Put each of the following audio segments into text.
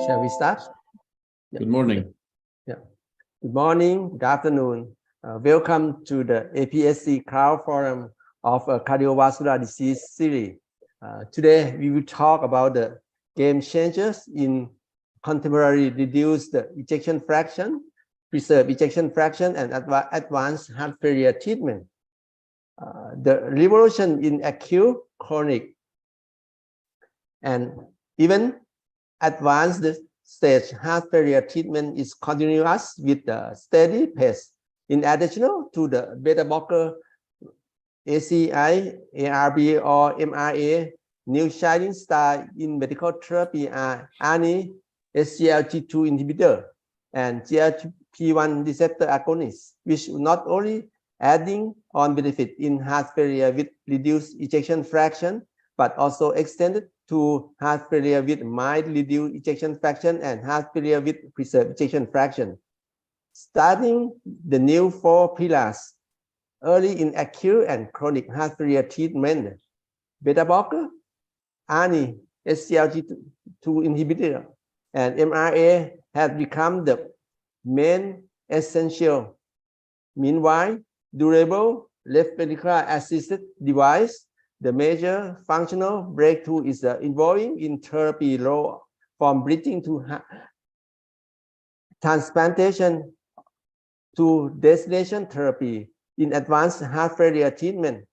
Shall we start? Good morning. Yeah. Good morning, good afternoon. Welcome to the APSC Crowd Forum of Cardiovascular Disease series. Today, we will talk about the game changers in contemporary reduced ejection fraction, preserved ejection fraction, and advanced heart failure treatment. The revolution in acute, chronic, and even advanced stage heart failure treatment is continuous with a steady pace. In addition to the beta blocker ACEI, ARB or MRA, new shining star in medical therapy are ARNI, SGLT2 inhibitor, and GLP-1 receptor agonist, which not only adding on benefit in heart failure with reduced ejection fraction, but also extended to heart failure with mild reduced ejection fraction and heart failure with preserved ejection fraction. Starting the new 4 pillars early in acute and chronic heart failure treatment, beta blocker, ARNI, SGLT2 inhibitor, and MRA have become the main essential. Meanwhile, durable left ventricular assisted device, the major functional breakthrough is involving in therapy law from bridging to transplantation to destination therapy in advanced heart failure treatment,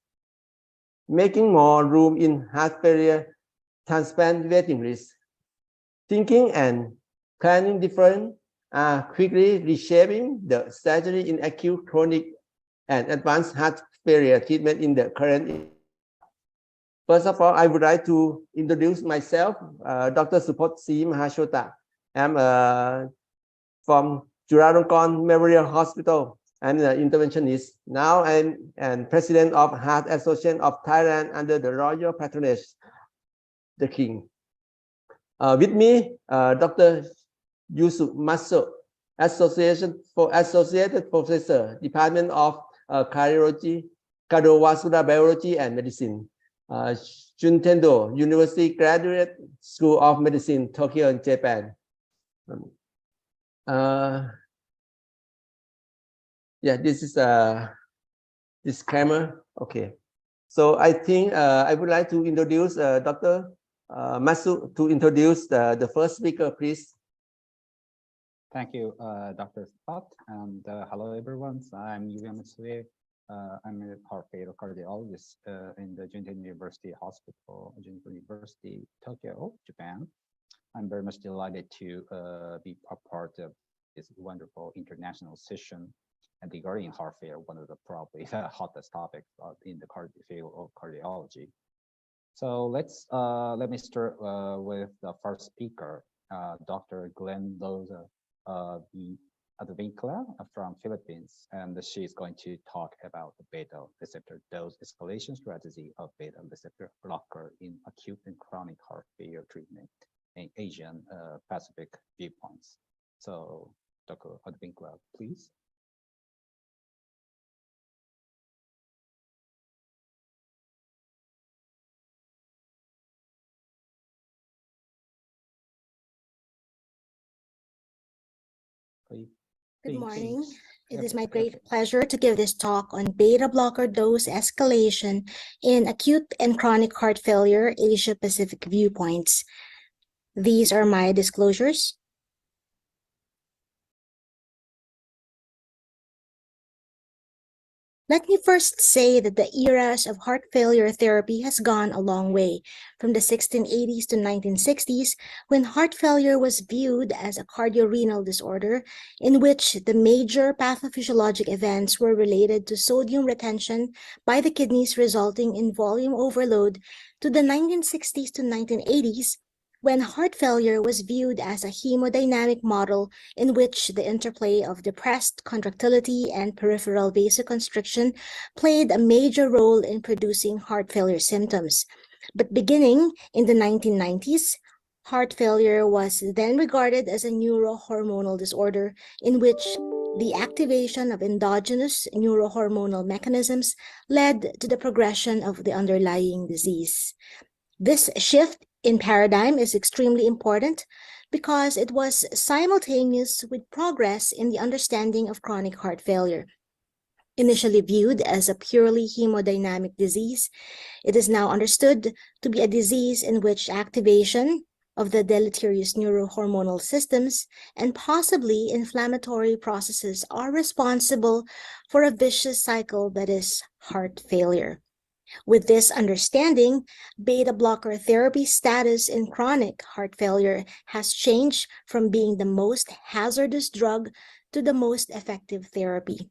making more room in heart failure transplant waiting list. Thinking and planning different are quickly reshaping the strategy in acute, chronic, and advanced heart failure treatment in the current. First of all, I would like to introduce myself, Dr. Supotsi Mahashota. I'm from Chulalongkorn Memorial Hospital. I'm an interventionist. Now I'm president of Heart Association of Thailand under the royal patronage, the King. With me, Dr. Yusuf Maso, Associated Professor, Department of Cardiology, Cardiovascular Biology and Medicine, Juntendo University Graduate School of Medicine, Tokyo, in Japan. Yeah, this is a disclaimer. Okay, so I think I would like to introduce Dr. Masu to introduce the first speaker, please. Thank you, Dr. Scott, and hello everyone. I'm Yuya Matsue. I'm a heart failure cardiologist in the Juntendo University Hospital, Juntendo University, Tokyo, Japan. I'm very much delighted to be a part of this wonderful international session regarding heart failure, one of the probably hottest topics in the field of cardiology. So let me start with the first speaker, Dr. Glenn Loza Advincula from Philippines, and she's going to talk about the beta receptor dose escalation strategy of beta receptor blocker in acute and chronic heart failure treatment in Asian Pacific viewpoints. So, Dr. Advincula, please. Good morning. It is my great pleasure to give this talk on beta blocker dose escalation in acute and chronic heart failure Asia Pacific viewpoints. These are my disclosures. Let me first say that the eras of heart failure therapy has gone a long way, from the 1680s to 1960s, when heart failure was viewed as a cardiorenal disorder in which the major pathophysiologic events were related to sodium retention by the kidneys resulting in volume overload, to the 1960s to 1980s, when heart failure was viewed as a hemodynamic model in which the interplay of depressed contractility and peripheral vasoconstriction played a major role in producing heart failure symptoms. But beginning in the 1990s, heart failure was then regarded as a neurohormonal disorder in which the activation of endogenous neurohormonal mechanisms led to the progression of the underlying disease. This shift in paradigm is extremely important because it was simultaneous with progress in the understanding of chronic heart failure. Initially viewed as a purely hemodynamic disease, it is now understood to be a disease in which activation of the deleterious neurohormonal systems and possibly inflammatory processes are responsible for a vicious cycle that is heart failure. With this understanding, beta blocker therapy status in chronic heart failure has changed from being the most hazardous drug to the most effective therapy.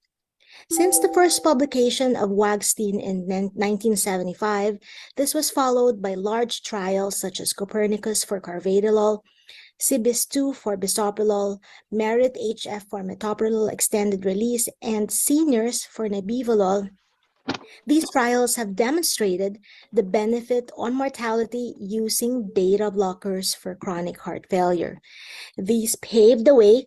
Since the first publication of Wagstein in 1975, this was followed by large trials such as Copernicus for carvedilol, CBIS-2 for bisoprolol, MERIT-HF for metoprolol extended release, and seniors for nebivolol. These trials have demonstrated the benefit on mortality using beta blockers for chronic heart failure. These paved the way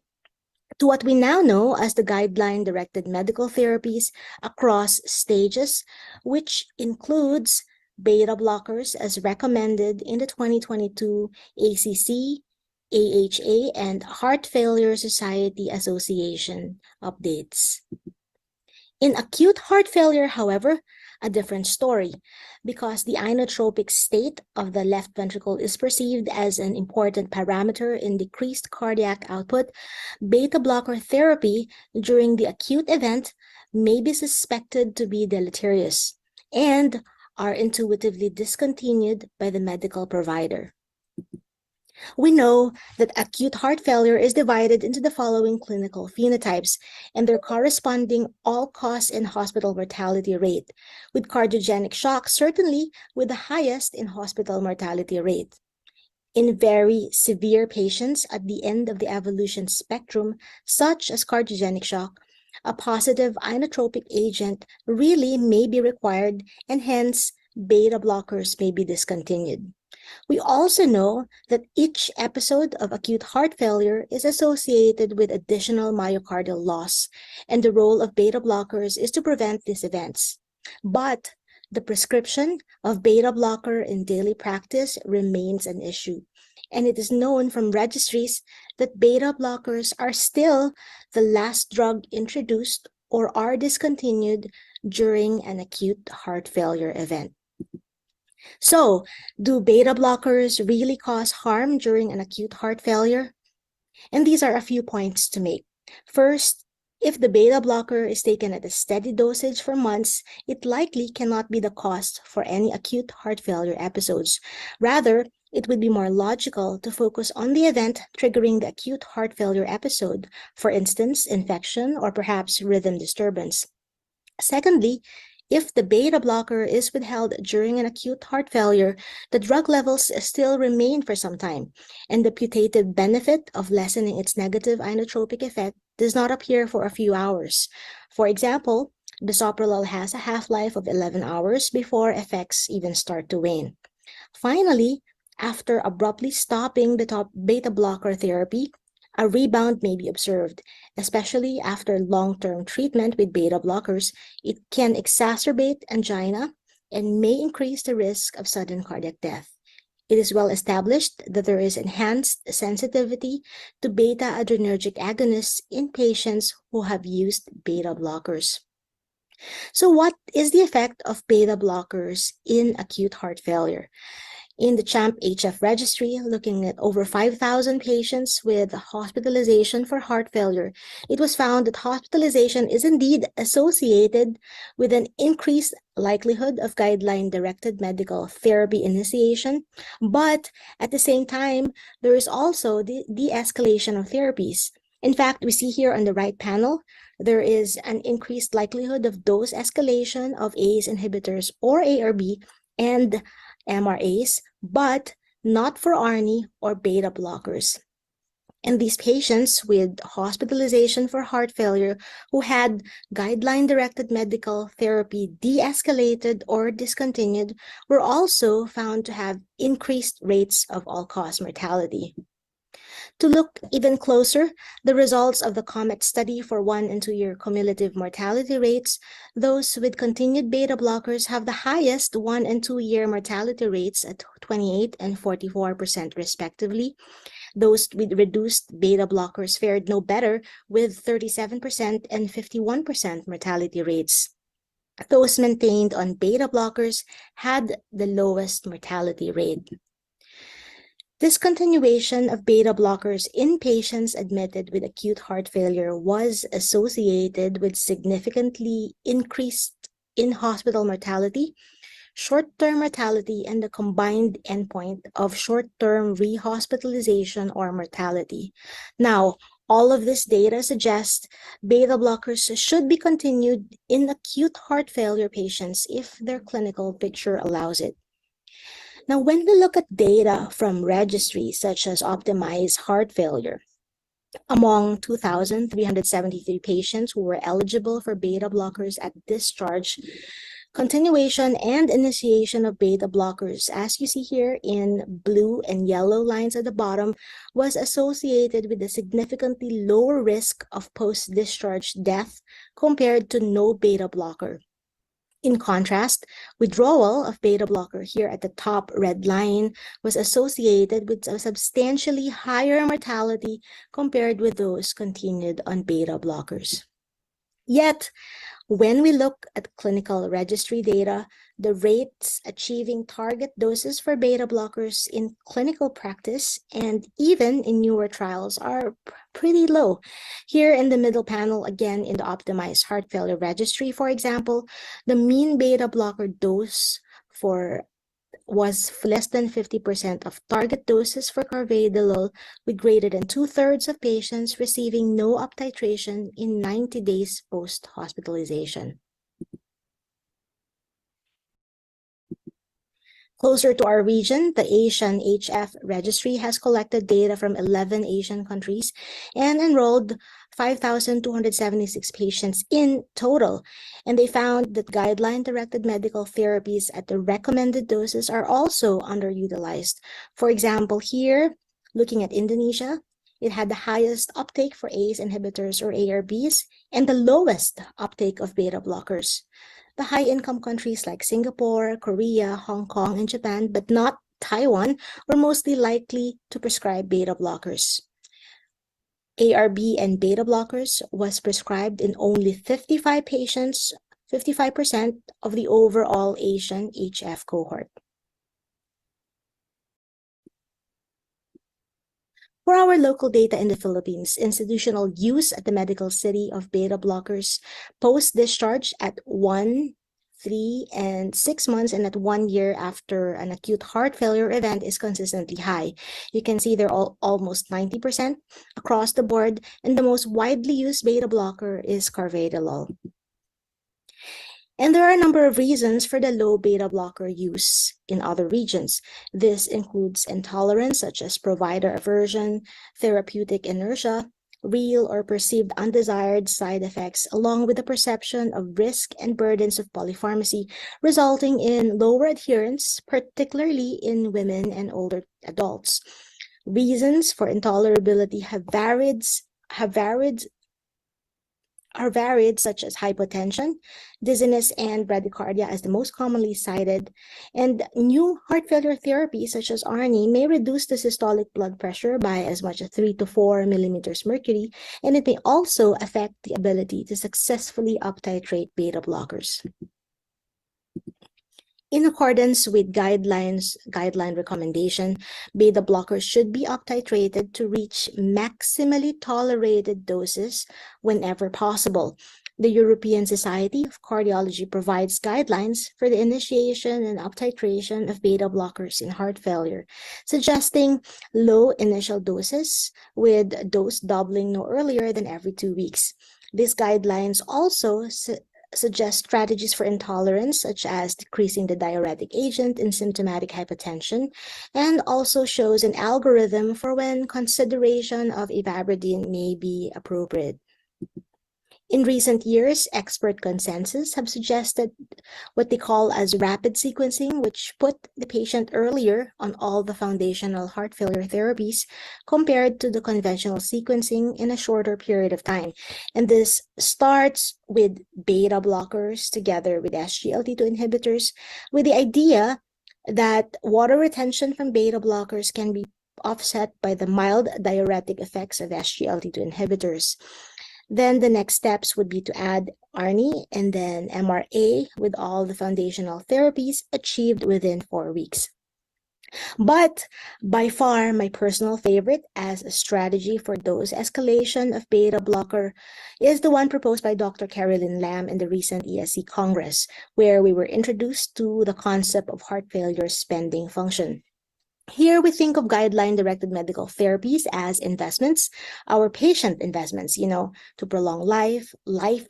to what we now know as the guideline-directed medical therapies across stages, which includes beta blockers as recommended in the 2022 ACC, AHA, and Heart Failure Society Association updates. In acute heart failure, however, a different story, because the inotropic state of the left ventricle is perceived as an important parameter in decreased cardiac output. Beta blocker therapy during the acute event may be suspected to be deleterious and are intuitively discontinued by the medical provider. We know that acute heart failure is divided into the following clinical phenotypes and their corresponding all-cause and hospital mortality rate, with cardiogenic shock certainly with the highest in hospital mortality rate. In very severe patients at the end of the evolution spectrum, such as cardiogenic shock, a positive inotropic agent really may be required, and hence beta blockers may be discontinued. We also know that each episode of acute heart failure is associated with additional myocardial loss, and the role of beta blockers is to prevent these events. But the prescription of beta blocker in daily practice remains an issue, and it is known from registries that beta blockers are still the last drug introduced or are discontinued during an acute heart failure event. So, do beta blockers really cause harm during an acute heart failure? And these are a few points to make. First, if the beta blocker is taken at a steady dosage for months, it likely cannot be the cause for any acute heart failure episodes. Rather, it would be more logical to focus on the event triggering the acute heart failure episode, for instance, infection or perhaps rhythm disturbance. Secondly, if the beta blocker is withheld during an acute heart failure, the drug levels still remain for some time, and the putative benefit of lessening its negative inotropic effect does not appear for a few hours. For example, bisoprolol has a half-life of 11 hours before effects even start to wane. Finally, after abruptly stopping the beta blocker therapy, a rebound may be observed, especially after long-term treatment with beta blockers. It can exacerbate angina and may increase the risk of sudden cardiac death. It is well established that there is enhanced sensitivity to beta-adrenergic agonists in patients who have used beta blockers. So what is the effect of beta blockers in acute heart failure? In the CHAMP-HF registry, looking at over 5,000 patients with hospitalization for heart failure, it was found that hospitalization is indeed associated with an increased likelihood of guideline-directed medical therapy initiation, but at the same time, there is also the de-escalation of therapies. In fact, we see here on the right panel, there is an increased likelihood of dose escalation of ACE inhibitors or ARB and MRAs, but not for ARNI or beta blockers. And these patients with hospitalization for heart failure who had guideline-directed medical therapy de-escalated or discontinued were also found to have increased rates of all-cause mortality. To look even closer, the results of the COMET study for 1 and 2-year cumulative mortality rates, those with continued beta blockers have the highest 1 and 2-year mortality rates at 28 and 44% respectively. Those with reduced beta blockers fared no better with 37% and 51% mortality rates. Those maintained on beta blockers had the lowest mortality rate. Discontinuation of beta blockers in patients admitted with acute heart failure was associated with significantly increased in-hospital mortality, short-term mortality, and the combined endpoint of short-term rehospitalization or mortality. Now, all of this data suggests beta blockers should be continued in acute heart failure patients if their clinical picture allows it. Now, when we look at data from registries such as Optimize Heart Failure, among 2,373 patients who were eligible for beta blockers at discharge, continuation and initiation of beta blockers, as you see here in blue and yellow lines at the bottom, was associated with a significantly lower risk of post-discharge death compared to no beta blocker. In contrast, withdrawal of beta blocker here at the top red line was associated with a substantially higher mortality compared with those continued on beta blockers. Yet, when we look at clinical registry data, the rates achieving target doses for beta blockers in clinical practice and even in newer trials are pretty low. Here in the middle panel, again in the Optimized Heart Failure Registry, for example, the mean beta blocker dose was less than 50% of target doses for carvedilol, with greater than 2/3 of patients receiving no uptitration in 90 days post-hospitalization. Closer to our region, the Asian HF Registry has collected data from 11 Asian countries and enrolled 5,276 patients in total. And they found that guideline-directed medical therapies at the recommended doses are also underutilized. For example, here, looking at Indonesia, it had the highest uptake for ACE inhibitors or ARBs and the lowest uptake of beta blockers. The high-income countries like Singapore, Korea, Hong Kong, and Japan, but not Taiwan, were mostly likely to prescribe beta blockers. ARB and beta blockers was prescribed in only 55 patients, 55% of the overall Asian HF cohort. For our local data in the Philippines, institutional use at the medical city of beta blockers post-discharge at 1, 3, and 6 months and at 1 year after an acute heart failure event is consistently high. You can see they're almost 90% across the board, and the most widely used beta blocker is carvedilol. And there are a number of reasons for the low beta blocker use in other regions. This includes intolerance, such as provider aversion, therapeutic inertia, real or perceived undesired side effects, along with the perception of risk and burdens of polypharmacy, resulting in lower adherence, particularly in women and older adults. Reasons for intolerability are varied, such as hypotension, dizziness, and bradycardia as the most commonly cited. And new heart failure therapies such as ARNI may reduce the systolic blood pressure by as much as 3 to 4 millimeters mercury, and it may also affect the ability to successfully uptitrate beta blockers. In accordance with guideline recommendation, beta blockers should be uptitrated to reach maximally tolerated doses whenever possible. The European Society of Cardiology provides guidelines for the initiation and uptitration of beta blockers in heart failure, suggesting low initial doses with dose doubling no earlier than every 2 weeks. These guidelines also suggest strategies for intolerance, such as decreasing the diuretic agent in symptomatic hypertension, and also shows an algorithm for when consideration of ivabradine may be appropriate. In recent years, expert consensus have suggested what they call as rapid sequencing, which put the patient earlier on all the foundational heart failure therapies compared to the conventional sequencing in a shorter period of time. And this starts with beta blockers together with SGLT2 inhibitors, with the idea that water retention from beta blockers can be offset by the mild diuretic effects of SGLT2 inhibitors. Then the next steps would be to add ARNI and then MRA with all the foundational therapies achieved within 4 weeks. But by far, my personal favorite as a strategy for dose escalation of beta blocker is the one proposed by Dr. Carolyn Lam in the recent ESC Congress, where we were introduced to the concept of heart failure spending function. Here we think of guideline-directed medical therapies as investments, our patient investments, to prolong life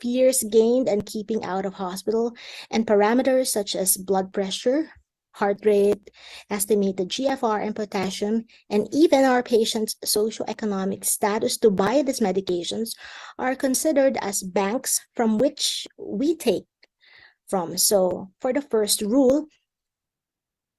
years gained and keeping out of hospital, and parameters such as blood pressure, heart rate, estimated GFR and potassium, and even our patient's socioeconomic status to buy these medications are considered as banks from which we take from. So for the first rule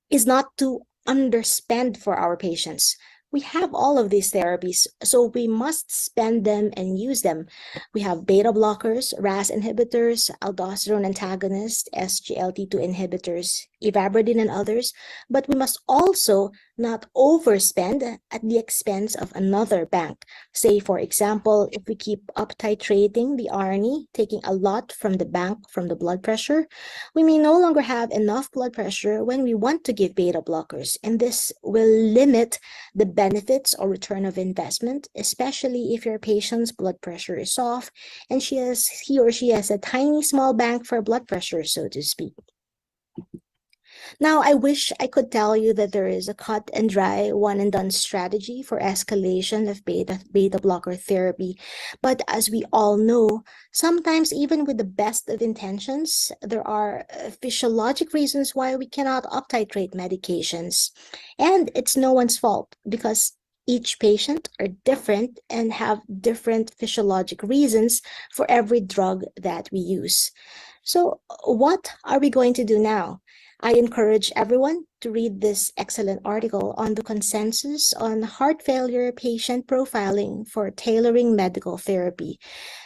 is not to underspend for our patients. We have all of these therapies, so we must spend them and use them. We have beta blockers, RAS inhibitors, aldosterone antagonists, SGLT2 inhibitors, ivabradine, and others, but we must also not overspend at the expense of another bank. Say, for example, if we keep up titrating the ARNI, taking a lot from the bank from the blood pressure, we may no longer have enough blood pressure when we want to give beta blockers, and this will limit the benefits or return of investment, especially if your patient's blood pressure is off and he or she has a tiny small bank for blood pressure, so to speak. Now, I wish I could tell you that there is a cut and dry, one and done strategy for escalation of beta blocker therapy. But as we all know, sometimes even with the best of intentions, there are physiologic reasons why we cannot up-titrate medications. And it's no one's fault because each patient are different and have different physiologic reasons for every drug that we use. So what are we going to do now? I encourage everyone to read this excellent article on the consensus on heart failure patient profiling for tailoring medical therapy.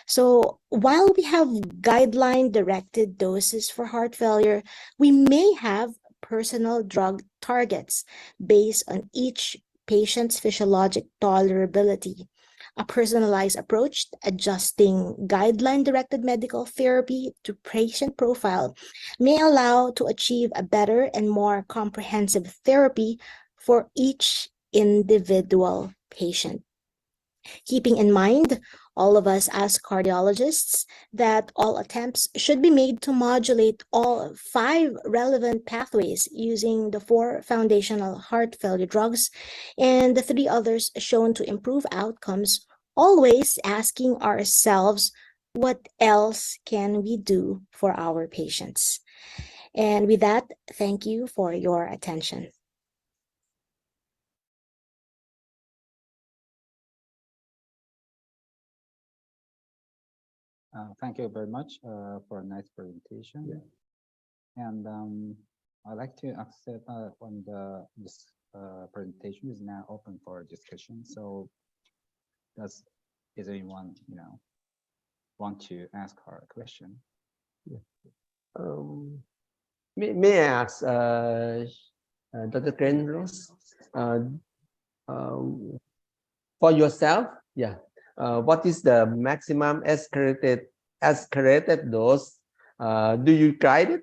So while we have guideline-directed doses for heart failure, we may have personal drug targets based on each patient's physiologic tolerability. A personalized approach adjusting guideline-directed medical therapy to patient profile may allow to achieve a better and more comprehensive therapy for each individual patient. Keeping in mind, all of us as cardiologists, that all attempts should be made to modulate all 5 relevant pathways using the 4 foundational heart failure drugs and the 3 others shown to improve outcomes, always asking ourselves, what else can we do for our patients? And with that, thank you for your attention. Thank you very much for a nice presentation. Yeah. And I'd like to accept this presentation is now open for discussion. So is anyone want to ask her a question? Yeah. May I ask Dr. Grenros, for yourself, what is the maximum escalated dose? Do you guide it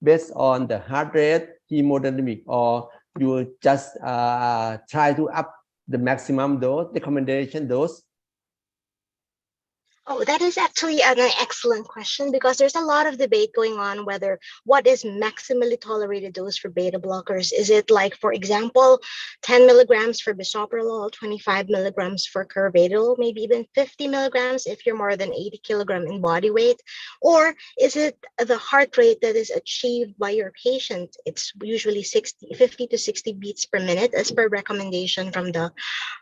based on the heart rate, hemodynamic, or you just try to up the maximum dose, recommendation dose? Oh, that is actually an excellent question because there's a lot of debate going on whether what is maximally tolerated dose for beta blockers. Is it like, for example, 10 milligrams for bisoprolol, 25 milligrams for carvedil, maybe even 50 milligrams if you're more than 80 kilogram in body weight? Or is it the heart rate that is achieved by your patient? It's usually 50 to 60 beats per minute as per recommendation from the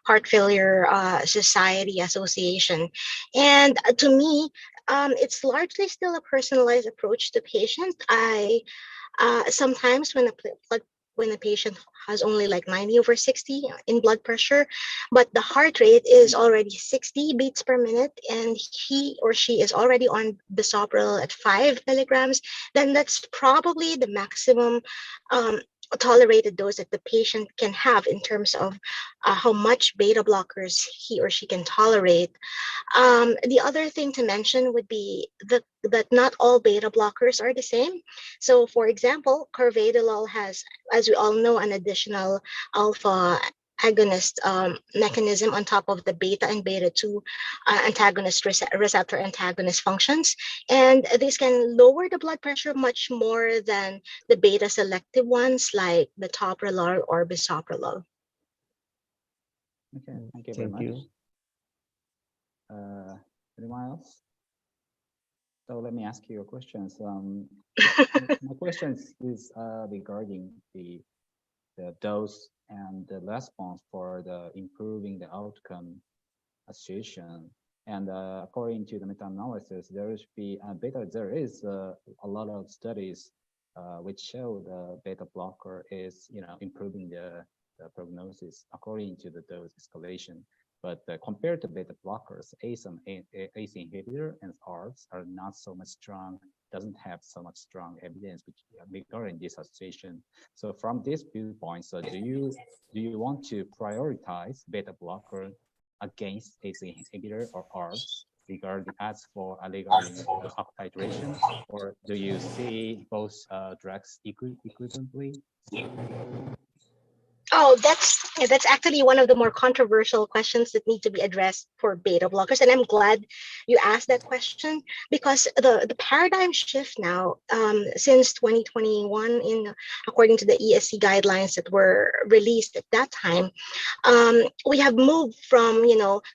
Heart Failure Society Association. And And to me, it's largely still a personalized approach to patients. Sometimes when a patient has only like 90/60 in blood pressure, but the heart rate is already 60 beats per minute, and he or she is already on bisoprolol at 5 milligrams, then that's probably the maximum tolerated dose that the patient can have in terms of how much beta blockers he or she can tolerate. The other thing to mention would be that not all beta blockers are the same. So for example, carvedilol has, as we all know, an additional alpha agonist mechanism on top of the beta and beta-2 antagonist receptor antagonist functions. And this can lower the blood pressure much more than the beta selective ones like metoprolol or bisoprolol. Okay, thank you very Thank much. you. Anyone else? So let me ask you a question. My question is regarding the dose and the response for the improving the outcome association. And according to the meta-analysis, there is a lot of studies which show the beta blocker is improving the prognosis according to the dose escalation. But compared to beta blockers, ACE inhibitor and ARBs are not so much strong, doesn't have so much strong evidence regarding this association. So from this viewpoint, so do you want to prioritize beta blocker against ACE inhibitor or ARBs regarding up titration, or do you see both drugs equivalently? Oh, that's actually one of the more controversial questions that need to be addressed for beta blockers. And I'm glad you asked that question, because the paradigm shift now, since 2021, according to the ESC guidelines that were released at that time, we have moved from,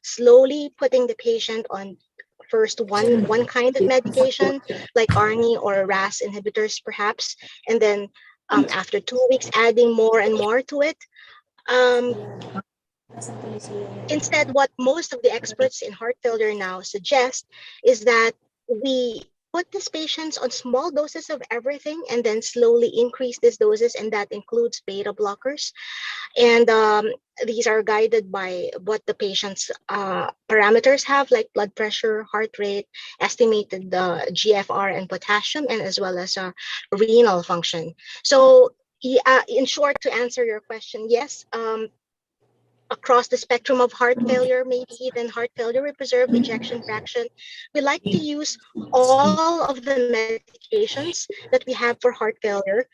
slowly putting the patient on first one kind of medication like ARNI or RAS inhibitors perhaps, and then after 2 weeks adding more and more to it. Instead, what most of the experts in heart failure now suggest is that we put these patients on small doses of everything and then slowly increase these doses, and that includes beta blockers. And these are guided by what the patient's parameters have, like blood pressure, heart rate, estimated GFR and potassium, and as well as renal function. So in short, to answer your question, yes, across the spectrum of heart failure, maybe even heart failure with preserved ejection fraction, we like to use all of the medications that we have for heart failure,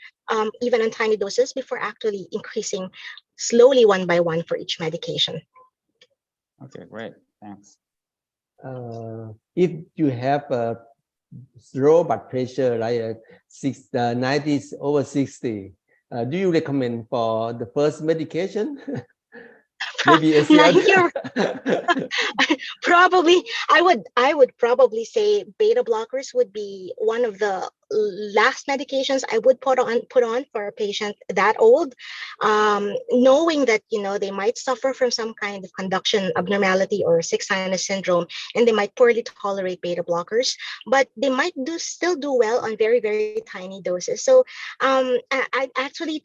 even on tiny doses, before actually increasing slowly one by one for each medication. Okay, great, thanks. If you have a low blood pressure like 90/60, do you recommend for the first medication? Maybe probably I would probably say beta blockers would be one of the last medications I would put on for a patient that old, knowing that they might suffer from some kind of conduction abnormality or sick sinus syndrome, and they might poorly tolerate beta blockers, but they might still do well on very, very tiny doses. So I actually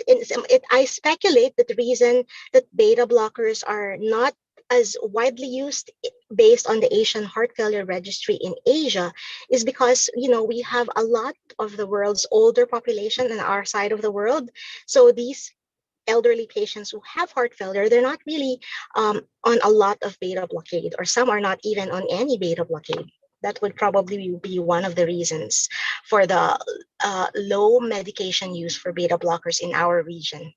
I speculate that the reason that beta blockers are not as widely used based on the Asian Heart Failure Registry in Asia is because, we have a lot of the world's older population in our side of the world. So these elderly patients who have heart failure, they're not really on a lot of beta blockade, or some are not even on any beta blockade. That would probably be one of the reasons for the low medication use for beta blockers in our region.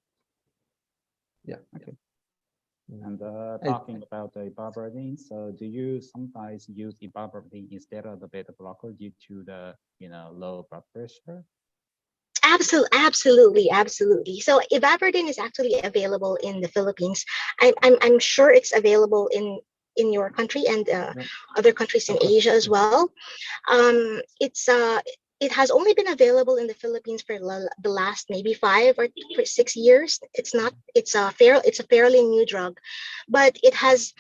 Yeah. Okay. And talking about the ibabradine, so do you sometimes use ibabradine instead of the beta blocker due to the low blood pressure? Absolutely. So ibabradine is actually available in the Philippines. I'm sure it's available in your country and other countries in Asia as well. It's it has only been available in the Philippines for the last maybe 5 or 6 years. It's a fairly new drug, but it has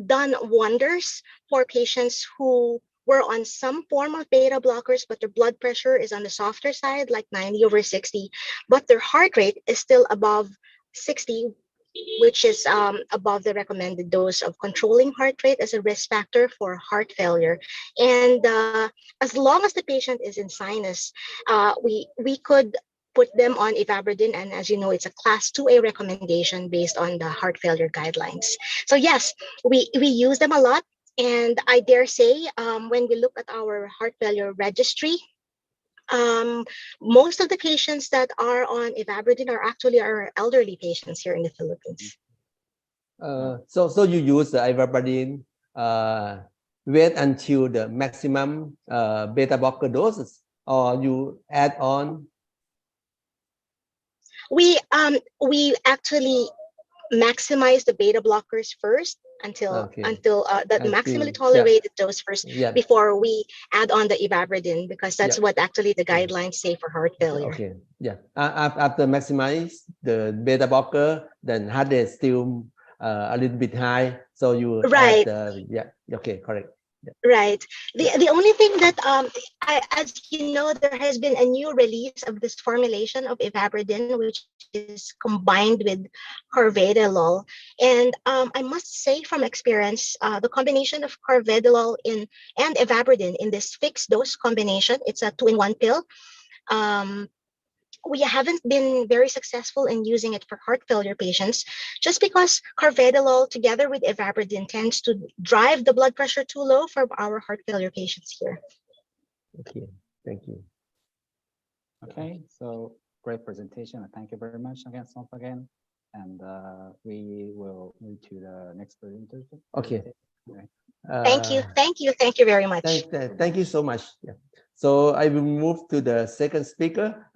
done wonders for patients who were on some form of beta blockers, but their blood pressure is on the softer side, like 90/60, but their heart rate is still above 60, which is above the recommended dose of controlling heart rate as a risk factor for heart failure. And as long as the patient is in sinus, we could put them on ivabradine, and as you know, it's a class 2A recommendation based on the heart failure guidelines. So yes, we use them a lot, and I dare say when we look at our heart failure registry, most of the patients that are on ivabradine are actually our elderly patients here in the Philippines. So you use the ivabradine, wait until the maximum beta blocker doses, or you add on? We actually maximize the beta blockers first until the maximally tolerated dose first before we add on the ivabradine, because that's what actually the guidelines say for heart failure. Okay, after maximize the beta blocker, then heart rate still a little bit high, so you add the, okay, correct. Right. The only thing that as you know, there has been a new release of this formulation of ivabradine, which is combined with carvedilol, and I must say from experience, the combination of carvedilol and ivabradine in this fixed dose combination, it's a 2-in-1 pill. We haven't been very successful in using it for heart failure patients, just because carvedilol together with ivabradine tends to drive the blood pressure too low for our heart failure patients here. Okay, thank you. Okay, so great presentation, and thank you very much again. And we will move to the next presentation. Okay. Thank you very much. Thank you so much. So I will move to the second speaker,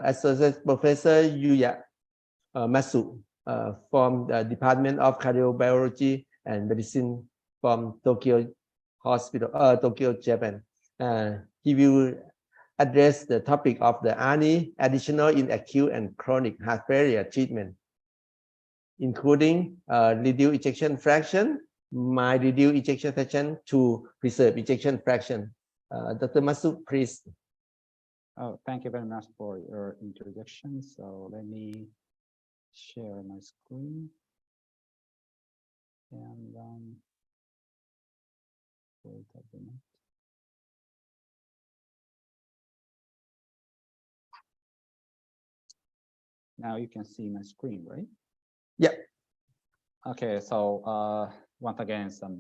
Associate Professor Yuya Masu from the Department of Cardiobiology and Medicine from Tokyo Hospital, Tokyo, Japan. He will address the topic of the ARNI additional in acute and chronic heart failure treatment, including reduced ejection fraction, mild reduced ejection fraction to preserve ejection fraction. Dr. Masu, please. Oh, thank you very much for your introduction. So let me share my screen. And wait a minute. Now you can see my screen, right? Yeah. Okay, so once again, I'm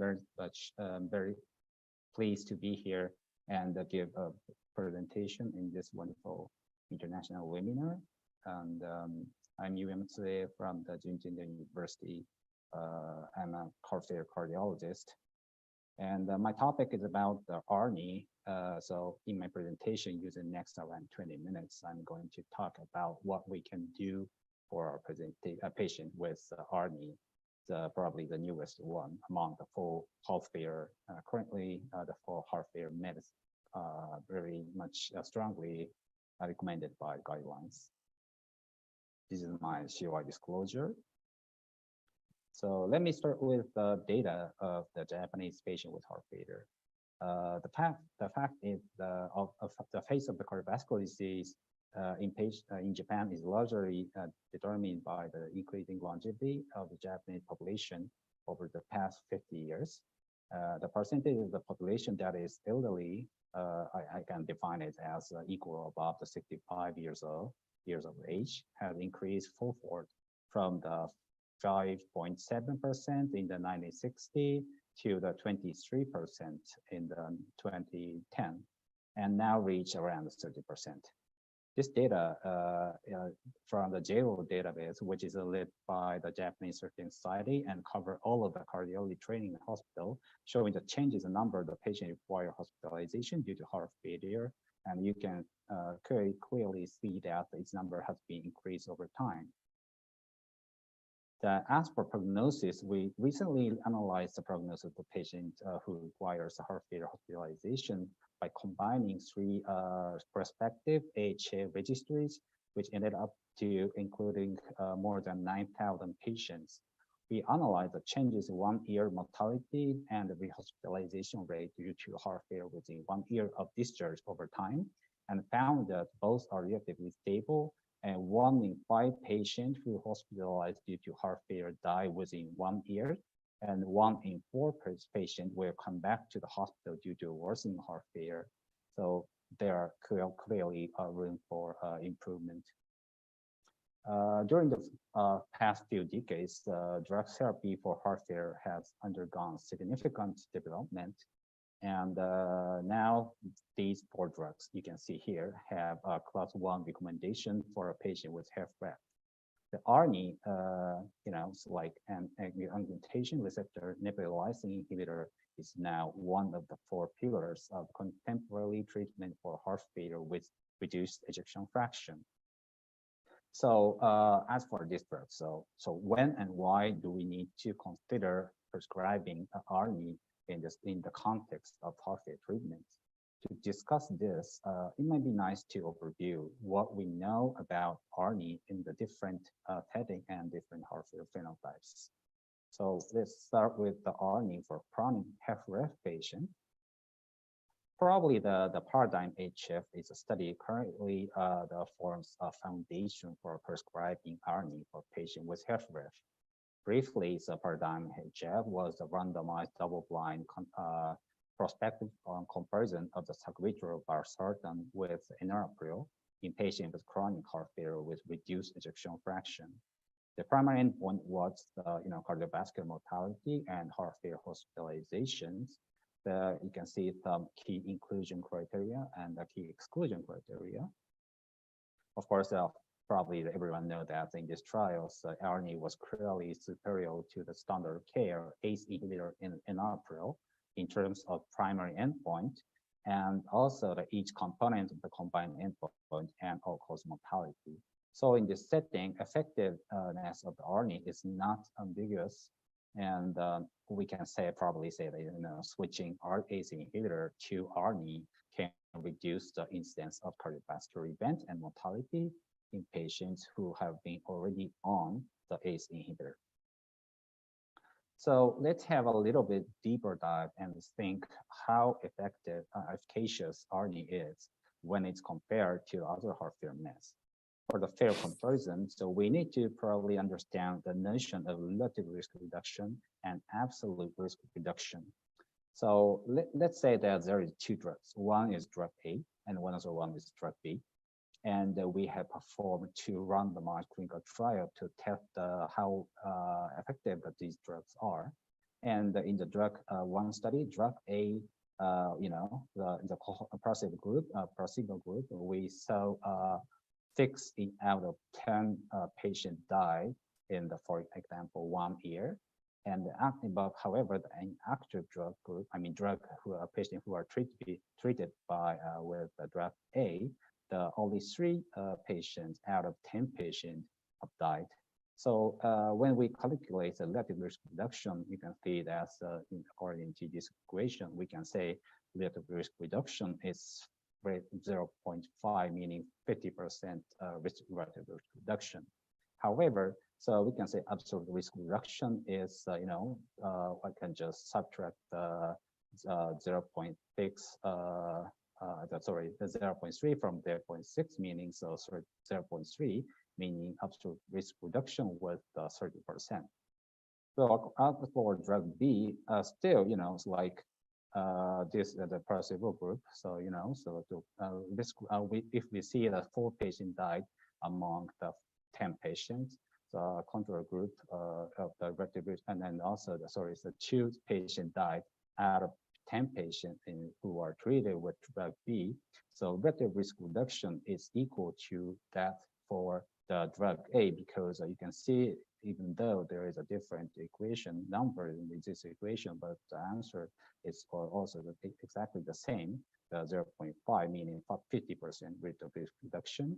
very pleased to be here and give a presentation in this wonderful international webinar. And I'm UMC from the Junjin University. I'm a heart failure cardiologist. And my topic is about the ARNI. So in my presentation, using next around 20 minutes, I'm going to talk about what we can do for our patient with ARNI, probably the newest one among the full heart failure. Currently, the full heart failure medicine very much strongly recommended by guidelines. This is my COI disclosure. So let me start with the data of the Japanese patient with heart failure. The fact is the face of the cardiovascular disease in Japan is largely determined by the increasing longevity of the Japanese population over the past 50 years. The percentage of the population that is elderly, I can define it as equal or above the 65 years of age, has increased fourfold from the 5.7% in the 1960 to the 23% in the 2010, and now reach around 30%. This data from the JAIRO database, which is led by the Japanese Surgeon Society and cover all of the cardiology training hospital, showing the changes in number of the patient require hospitalization due to heart failure. And you can clearly see that its number has been increased over time. As for prognosis, we recently analyzed the prognosis of the patient who requires a heart failure hospitalization by combining three prospective AHA registries, which ended up to including more than 9,000 patients. We analyzed the changes in 1 year mortality and the rehospitalization rate due to heart failure within 1 year of discharge over time, and found that both are relatively stable, and 1 in 5 patients who hospitalized due to heart failure die within 1 year, and 1 in 4 patients will come back to the hospital due to worsening heart failure. So there are clearly room for improvement. During the past few decades, drug therapy for heart failure has undergone significant development. And now these 4 drugs you can see here have a class 1 recommendation for a patient with HFrEF. The ARNI, like an augmentation receptor nebulizing inhibitor, is now one of the 4 pillars of contemporary treatment for heart failure with reduced ejection fraction. So as for this drug, so when and why do we need to consider prescribing ARNI in the context of heart failure treatment? To discuss this, it might be nice to overview what we know about ARNI in the different setting and different heart failure phenotypes. So let's start with the ARNI for chronic HFrEF patient. Probably the paradigm HF is a study currently that forms a foundation for prescribing ARNI for patients with HFrEF. Briefly, the paradigm HF was a randomized double-blind prospective comparison of the sacubitril/valsartan with enalapril in patients with chronic heart failure with reduced ejection fraction. The primary endpoint was cardiovascular mortality and heart failure hospitalizations. You can see some key inclusion criteria and the key exclusion criteria. Of course, probably everyone knows that in these trials, ARNI was clearly superior to the standard of care ACE inhibitor in enalapril in terms of primary endpoint, and also each component of the combined endpoint and all-cause mortality. So in this setting, effectiveness of the ARNI is not ambiguous, and we can probably say that switching our ACE inhibitor to ARNI can reduce the incidence of cardiovascular event and mortality in patients who have been already on the ACE inhibitor. So let's have a little bit deeper dive and think how efficacious ARNI is when it's compared to other heart failure meds. For the fair comparison, so we need to probably understand the notion of relative risk reduction and absolute risk reduction. So let's say that there is 2 drugs. One is drug A and another one is drug B. And we have performed 2 randomized clinical trials to test how effective these drugs are. And in the drug 1 study, drug A, the placebo group, we saw 6 out of 10 patients died in the, for example, 1 year. And however, the inactive drug group, patients who are treated by with the drug A, only 3 patients out of 10 patients have died. So when we calculate the relative risk reduction, you can see that according to this equation, we can say relative risk reduction is 0.5, meaning 50% relative risk reduction. However, so we can say absolute risk reduction is, I can just subtract the 0.6, the 0.3 from 0.6, meaning 0.3, meaning absolute risk reduction was 30%. So for drug B, still, it's like this the placebo group. So if we see that 4 patients died among the 10 patients, the control group of the relative risk, and then also the 2 patients died out of 10 patients who are treated with drug B. So relative risk reduction is equal to that for the drug A, because you can see, even though there is a different equation number in this equation, but the answer is also exactly the same, 0.5, meaning 50% rate of risk reduction.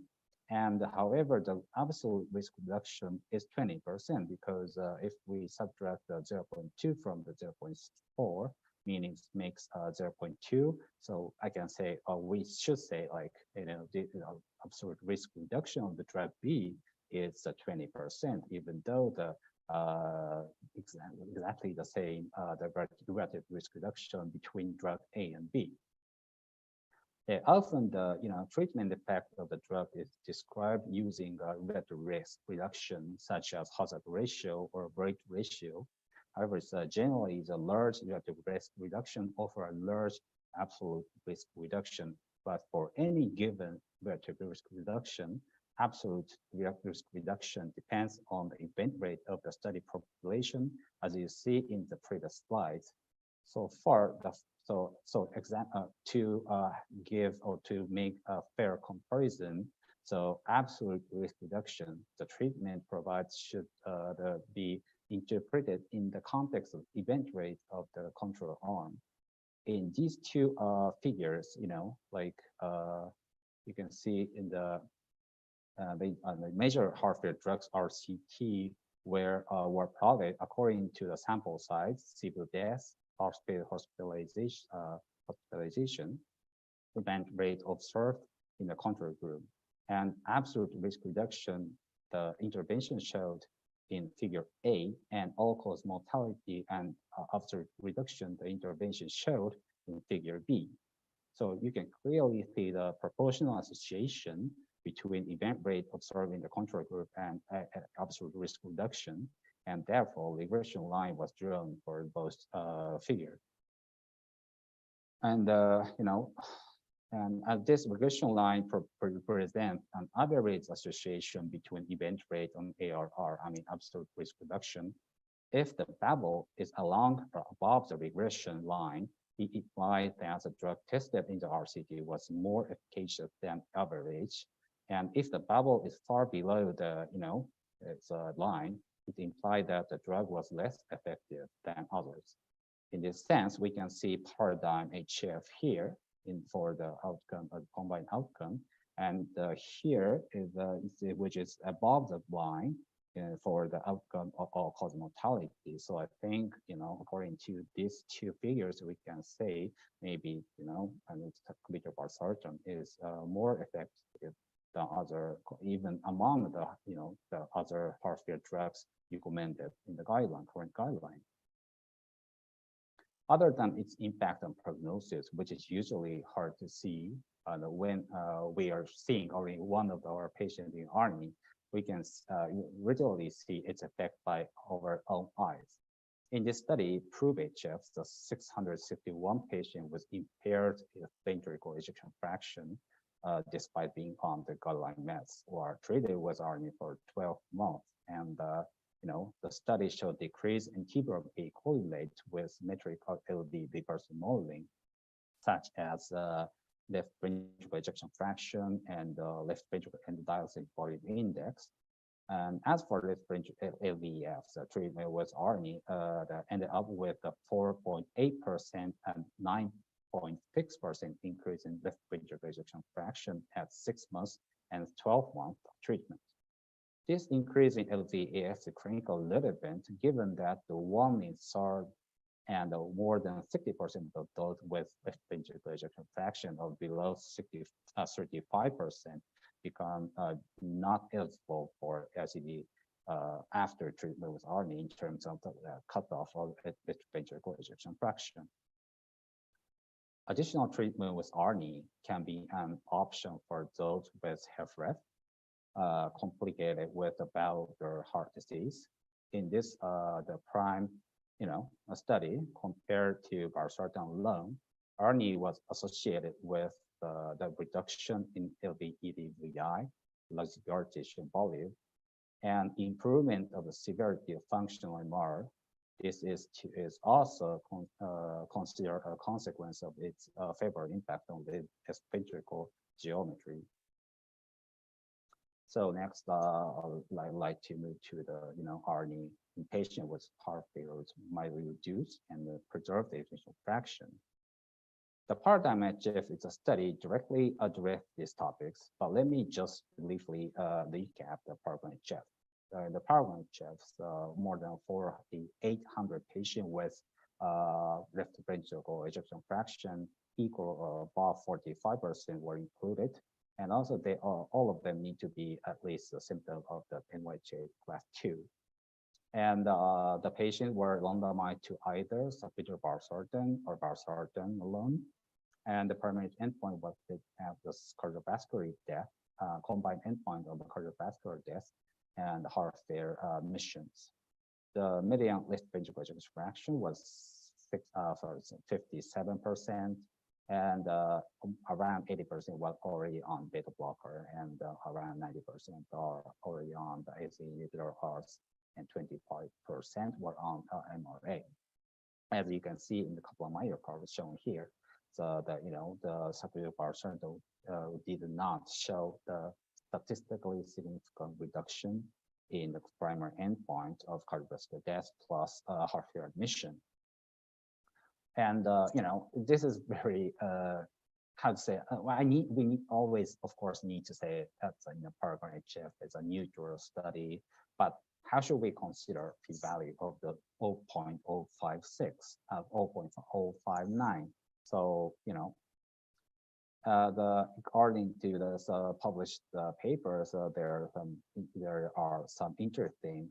And however, the absolute risk reduction is 20%, because if we subtract the 0.2 from the 0.4, meaning makes 0.2. So I can say, or we should say, like, the absolute risk reduction of the drug B is 20%, even though the exactly the same the relative risk reduction between drug A and B. Often the treatment effect of the drug is described using a relative risk reduction, such as hazard ratio or rate ratio. However, generally the large relative risk reduction offer a large absolute risk reduction. But for any given relative risk reduction, absolute risk reduction depends on the event rate of the study population, as you see in the previous slides. So far, to give or to make a fair comparison, so absolute risk reduction, the treatment provides should be interpreted in the context of event rate of the control arm. In these two figures, like you can see in the major heart failure drugs RCT were plotted according to the sample size, severe death, hospitalization, event rate observed in the control group, and absolute risk reduction. The intervention showed in figure A, and all-cause mortality and absolute reduction, the intervention showed in figure B. So you can clearly see the proportional association between event rate observed in the control group and absolute risk reduction, and therefore regression line was drawn for both figures. And this regression line represents an average association between event rate and ARR, absolute risk reduction. If the bubble is along or above the regression line, it implies that the drug tested in the RCT was more efficacious than average. And if the bubble is far below the its line, it implies that the drug was less effective than others. In this sense, we can see paradigm HF here for the outcome, combined outcome, and here is which is above the line for the outcome of all-cause mortality. So I think according to these two figures, we can say maybe and it's complete valsartan is more effective than other, even among the the other heart failure drugs recommended in the current guideline. Other than its impact on prognosis, which is usually hard to see when we are seeing only one of our patients in ARNI, we can readily see its effect by our own eyes. In this study, PROVE-HF, the 661 patient with impaired ventricle ejection fraction, despite being on the guideline meds, or treated with ARNI for 12 months. And the study showed decrease in TBRP correlate with metric of LV reverse modeling, such as left ventricle ejection fraction and left ventricle end-diastolic volume index. And as for left ventricle LVEF, the treatment with ARNI that ended up with a 4.8% and 9.6% increase in left ventricle ejection fraction at 6 months and 12 months of treatment. This increase in LVEF is clinical relevant given that the one in SARD and more than 60% of those with left ventricle ejection fraction of below 35% become not eligible for LCD after treatment with ARNI in terms of the cutoff of left ventricle ejection fraction. Additional treatment with ARNI can be an option for those with HFrEF, complicated with the valvular heart disease. In this, the prime, a study compared to valsartan alone, ARNI was associated with the reduction in LVEDVI, large regurgitation volume, and improvement of the severity of functional MR. This is also considered a consequence of its favorable impact on the ventricle geometry. So next, I'd like to move to the ARNI in patient with heart failure mildly reduce and preserve the ejection fraction. The paradigm HF is a study directly address these topics, but let me just briefly recap the paradigm HF. The paradigm HF, more than 4,800 patients with left ventricle ejection fraction equal or above 45% were included. And also they are, all of them need to be at least a symptom of the NYHA class 2. And the patients were randomized to either substitute valsartan or valsartan alone. And the primary endpoint was the cardiovascular death, combined endpoint of the cardiovascular death and heart failure missions. The median left ventricle ejection fraction was 57%, and around 80% was already on beta blocker, and around 90% are already on the ACEI inhibitor ARS, and 25% were on MRA. As you can see in the Kaplan-Meier curve shown here, so that the substitute valsartan did not show the statistically significant reduction in the primary endpoint of cardiovascular death plus heart failure admission. And this is very how to say? We always, of course, need to say that Paragon HF is a neutral study, but how should we consider p-value of the 0.056, 0.059? So according to this published papers, there are some interesting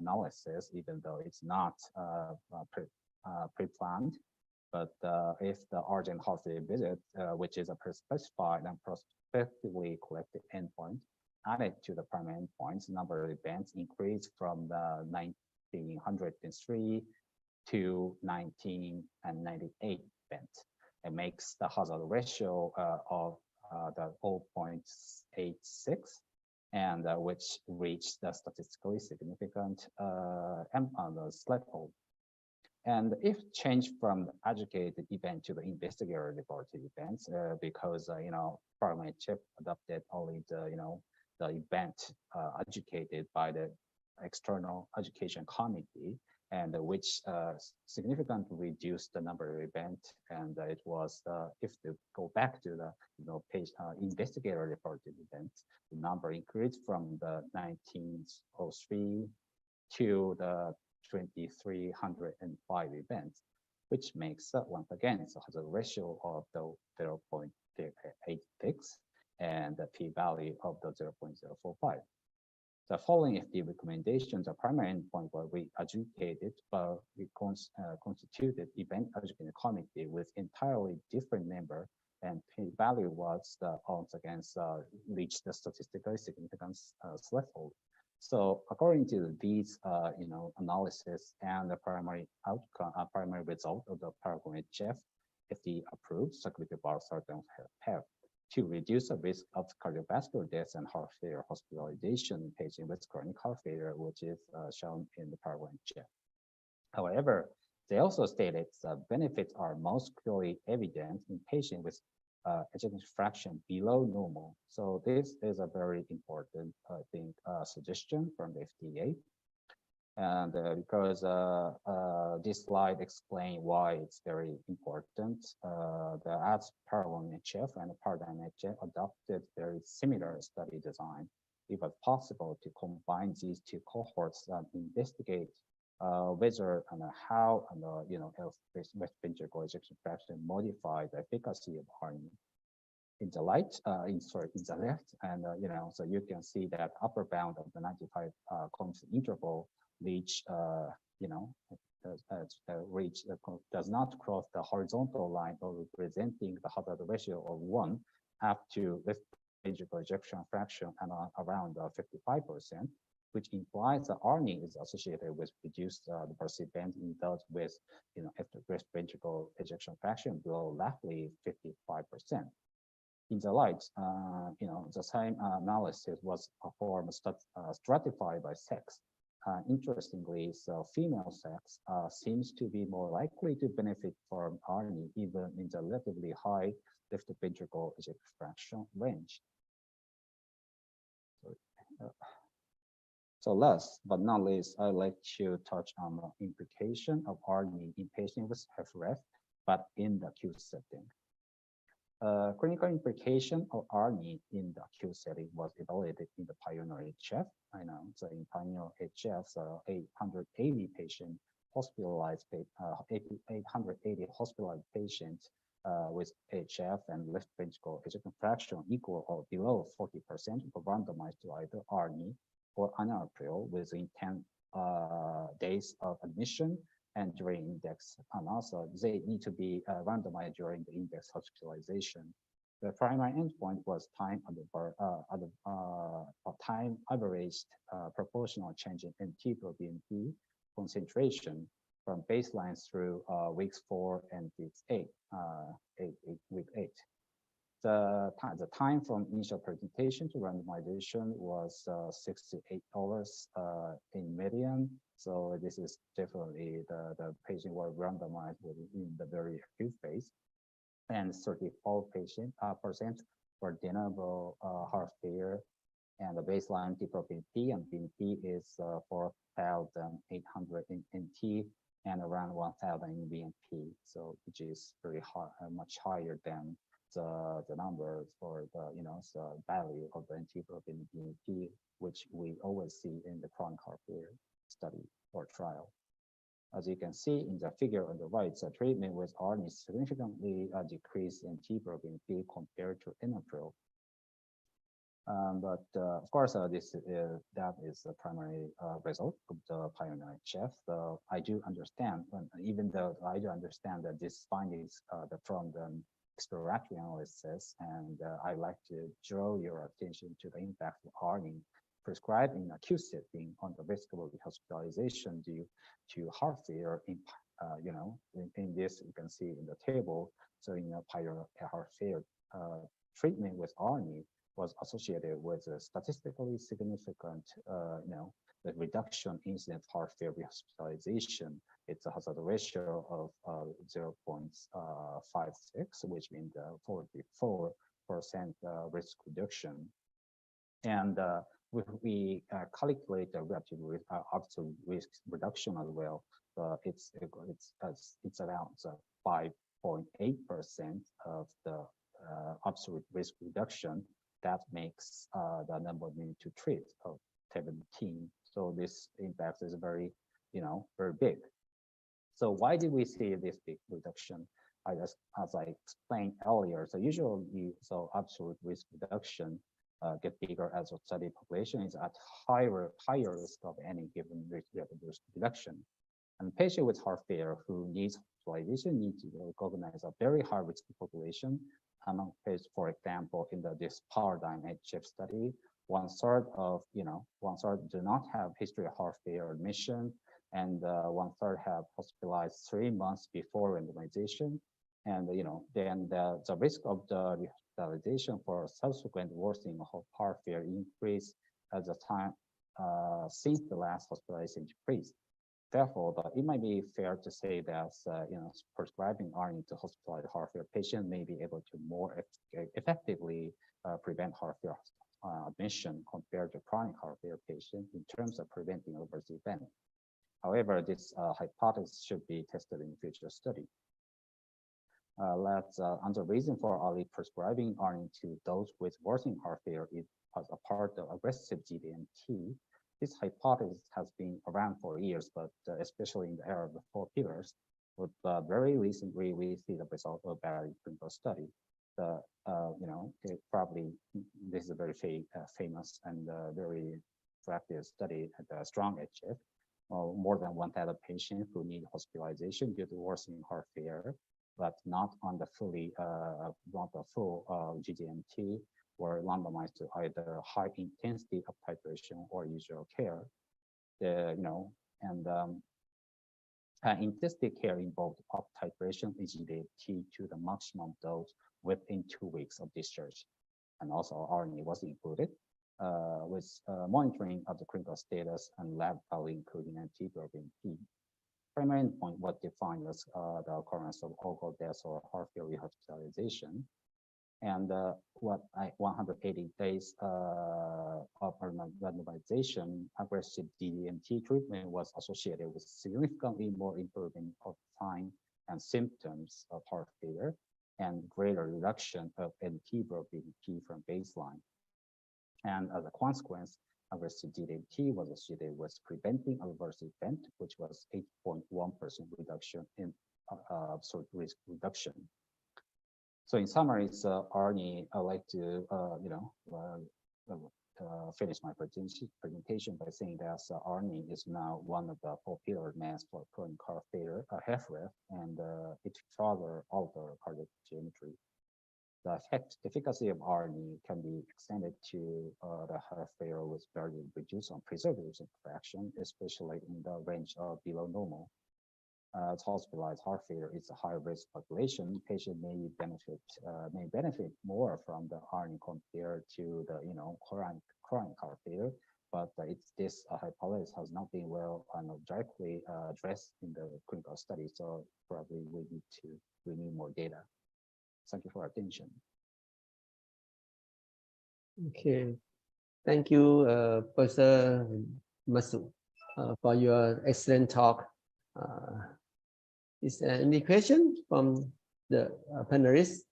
analysis, even though it's not pre-planned. But if the urgent heart failure visit, which is a pre-specified and prospectively collected endpoint, added to the primary endpoints, number of events increased from the 1903 to 1998 events. It makes the hazard ratio of the 0.86, and which reached the statistically significant threshold. And if changed from the educated event to the investigator-reported events, because Paragon HF adopted only the the event educated by the external education committee, and which significantly reduced the number of events. And it was if you go back to the page investigator-reported events, the number increased from the 1903 to the 2,305 events, which makes once again so has a ratio of the 0.86 and the p-value of the 0.045. The following FDA recommendations are primary endpoint where we adjudicated, but we constituted event adjudicating committee with entirely different member, and p-value was once again reached the statistically significant threshold. So according to these analysis and the primary outcome, primary result of the Paragon HF, FDA approved sacubitril valsartan HFpEF to reduce the risk of cardiovascular death and heart failure hospitalization in patients with chronic heart failure, which is shown in the Paragon HF. However, they also stated the benefits are most clearly evident in patients with ejection fraction below normal. So this is a very important, I think, suggestion from the FDA. And because this slide explains why it's very important, as Paragon HF and Paradigm HF adopted very similar study design. It was possible to combine these two cohorts and investigate whether and how left ventricle ejection fraction modified the efficacy of ARNI. In the in the left, and so you can see that upper bound of the 95 confidence interval reach does not cross the horizontal line or representing the hazard ratio of 1 up to left ventricle ejection fraction and around 55%, which implies that ARNI is associated with reduced the perceived bend in those with left ventricle ejection fraction below roughly 55%. In the the same analysis was performed stratified by sex. Interestingly, so female sex seems to be more likely to benefit from ARNI even in the relatively high left ventricle ejection fraction range. So last but not least, I'd like to touch on the implication of ARNI in patients with HFrEF, but in the acute setting. Clinical implication of ARNI in the acute setting was evaluated in the Pioneer HF. So in Pioneer HF, so 880 patients hospitalized 880 hospitalized patients with HF and left ventricle ejection fraction equal or below 40% were randomized to either ARNI or enalapril within 10 days of admission and during index, and also they need to be randomized during the index hospitalization. The primary endpoint was time time averaged proportional change in NT-proBNP concentration from baseline through weeks 4 and week 8. The time from initial presentation to randomization was 68 hours in median. So this is definitely the patient were randomized in the very acute phase, and 34% for de novo heart failure, and the baseline NT-proBNP and BNP is 4,800 in NT and around 1,000 in BNP. So which is very high, much higher than the numbers for the the value of the NT-proBNP, which we always see in the chronic heart failure study or trial. As you can see in the figure on the right, the treatment with ARNI significantly decreased NT-proBNP compared to enalapril. But of course, that is the primary result of the pioneer HF. So I do understand, even though I do understand that this findings from the exploratory analysis, and I'd like to draw your attention to the impact of ARNI prescribed in acute setting on the risk of hospitalization due to heart failure. In this you can see in the table. So in a pioneer heart failure, treatment with ARNI was associated with a statistically significant, the reduction in incident heart failure hospitalization. It's a hazard ratio of 0.56, which means 44% risk reduction. And we calculate the relative risk, absolute risk reduction as well. It's around 5.8% of the absolute risk reduction. That makes the number needed to treat of 17. So this impact is very, very big. So why did we see this big reduction? As I explained earlier, so usually, absolute risk reduction get bigger as the study population is at higher risk of any given risk reduction. And patient with heart failure who needs hospitalization need to recognize a very high risk population. Among patients, for example, in this paradigm HF study, 1/3 do not have history of heart failure admission, and 1/3 have hospitalized 3 months before randomization. And then the risk of the hospitalization for subsequent worsening of heart failure increase as the time since the last hospitalization decreased. Therefore, it might be fair to say that prescribing ARNI to hospitalized heart failure patients may be able to more effectively prevent heart failure admission compared to chronic heart failure patients in terms of preventing adverse event. However, this hypothesis should be tested in future study. Another reason for early prescribing ARNI to those with worsening heart failure is as a part of aggressive GDMT. This hypothesis has been around for years, but especially in the era of the 4 pillars. But very recently, we see the result of a clinical study. This is a very famous and very practiced study at the strong HF. More than 1,000 patients who need hospitalization due to worsening heart failure, but not on the full GDMT, were randomized to either high intensity up titration or usual care. Intensity care involved up titration GDMT to the maximum dose within 2 weeks of discharge, and also ARNI was included with monitoring of the clinical status and lab value, including NT-proBNP. Primary endpoint was defined as the occurrence of all deaths or heart failure hospitalization. And 180 days of randomization, aggressive GDMT treatment was associated with significantly more improvement of signs and symptoms of heart failure and greater reduction of NT-proBNP from baseline. And as a consequence, aggressive DDT was associated with preventing adverse event, which was 8.1% reduction in absolute risk reduction. So in summary, ARNI, I'd like to finish my presentation by saying that ARNI is now one of the popular meds for chronic heart failure, HFrEF, and it further alter cardiac geometry. The efficacy of ARNI can be extended to the heart failure with very reduced on preservatives fraction, especially in the range of below normal. Hospitalized heart failure is a high-risk population. Patient may benefit more from the ARNI compared to the chronic heart failure, but this hypothesis has not been well directly addressed in the clinical study. So probably we need more data. Thank you for your attention. Okay, thank you, Professor Masu, for your excellent talk. Is there any question from the panelists?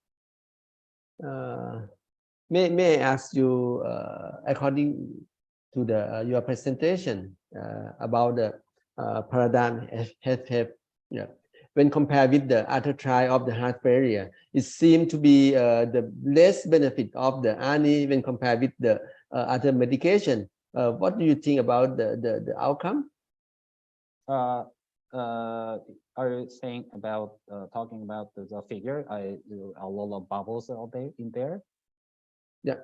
May I ask you, according to your presentation about the paradigm HFpEF, when compared with the other trial of the heart failure, it seemed to be the less benefit of the ARNI when compared with the other medication. What do you think about the outcome? Are you saying about talking about the figure? A lot of bubbles out there in there. Yeah.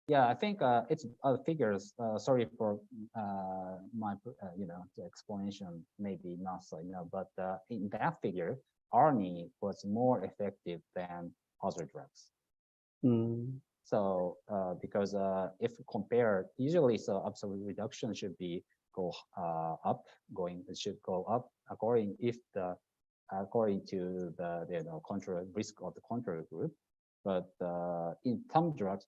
Yeah, I think it's figures. Sorry for my the explanation maybe not so but in that figure, ARNI was more effective than other drugs. So because if compare, usually absolute reduction should be it should go up according to the control risk of the control group. But in some drugs,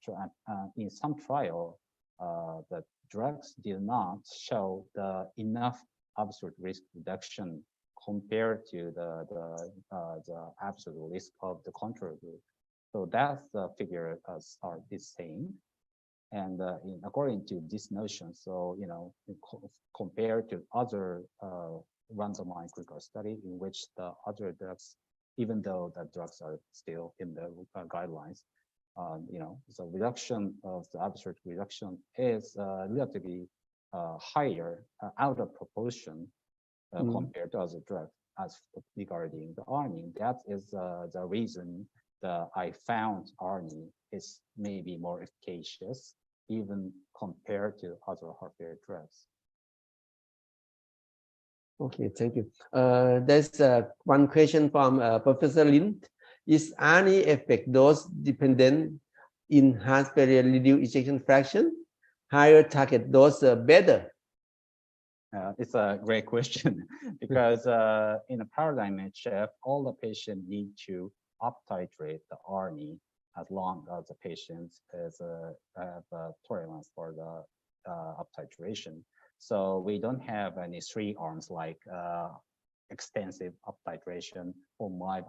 in some trial, the drugs did not show the enough absolute risk reduction compared to the absolute risk of the control group. So that's the figure is saying. And according to this notion, so compared to other randomized clinical study in which the other drugs, even though the drugs are still in the guidelines, so reduction of the absolute reduction is relatively higher, out of proportion compared to other drugs as regarding the ARNI. That is the reason that I found ARNI is maybe more efficacious even compared to other heart failure drugs. Okay, thank you. There's one question from Professor Lin. Is ARNI effect dose dependent in heart failure reduced ejection fraction? Higher target dose better? It's a great question because in a paradigm HF, all the patients need to up-titrate the ARNI as long as the patients have a tolerance for the up-titration. So we don't have any 3 arms like extensive up-titration or mild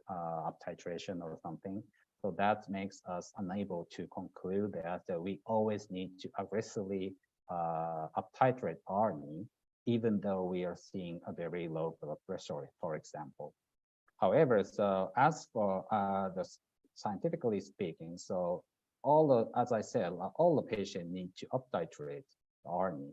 up-titration or something. So that makes us unable to conclude that we always need to aggressively up-titrate ARNI, even though we are seeing a very low blood pressure, for example. However, so as for the scientifically speaking, so as I said, all the patients need to up-titrate ARNI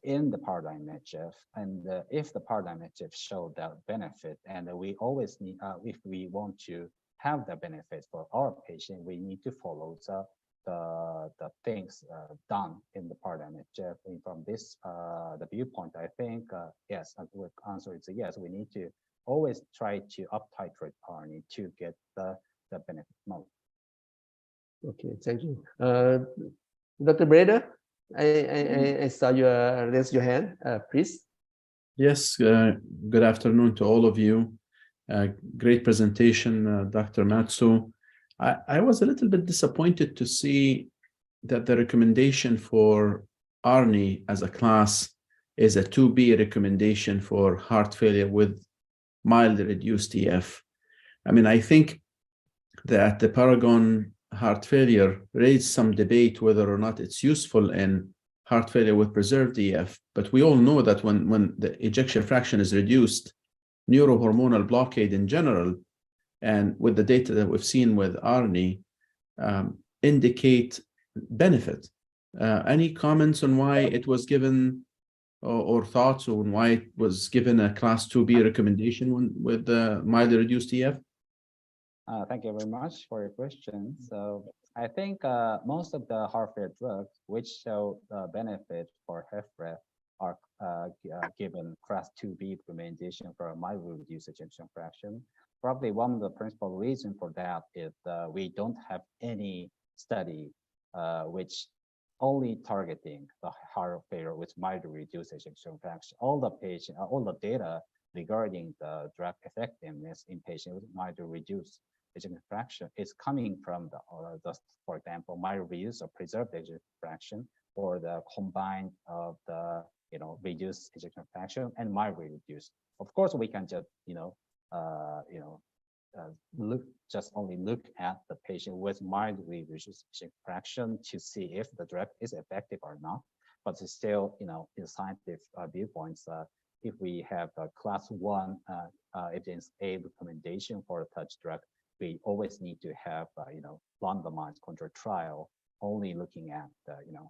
in the paradigm HF, and if the paradigm HF show that benefit, and we always need, if we want to have the benefit for our patient, we need to follow the things done in the paradigm HF. And from this the viewpoint, I think yes, the answer is yes. We need to always try to up-titrate ARNI to get the benefit most. Okay, thank you. Dr. Breda, I saw you raise your hand, please. Yes, good afternoon to all of you. Great presentation, Dr. Matsu. I was a little bit disappointed to see that the recommendation for ARNI as a class is a 2B recommendation for heart failure with mildly reduced EF. I mean, I think that the Paragon heart failure raised some debate whether or not it's useful in heart failure with preserved EF, but we all know that when the ejection fraction is reduced, neurohormonal blockade in general, and with the data that we've seen with ARNI, indicate benefit. Any comments on why it was given, or thoughts on why it was given a class 2B recommendation with the mildly reduced EF? Thank you very much for your question. So I think most of the heart failure drugs which show benefit for HFrEF are given class 2B recommendation for a mildly reduced ejection fraction. Probably one of the principal reasons for that is we don't have any study which only targeting the heart failure with mildly reduced ejection fraction. All the data regarding the drug effectiveness in patients with mildly reduced ejection fraction is coming from the for example, mildly reduced or preserved ejection fraction, or the combined of the reduced ejection fraction and mildly reduced. Of course, we can just only look at the patient with mildly reduced ejection fraction to see if the drug is effective or not. But it's still, in scientific viewpoints, if we have a class 1 evidence A recommendation for such drug, we always need to have randomized control trial only looking at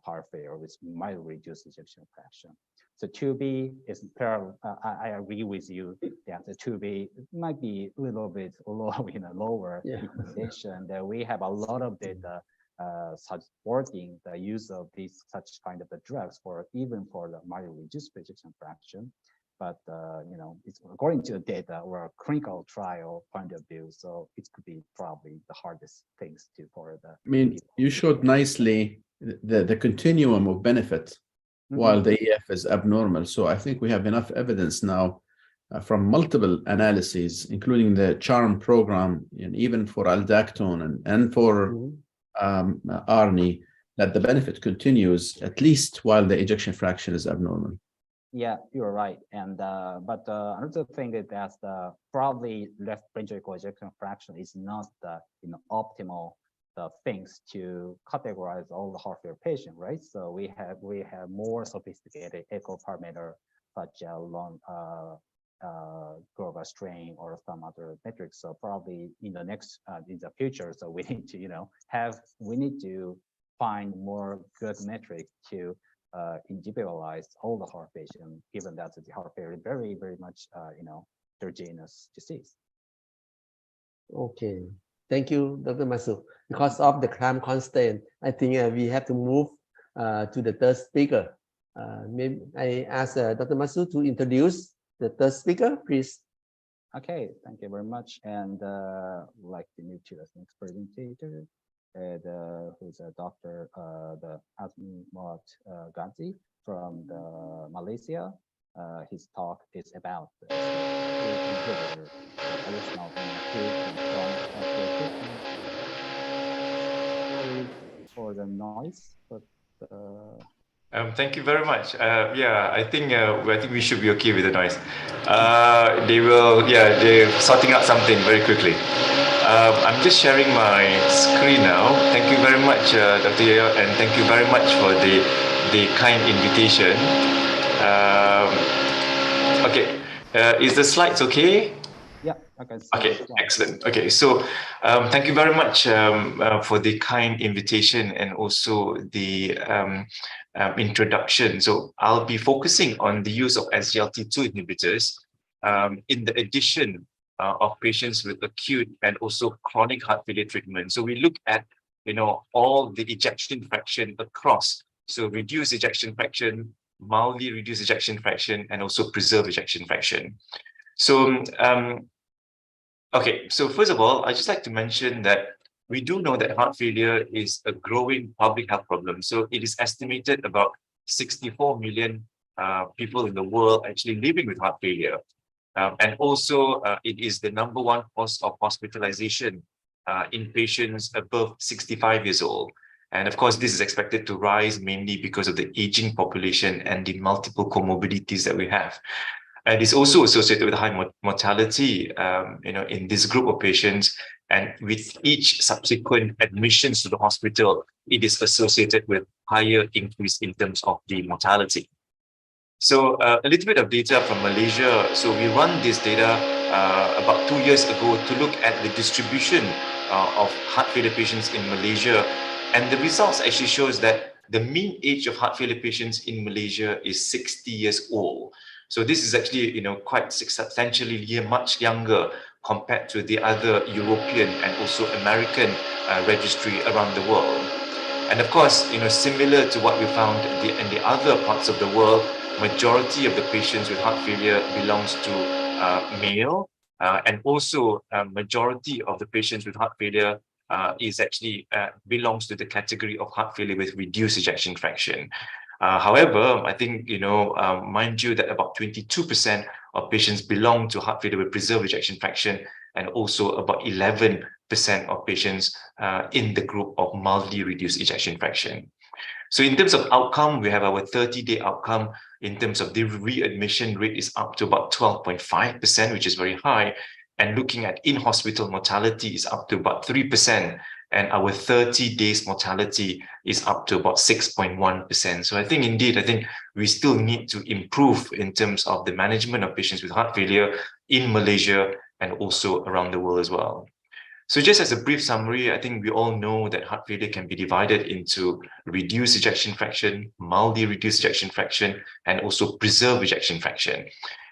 heart failure with mildly reduced ejection fraction. So 2B is parallel. I agree with you that the 2B might be a little bit lower recommendation. That we have a lot of data supporting the use of these such kind of the drugs for even for the mildly reduced ejection fraction. But it's according to the data or a clinical trial point of view, so it could be probably the hardest things to for the. I mean, you showed nicely the continuum of benefit while the EF is abnormal. So I think we have enough evidence now from multiple analyses, including the CHARM program, and even for aldactone and for ARNI, that the benefit continues at least while the ejection fraction is abnormal. Yeah, you're right. And but another thing is that probably left ventricular ejection fraction is not the optimal things to categorize all the heart failure patients, right? So we have more sophisticated echo parameter such as long global strain or some other metrics. So probably in the future, so we need to find more good metrics to individualize all the heart patients, given that the heart failure is very, very much heterogeneous disease. Okay, thank you, Dr. Masu. Because of the time constraint, I think we have to move to the third speaker. Maybe I ask Dr. Masu to introduce the third speaker, please. Okay, thank you very much. And would like to move to the next presenter, who's a doctor, the Azimut Ghazi from Malaysia. His talk is about the inhibitor for the noise, but thank you very much. Yeah, I think we should be okay with the noise. They're sorting out something very quickly. I'm just sharing my screen now. Thank you very much, Dr. Yeo, and thank you very much for the kind invitation. Okay, is the slides okay? Yeah, okay. Okay, excellent. Okay, so thank you very much for the kind invitation and also the introduction. So I'll be focusing on the use of SGLT2 inhibitors in the addition of patients with acute and also chronic heart failure treatment. So we look at all the ejection fraction across. So reduced ejection fraction, mildly reduced ejection fraction, and also preserved ejection fraction. So okay, so first of all, I'd just like to mention that we do know that heart failure is a growing public health problem. So it is estimated about 64 million people in the world actually living with heart failure. And also, it is the #1 cause of hospitalization in patients above 65 years old. And of course, this is expected to rise mainly because of the aging population and the multiple comorbidities that we have. And it's also associated with high mortality, in this group of patients. And with each subsequent admissions to the hospital, it is associated with higher increase in terms of the mortality. So a little bit of data from Malaysia. So we run this data about 2 years ago to look at the distribution of heart failure patients in Malaysia. And the results actually shows that the mean age of heart failure patients in Malaysia is 60 years old. So this is actually, quite substantially much younger compared to the other European and also American registry around the world. And of course, similar to what we found in the other parts of the world, majority of the patients with heart failure belongs to male, and also majority of the patients with heart failure is actually belongs to the category of heart failure with reduced ejection fraction. However, I think, mind you that about 22% of patients belong to heart failure with preserved ejection fraction, and also about 11% of patients in the group of mildly reduced ejection fraction. So in terms of outcome, we have our 30-day outcome. In terms of the readmission rate is up to about 12.5%, which is very high. And looking at in-hospital mortality is up to about 3%. And our 30 days mortality is up to about 6.1%. So I think we still need to improve in terms of the management of patients with heart failure in Malaysia and also around the world as well. So just as a brief summary, I think we all know that heart failure can be divided into reduced ejection fraction, mildly reduced ejection fraction, and also preserved ejection fraction.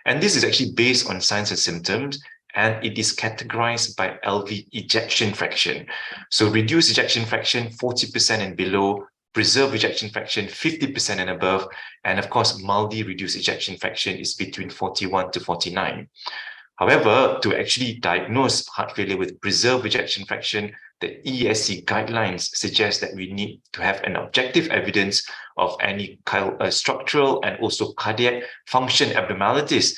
And this is actually based on signs and symptoms, and it is categorized by LV ejection fraction. So reduced ejection fraction, 40% and below, preserved ejection fraction, 50% and above, and of course, mildly reduced ejection fraction is between 41 to 49. However, to actually diagnose heart failure with preserved ejection fraction, the ESC guidelines suggest that we need to have an objective evidence of any structural and also cardiac function abnormalities,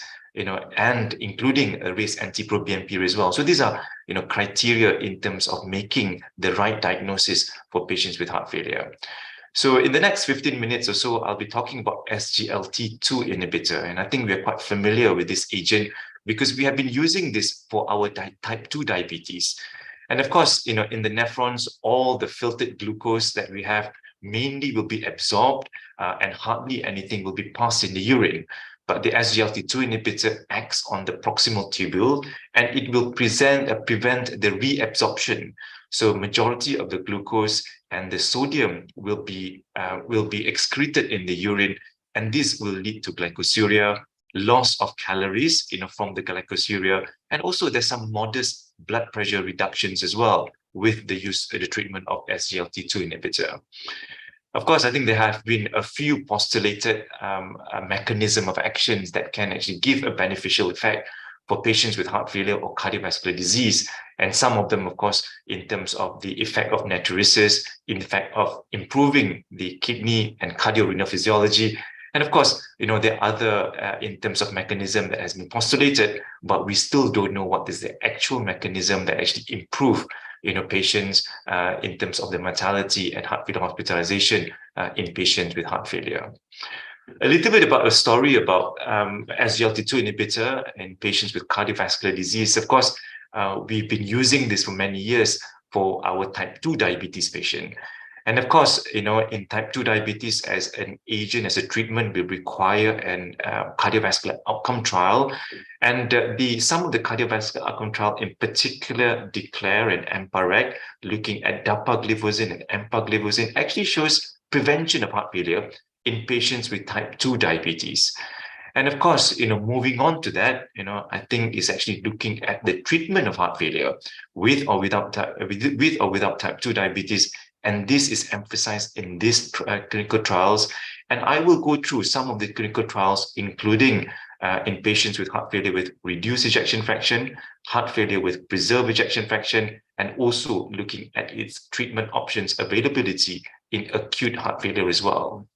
and including a raised NT-proBNP as well. So these are, criteria in terms of making the right diagnosis for patients with heart failure. So in the next 15 minutes or so, I'll be talking about SGLT2 inhibitor. And I think we're quite familiar with this agent because we have been using this for our type 2 diabetes. And of course, in the nephrons, all the filtered glucose that we have mainly will be absorbed and hardly anything will be passed in the urine. But the SGLT2 inhibitor acts on the proximal tubule and it will prevent the reabsorption. So majority of the glucose and the sodium will be excreted in the urine, and this will lead to glycosuria, loss of calories, from the glycosuria, and also there's some modest blood pressure reductions as well with the treatment of SGLT2 inhibitor. Of course, I think there have been a few postulated mechanism of actions that can actually give a beneficial effect for patients with heart failure or cardiovascular disease. And some of them, of course, in terms of the effect of natriuresis, in fact of improving the kidney and cardiorenal physiology. And of course, there are other in terms of mechanism that has been postulated, but we still don't know what is the actual mechanism that actually improve, patients in terms of the mortality and heart failure hospitalization in patients with heart failure. A little bit about a story about SGLT2 inhibitor in patients with cardiovascular disease. Of course, we've been using this for many years for our type 2 diabetes patient. And of course, in type 2 diabetes, as an agent, as a treatment, we require an cardiovascular outcome trial. And some of the cardiovascular outcome trial in particular, DECLARE and MRA, looking at dapagliflozin and empagliflozin, actually shows prevention of heart failure in patients with type 2 diabetes. And of course, moving on to that, I think is actually looking at the treatment of heart failure with or without type 2 diabetes. And this is emphasized in these clinical trials. And I will go through some of the clinical trials, including in patients with heart failure with reduced ejection fraction, heart failure with preserved ejection fraction, and also looking at its treatment options availability in acute heart failure as well.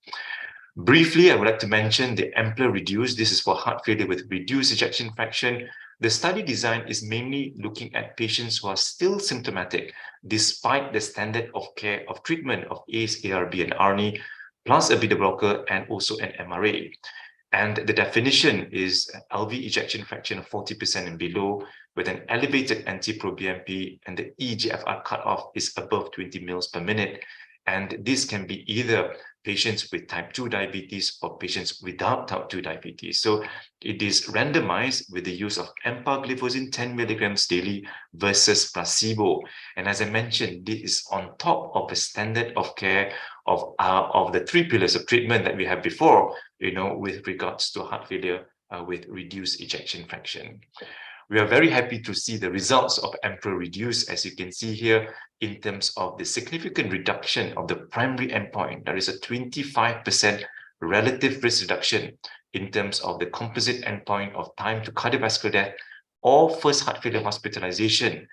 Briefly, I would like to mention the AMPLA-REDUCE. This is for heart failure with reduced ejection fraction. The study design is mainly looking at patients who are still symptomatic despite the standard of care of treatment of ACE, ARB, and ARNI, plus a beta blocker and also an MRA. And the definition is LV ejection fraction of 40% and below with an elevated NT-proBNP, and the eGFR cutoff is above 20 mL per minute. And this can be either patients with type 2 diabetes or patients without type 2 diabetes. So it is randomized with the use of empagliflozin 10 milligrams daily versus placebo. And as I mentioned, this is on top of the standard of care of the 3 pillars of treatment that we had before, with regards to heart failure with reduced ejection fraction. We are very happy to see the results of MRA-REDUCE, as you can see here, in terms of the significant reduction of the primary endpoint. There is a 25% relative risk reduction in terms of the composite endpoint of time to cardiovascular death or first heart failure hospitalization.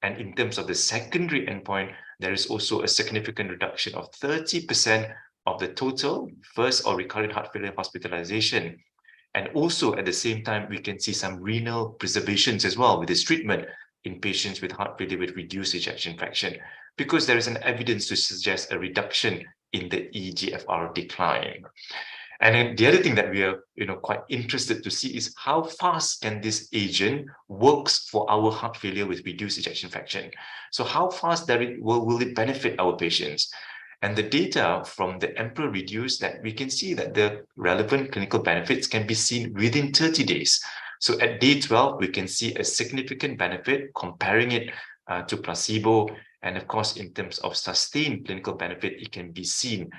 And in terms of the secondary endpoint, there is also a significant reduction of 30% of the total first or recurrent heart failure hospitalization. And also at the same time, we can see some renal preservations as well with this treatment in patients with heart failure with reduced ejection fraction, because there is an evidence to suggest a reduction in the eGFR decline. And then the other thing that we are quite interested to see is how fast can this agent works for our heart failure with reduced ejection fraction. So how fast will it benefit our patients? And the data from the MRA-REDUCE, that we can see that the relevant clinical benefits can be seen within 30 days. So at day 12, we can see a significant benefit comparing it to placebo. And of course, in terms of sustained clinical benefit, it can be seen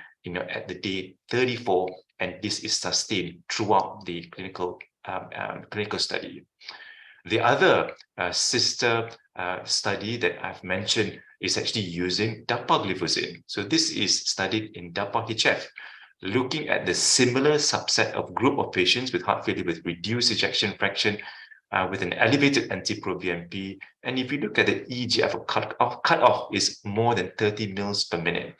at the day 34, and this is sustained throughout the clinical study. The other sister study that I've mentioned is actually using dapagliflozin. So this is studied in DAPA-HF, looking at the similar subset of group of patients with heart failure with reduced ejection fraction with an elevated NT-proBNP. And if you look at the eGFR cutoff is more than 30 mL per minute.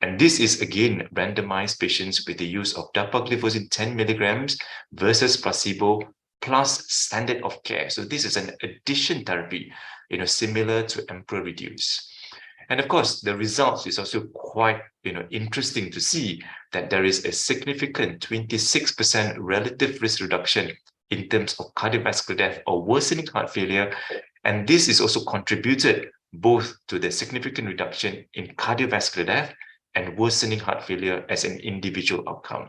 And this is again randomized patients with the use of dapagliflozin 10 milligrams versus placebo plus standard of care. So this is an addition therapy, similar to MRA-REDUCE. And of course, the results is also quite, interesting to see that there is a significant 26% relative risk reduction in terms of cardiovascular death or worsening heart failure. And this is also contributed both to the significant reduction in cardiovascular death and worsening heart failure as an individual outcome.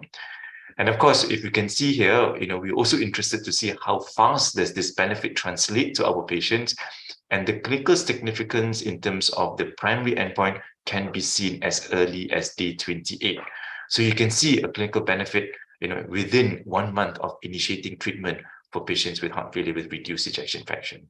And of course, if you can see here, we're also interested to see how fast does this benefit translate to our patients. And the clinical significance in terms of the primary endpoint can be seen as early as day 28. So you can see a clinical benefit, within 1 month of initiating treatment for patients with heart failure with reduced ejection fraction.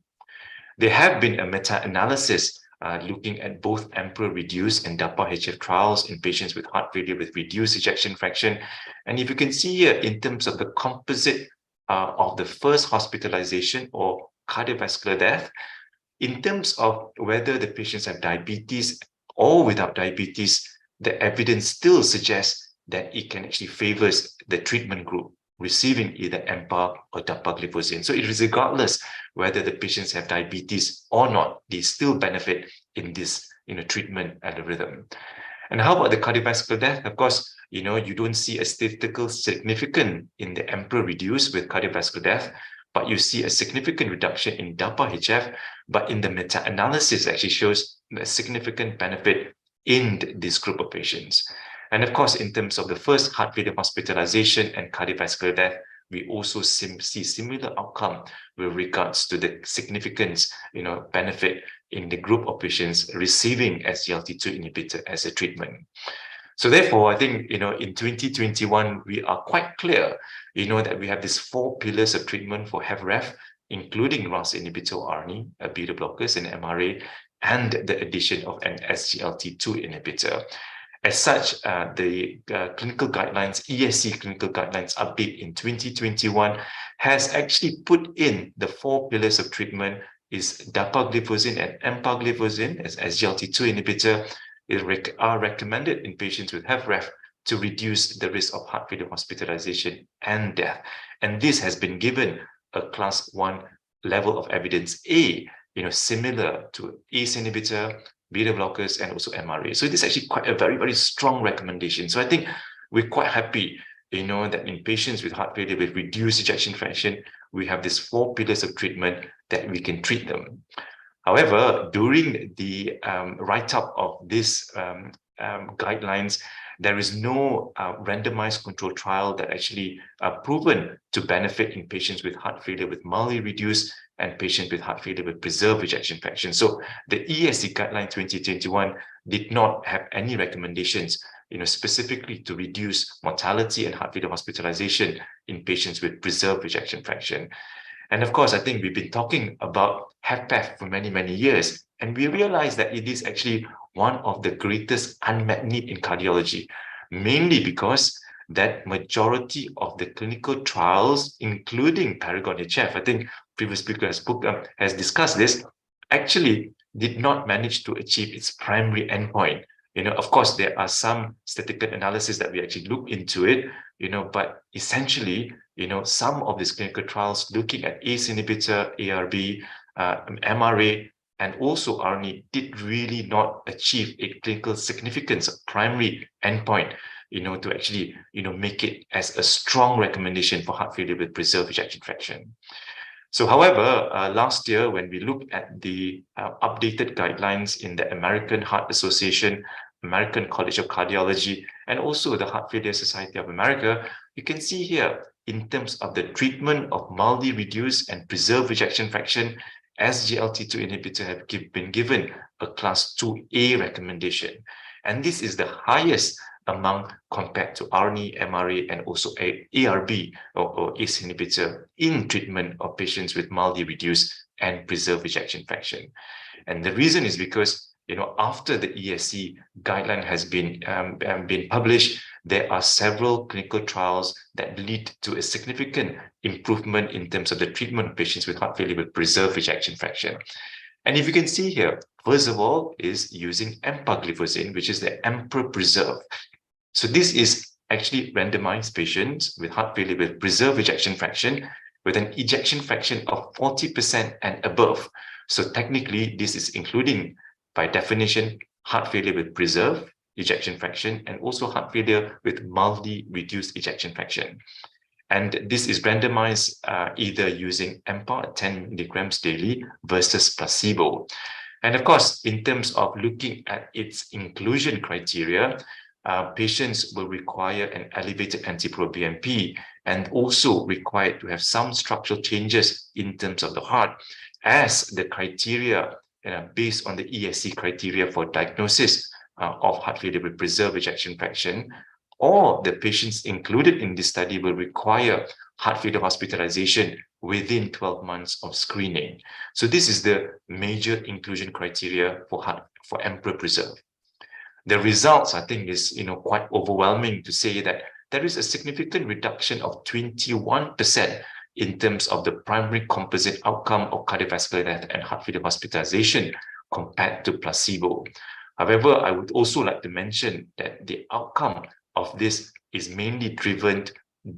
There have been a meta-analysis looking at both MRA-REDUCE and DAPA-HF trials in patients with heart failure with reduced ejection fraction. And if you can see here, in terms of the composite of the first hospitalization or cardiovascular death, in terms of whether the patients have diabetes or without diabetes, the evidence still suggests that it can actually favors the treatment group receiving either EMPA or dapagliflozin. So it is regardless whether the patients have diabetes or not, they still benefit in this treatment algorithm. And how about the cardiovascular death? Of course, you don't see a statistical significance in the MRA-REDUCE with cardiovascular death, but you see a significant reduction in DAPA-HF, but in the meta-analysis actually shows a significant benefit in this group of patients. And of course, in terms of the first heart failure hospitalization and cardiovascular death, we also see similar outcome with regards to the significance, benefit in the group of patients receiving SGLT2 inhibitor as a treatment. So therefore, I think, in 2021, we are quite clear, that we have these 4 pillars of treatment for HFrEF, including RAS inhibitor, ARNI, beta blockers, and MRA, and the addition of an SGLT2 inhibitor. As such, the clinical guidelines, ESC clinical guidelines update in 2021 has actually put in the 4 pillars of treatment is dapagliflozin and empagliflozin as SGLT2 inhibitor are recommended in patients with HFrEF to reduce the risk of heart failure hospitalization and death. And this has been given a class 1 level of evidence A, similar to ACE inhibitor, beta blockers, and also MRA. So this is actually quite a very, very strong recommendation. So I think we're quite happy, that in patients with heart failure with reduced ejection fraction, we have these 4 pillars of treatment that we can treat them. However, during the write-up of this guidelines, there is no randomized control trial that actually proven to benefit in patients with heart failure with mildly reduced and patients with heart failure with preserved ejection fraction. So the ESC guideline 2021 did not have any recommendations, specifically to reduce mortality and heart failure hospitalization in patients with preserved ejection fraction. And of course, I think we've been talking about HFpEF for many, many years, and we realize that it is actually one of the greatest unmet need in cardiology, mainly because that majority of the clinical trials, including Paragon HF, I think previous speaker has discussed this, actually did not manage to achieve its primary endpoint. Of course, there are some statistical analysis that we actually look into it, but essentially, some of these clinical trials looking at ACE inhibitor, ARB, MRA, and also ARNI did really not achieve a clinical significance primary endpoint, to actually, make it as a strong recommendation for heart failure with preserved ejection fraction. So, however, last year, when we looked at the updated guidelines in the American Heart Association, American College of Cardiology, and also the Heart Failure Society of America, you can see here, in terms of the treatment of mildly reduced and preserved ejection fraction, SGLT2 inhibitor have been given a class 2A recommendation. And this is the highest among compared to ARNI, MRA, and also ARB or ACE inhibitor in treatment of patients with mildly reduced and preserved ejection fraction. And the reason is because, after the ESC guideline has been published, there are several clinical trials that lead to a significant improvement in terms of the treatment of patients with heart failure with preserved ejection fraction. And if you can see here, first of all, is using empagliflozin, which is the EMPEROR-Preserve. So this is actually randomized patients with heart failure with preserved ejection fraction with an ejection fraction of 40% and above. So technically, this is including, by definition, heart failure with preserved ejection fraction and also heart failure with mildly reduced ejection fraction. And this is randomized either using EMPA 10 milligrams daily versus placebo. And of course, in terms of looking at its inclusion criteria, patients will require an elevated NT-proBNP and also required to have some structural changes in terms of the heart, as the criteria based on the ESC criteria for diagnosis of heart failure with preserved ejection fraction, or the patients included in this study will require heart failure hospitalization within 12 months of screening. So this is the major inclusion criteria for EMPEROR-Preserve. The results, I think, is quite overwhelming to say that there is a significant reduction of 21% in terms of the primary composite outcome of cardiovascular death and heart failure hospitalization compared to placebo. However, I would also like to mention that the outcome of this is mainly driven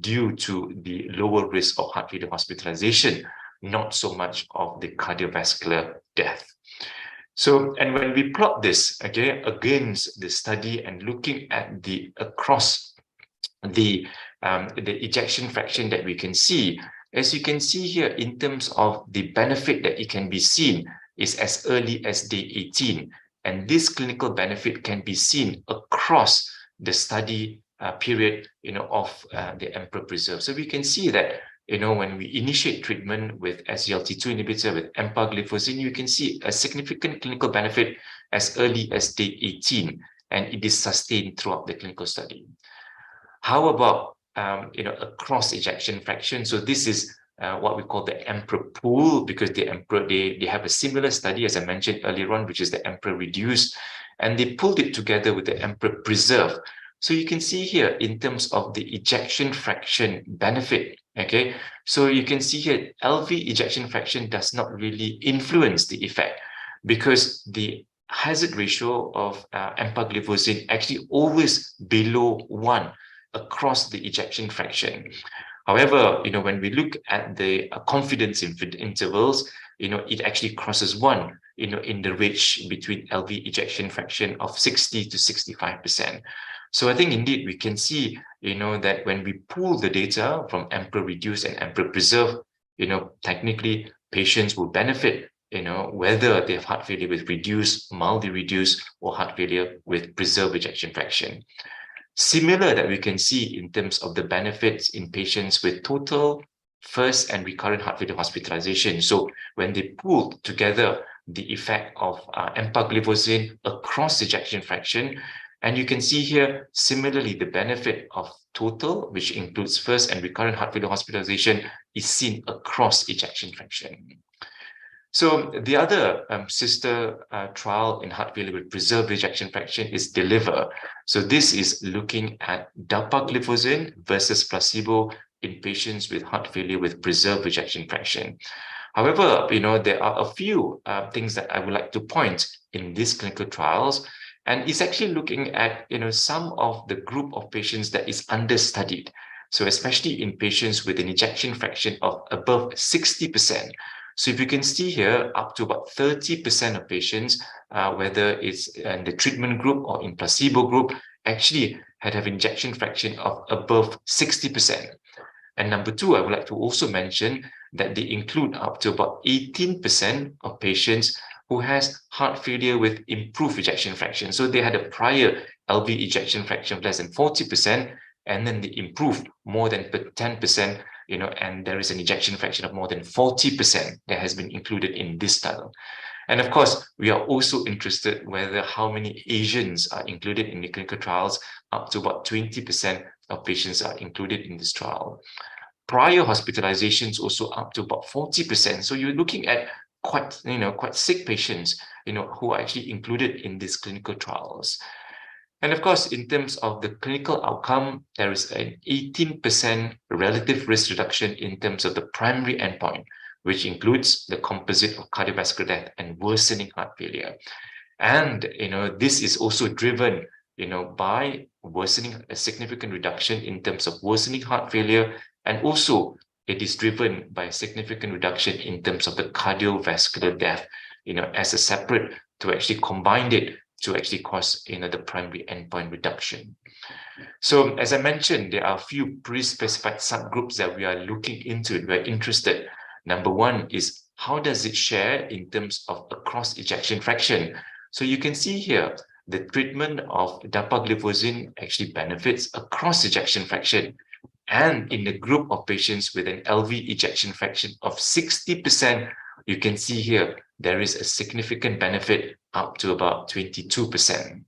due to the lower risk of heart failure hospitalization, not so much of the cardiovascular death. So, and when we plot this against the study and looking at the across the ejection fraction that we can see, as you can see here, in terms of the benefit that it can be seen is as early as day 18. And this clinical benefit can be seen across the study period, of the EMPEROR-Preserve. So we can see that, when we initiate treatment with SGLT2 inhibitor with empagliflozin, you can see a significant clinical benefit as early as day 18, and it is sustained throughout the clinical study. How about, across ejection fraction? So this is what we call the EMPEROR pool, because the EMPEROR, they have a similar study, as I mentioned earlier on, which is the EMPEROR-Reduced, and they pulled it together with the EMPEROR-Preserve. So you can see here in terms of the ejection fraction benefit, okay? So you can see here, LV ejection fraction does not really influence the effect because the hazard ratio of empagliflozin actually always below 1 across the ejection fraction. However, when we look at the confidence intervals, it actually crosses 1, in the range between LV ejection fraction of 60 to 65%. So I think indeed we can see, that when we pool the data from MPRE reduce and MPRE preserve, technically patients will benefit, whether they have heart failure with reduced, mildly reduced, or heart failure with preserved ejection fraction. Similar that we can see in terms of the benefits in patients with total, first, and recurrent heart failure hospitalization. So when they pool together the effect of empagliflozin across ejection fraction, and you can see here, similarly, the benefit of total, which includes first and recurrent heart failure hospitalization, is seen across ejection fraction. So the other sister trial in heart failure with preserved ejection fraction is DELIVER. So this is looking at dapagliflozin versus placebo in patients with heart failure with preserved ejection fraction. However, there are a few things that I would like to point in these clinical trials, and it's actually looking at some of the group of patients that is understudied. So especially in patients with an ejection fraction of above 60%. So if you can see here, up to about 30% of patients, whether it's in the treatment group or in placebo group, actually have an ejection fraction of above 60%. And number two, I would like to also mention that they include up to about 18% of patients who has heart failure with improved ejection fraction. So they had a prior LV ejection fraction of less than 40%, and then they improved more than 10%, and there is an ejection fraction of more than 40% that has been included in this study. And of course, we are also interested whether how many Asians are included in the clinical trials. Up to about 20% of patients are included in this trial. Prior hospitalizations also up to about 40%. So you're looking at quite sick patients, who are actually included in these clinical trials. And of course, in terms of the clinical outcome, there is an 18% relative risk reduction in terms of the primary endpoint, which includes the composite of cardiovascular death and worsening heart failure. And, this is also driven, by worsening, a significant reduction in terms of worsening heart failure. And also it is driven by a significant reduction in terms of the cardiovascular death, as a separate to actually combine it to actually cause, the primary endpoint reduction. So as I mentioned, there are a few pre-specified subgroups that we are looking into, we're interested. Number one is how does it share in terms of across ejection fraction? So you can see here, the treatment of dapagliflozin actually benefits across ejection fraction. And in the group of patients with an LV ejection fraction of 60%, you can see here, there is a significant benefit up to about 22%.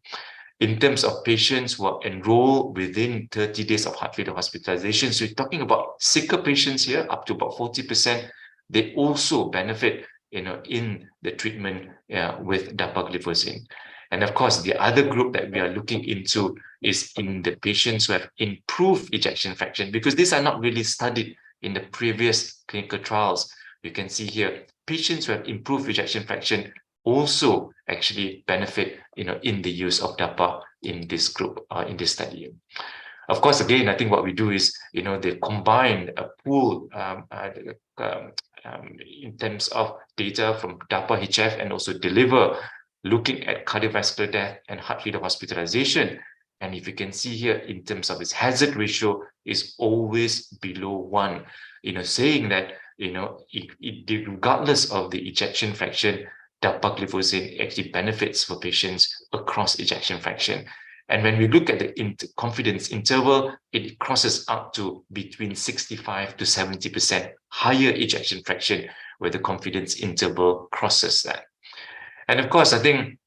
In terms of patients who are enrolled within 30 days of heart failure hospitalization, so you're talking about sicker patients here, up to about 40%, they also benefit, in the treatment with dapagliflozin. And of course, the other group that we are looking into is in the patients who have improved ejection fraction, because these are not really studied in the previous clinical trials. You can see here, patients who have improved ejection fraction also actually benefit, in the use of DAPA in this group, in this study. Of course, again, I think what we do is, they combine a pool in terms of data from DAPA-HF and also DELIVER, looking at cardiovascular death and heart failure hospitalization. And if you can see here, in terms of its hazard ratio, is always below 1, saying that, regardless of the ejection fraction, dapagliflozin actually benefits for patients across ejection fraction. And when we look at the confidence interval, it crosses up to between 65 to 70% higher ejection fraction, where the confidence interval crosses that. And of course, I think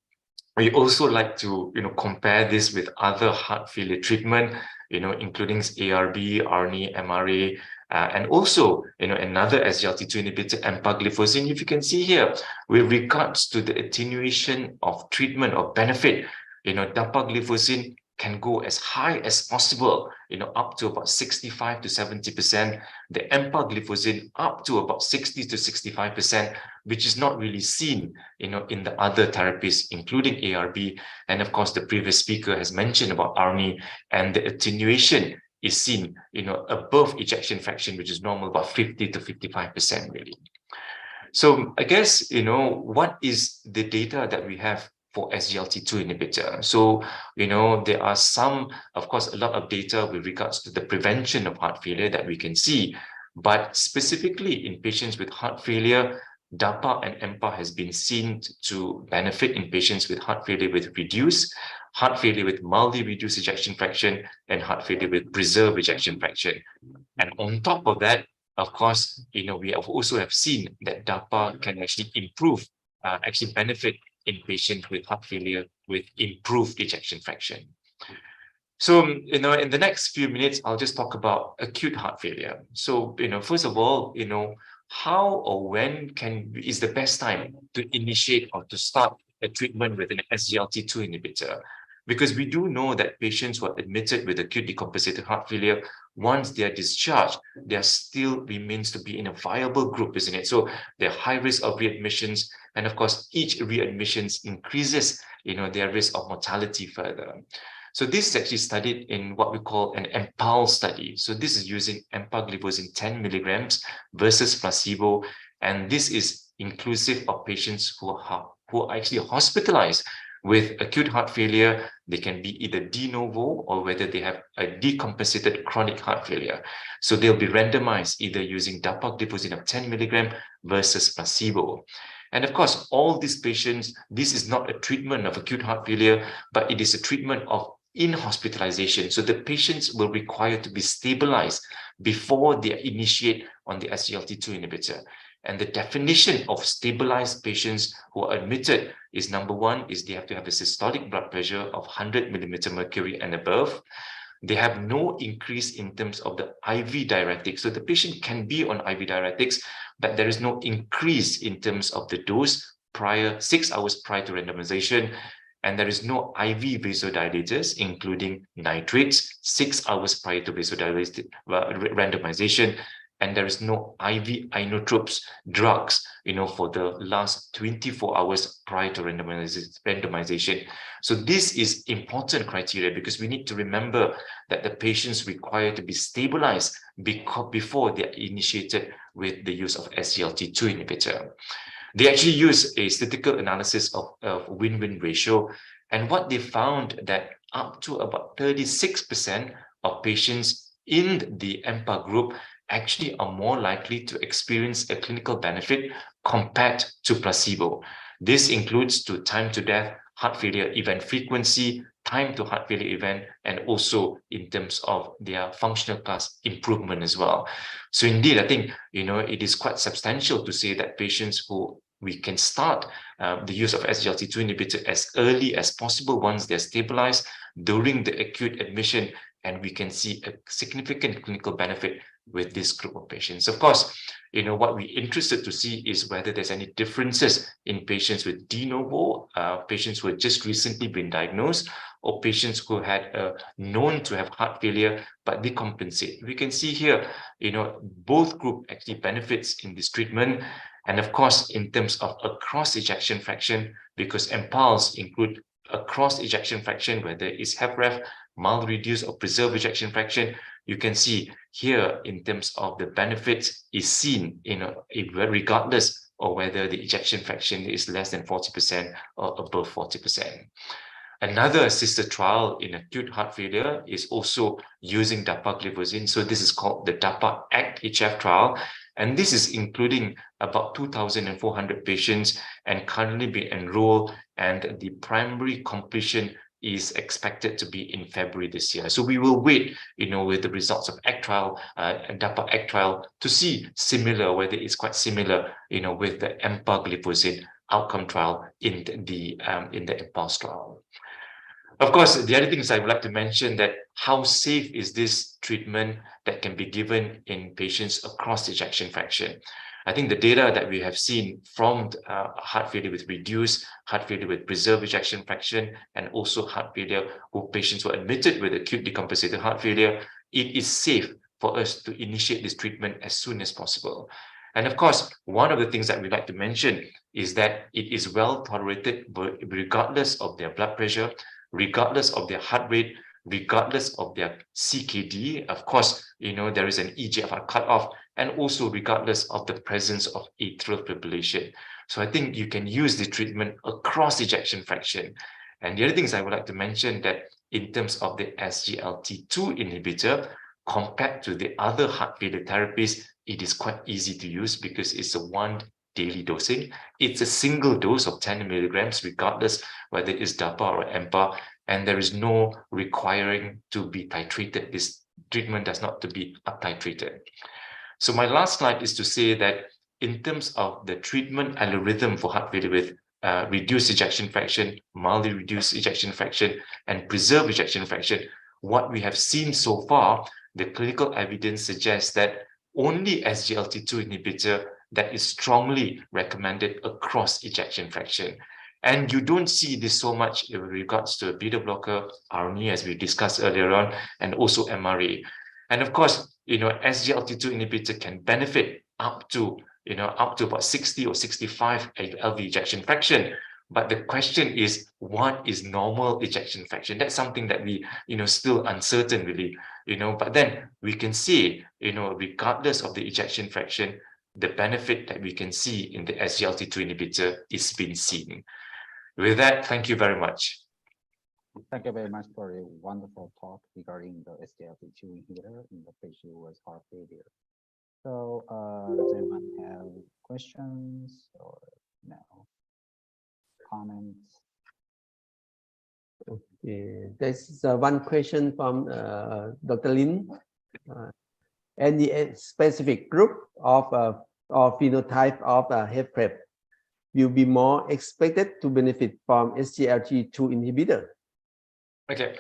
we also like to, compare this with other heart failure treatment, including ARB, ARNI, MRA, and also, another SGLT2 inhibitor, empagliflozin. If you can see here, with regards to the attenuation of treatment or benefit, dapagliflozin can go as high as possible, up to about 65 to 70%. The empagliflozin up to about 60 to 65%, which is not really seen, in the other therapies, including ARB. And of course, the previous speaker has mentioned about ARNI, and the attenuation is seen, above ejection fraction, which is normal, about 50 to 55% really. So I guess, what is the data that we have for SGLT2 inhibitor. So, there are some, of course, a lot of data with regards to the prevention of heart failure that we can see, but specifically in patients with heart failure, DAPA and MPA has been seen to benefit in patients with heart failure with reduced, heart failure with mildly reduced ejection fraction, and heart failure with preserved ejection fraction. And on top of that, of course, we have also seen that DAPA can actually improve, actually benefit in patients with heart failure with improved ejection fraction. So, in the next few minutes, I'll just talk about acute heart failure. So, first of all, how or when is the best time to initiate or to start a treatment with an SGLT2 inhibitor? Because we do know that patients who are admitted with acute decompensated heart failure, once they are discharged, there still remains to be in a viable group, isn't it? So they're high risk of readmissions, and of course, each readmissions increases, their risk of mortality further. So this is actually studied in what we call an EMPAL study. So this is using empagliflozin 10 milligrams versus placebo, and this is inclusive of patients who are actually hospitalized with acute heart failure. They can be either de novo or whether they have a decompensated chronic heart failure. So they'll be randomized either using dapagliflozin of 10 milligram versus placebo. And of course, all these patients, this is not a treatment of acute heart failure, but it is a treatment of in-hospitalization. So the patients will require to be stabilized before they initiate on the SGLT2 inhibitor. And the definition of stabilized patients who are admitted is, number one, is they have to have a systolic blood pressure of 100 millimeter mercury and above. They have no increase in terms of the IV diuretics. So the patient can be on IV diuretics, but there is no increase in terms of the dose 6 hours prior to randomization. And there is no IV vasodilators, including nitrates, 6 hours prior to randomization. And there is no IV inotropes drugs, for the last 24 hours prior to randomization. So this is important criteria because we need to remember that the patients require to be stabilized before they are initiated with the use of SGLT2 inhibitor. They actually use a statistical analysis of win-win ratio. And what they found that up to about 36% of patients in the EMPA group actually are more likely to experience a clinical benefit compared to placebo. This includes to time to death, heart failure event frequency, time to heart failure event, and also in terms of their functional class improvement as well. So indeed, I think, it is quite substantial to say that patients who we can start the use of SGLT2 inhibitor as early as possible once they're stabilized during the acute admission, and we can see a significant clinical benefit with this group of patients. Of course, what we're interested to see is whether there's any differences in patients with de novo, patients who have just recently been diagnosed, or patients who had known to have heart failure but decompensate. We can see here, both group actually benefits in this treatment. And of course, in terms of across ejection fraction, because EMPALs include across ejection fraction, whether it's HFrEF, mild reduced or preserved ejection fraction, you can see here in terms of the benefits is seen, regardless of whether the ejection fraction is less than 40% or above 40%. Another sister trial in acute heart failure is also using dapagliflozin. So this is called the DAPA ACT HF trial. And this is including about 2,400 patients and currently being enrolled, and the primary completion is expected to be in February this year. So we will wait, with the results of ACT trial and DAPA ACT trial to see whether it's quite similar, with the empagliflozin outcome trial in the EMPULSE trial. Of course, the other thing is I would like to mention that how safe is this treatment that can be given in patients across ejection fraction. I think the data that we have seen from heart failure with reduced, heart failure with preserved ejection fraction, and also heart failure who patients were admitted with acute decompensated heart failure, it is safe for us to initiate this treatment as soon as possible. And of course, one of the things that we like to mention is that it is well tolerated regardless of their blood pressure, regardless of their heart rate, regardless of their CKD. Of course, there is an eGFR cutoff, and also regardless of the presence of atrial fibrillation. So I think you can use the treatment across ejection fraction. And the other things I would like to mention that in terms of the SGLT2 inhibitor, compared to the other heart failure therapies, it is quite easy to use because it's a one daily dosing. It's a single dose of 10 milligrams, regardless whether it's DAPA or EMPA, and there is no requiring to be titrated. This treatment does not to be up titrated. So my last slide is to say that in terms of the treatment algorithm for heart failure with reduced ejection fraction, mildly reduced ejection fraction, and preserved ejection fraction, what we have seen so far, the clinical evidence suggests that only SGLT2 inhibitor that is strongly recommended across ejection fraction. And you don't see this so much in regards to beta blocker, ARNI, as we discussed earlier on, and also MRA. And of course, SGLT2 inhibitor can benefit up to about 60 or 65 LV ejection fraction. But the question is, what is normal ejection fraction? That's something that we, still uncertain really, but then we can see, regardless of the ejection fraction, the benefit that we can see in the SGLT2 inhibitor is being seen. With that, thank you very much. Thank you very much for a wonderful talk regarding the SGLT2 inhibitor in the patient with heart failure. So, does anyone have questions or no comments? Okay, there's one question from Dr. Lin. Any specific group of or phenotype of HFrEF will be more expected to benefit from SGLT2 inhibitor? Okay,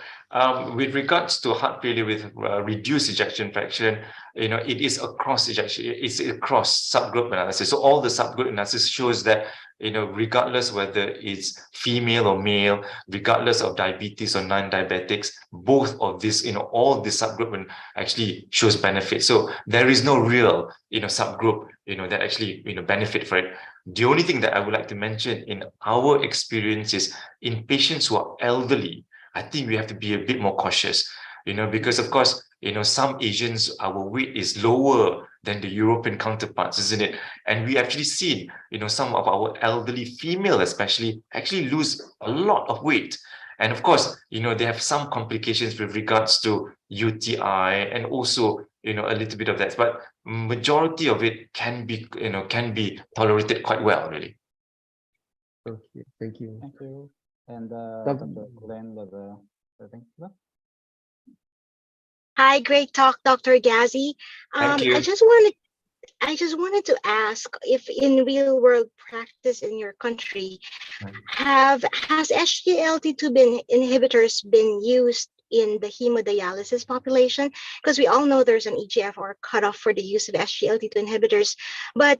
with regards to heart failure with reduced ejection fraction, it is across it's across subgroup analysis. So all the subgroup analysis shows that, regardless whether it's female or male, regardless of diabetes or non-diabetics, both of this, all the subgroup actually shows benefit. So there is no real, subgroup, that actually, benefit for it. The only thing that I would like to mention in our experience is in patients who are elderly, I think we have to be a bit more cautious, because of course, some Asians, our weight is lower than the European counterparts, isn't it? And we actually seen, some of our elderly female especially actually lose a lot of weight. And of course, they have some complications with regards to UTI and also, a little bit of that, but majority of it can be tolerated quite well, really. Okay, thank you. Thank you. And Dr. Glenn was Hi, great talk, Dr. Ghazi. Thank you. I just wanted to ask if in real world practice in your country, has SGLT2 inhibitors been used in the hemodialysis population? Because we all know there's an EGFR cutoff for the use of SGLT2 inhibitors. But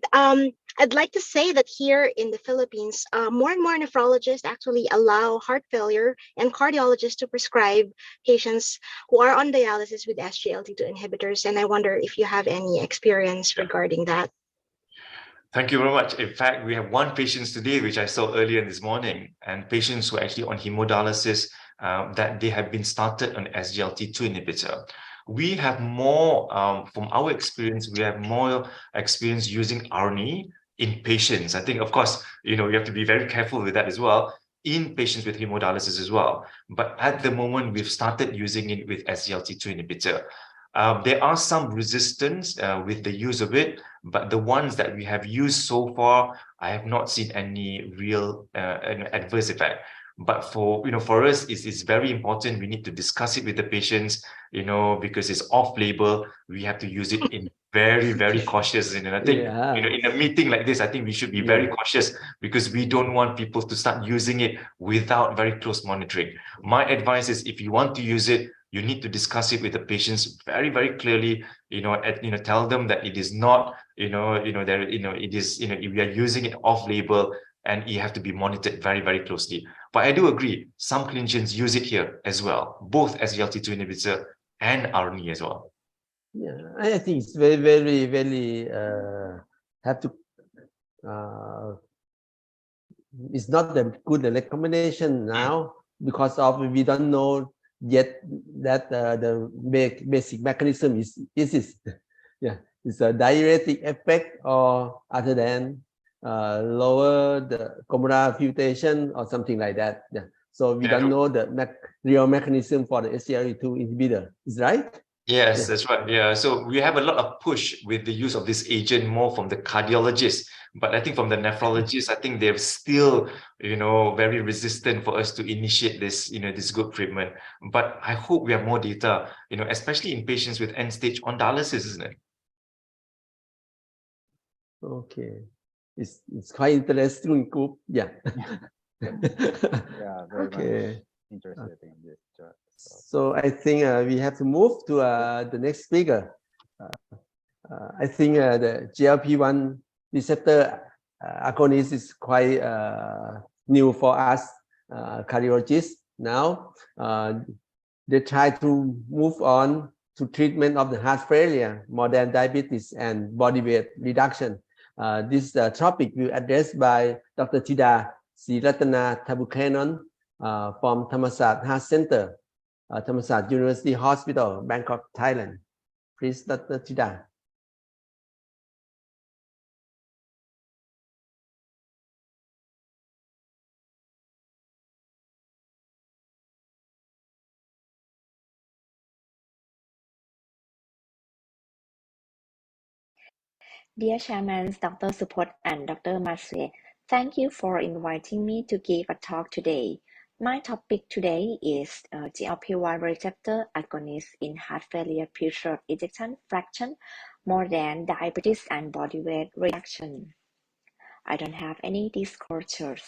I'd like to say that here in the Philippines, more and more nephrologists actually allow heart failure and cardiologists to prescribe patients who are on dialysis with SGLT2 inhibitors. And I wonder if you have any experience regarding that. Thank you very much. In fact, we have one patient today, which I saw earlier this morning, and patients who are actually on hemodialysis, that they have been started on SGLT2 inhibitor. We have more, from our experience, we have more experience using ARNI in patients. I think, of course, you have to be very careful with that as well, in patients with hemodialysis as well. But at the moment, we've started using it with SGLT2 inhibitor. There are some resistance with the use of it, but the ones that we have used so far, I have not seen any real adverse effect. But for us, it's very important. We need to discuss it with the patients, because it's off-label. We have to use it in very, very cautious. And I think in a meeting like this, I think we should be very cautious because we don't want people to start using it without very close monitoring. My advice is, if you want to use it, you need to discuss it with the patients very, very clearly. Tell them that it is not, it is, we are using it off-label, and you have to be monitored very, very closely. But I do agree, some clinicians use it here as well, both SGLT2 inhibitor and ARNI as well. Yeah, I think it's very, very, very have to. It's not the good recommendation now because of we don't know yet that the basic mechanism is it's a diuretic effect or other than lower the glomerular filtration or something like that. Yeah. So we Yeah, don't know the real mechanism for the SGLT2 inhibitor. Is right? Yes, Yeah. that's right. Yeah, so we have a lot of push with the use of this agent more from the cardiologists, but I think from the nephrologists, I think they're still, very resistant for us to initiate this, this good treatment. But I hope we have more data, especially in patients with end stage on dialysis, isn't it? Okay, it's quite interesting group. Yeah. Yeah, very Okay. much interested in this drug. So I think we have to move to the next speaker. I think the GLP-1 receptor agonist is quite new for us cardiologists now. They try to move on to treatment of the heart failure more than diabetes and body weight reduction. This topic will addressed by Dr. Chida Siratana Tabukanon from Thammasat Heart Center, Thammasat University Hospital, Bangkok, Thailand. Please, Dr. Chida. Dear Chairman, Dr. Supot and Dr. Matsue, thank you for inviting me to give a talk today. My topic today is GLP-1 receptor agonist in heart failure preserved ejection fraction more than diabetes and body weight reduction. I don't have any disclosures.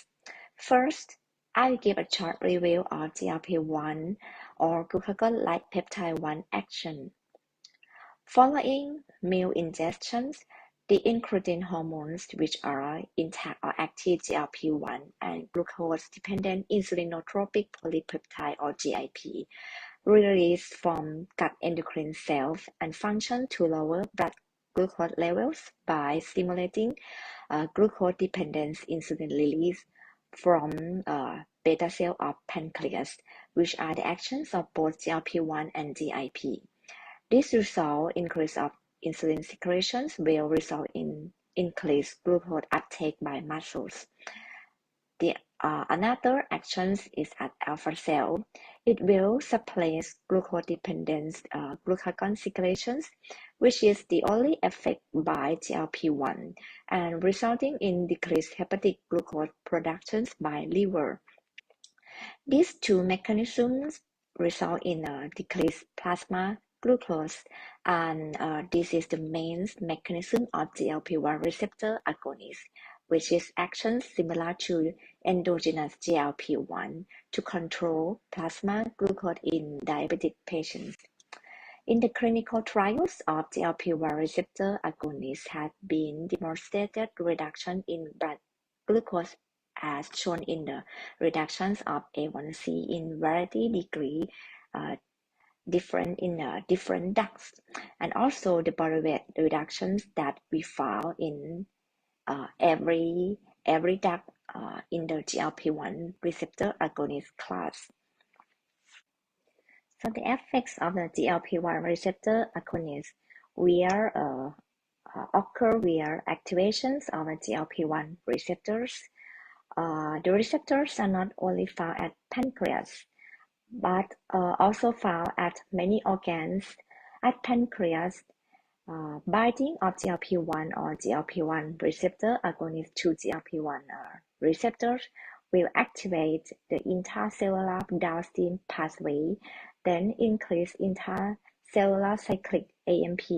First, I will give a short review of GLP-1 or glucagon-like peptide-1 action. Following meal ingestions, the incretin hormones, which are intact or active GLP-1 and glucose-dependent insulinotropic polypeptide or GIP, released from gut endocrine cells and function to lower blood glucose levels by stimulating glucose-dependent insulin release from beta cell of pancreas, which are the actions of both GLP-1 and GIP. This result increase of insulin secretions will result in increased glucose uptake by muscles. The another action is at alpha cell. It will suppress glucose-dependent glucagon secretions, which is the only effect by GLP-1, and resulting in decreased hepatic glucose productions by liver. These two mechanisms result in a decreased plasma glucose, and this is the main mechanism of GLP-1 receptor agonist, which is action similar to endogenous GLP-1 to control plasma glucose in diabetic patients. In the clinical trials of GLP-1 receptor agonists have been demonstrated reduction in blood glucose as shown in the reductions of A1C in variety degree different in different ducts, and also the body weight reductions that we found in every duct in the GLP-1 receptor agonist class. So the effects of the GLP-1 receptor agonist will occur via activations of the GLP-1 receptors. The receptors are not only found at pancreas, but also found at many organs. At pancreas, binding of GLP-1 or GLP-1 receptor agonist to GLP-1 receptors will activate the intracellular downstream pathway, then increase intracellular cyclic AMP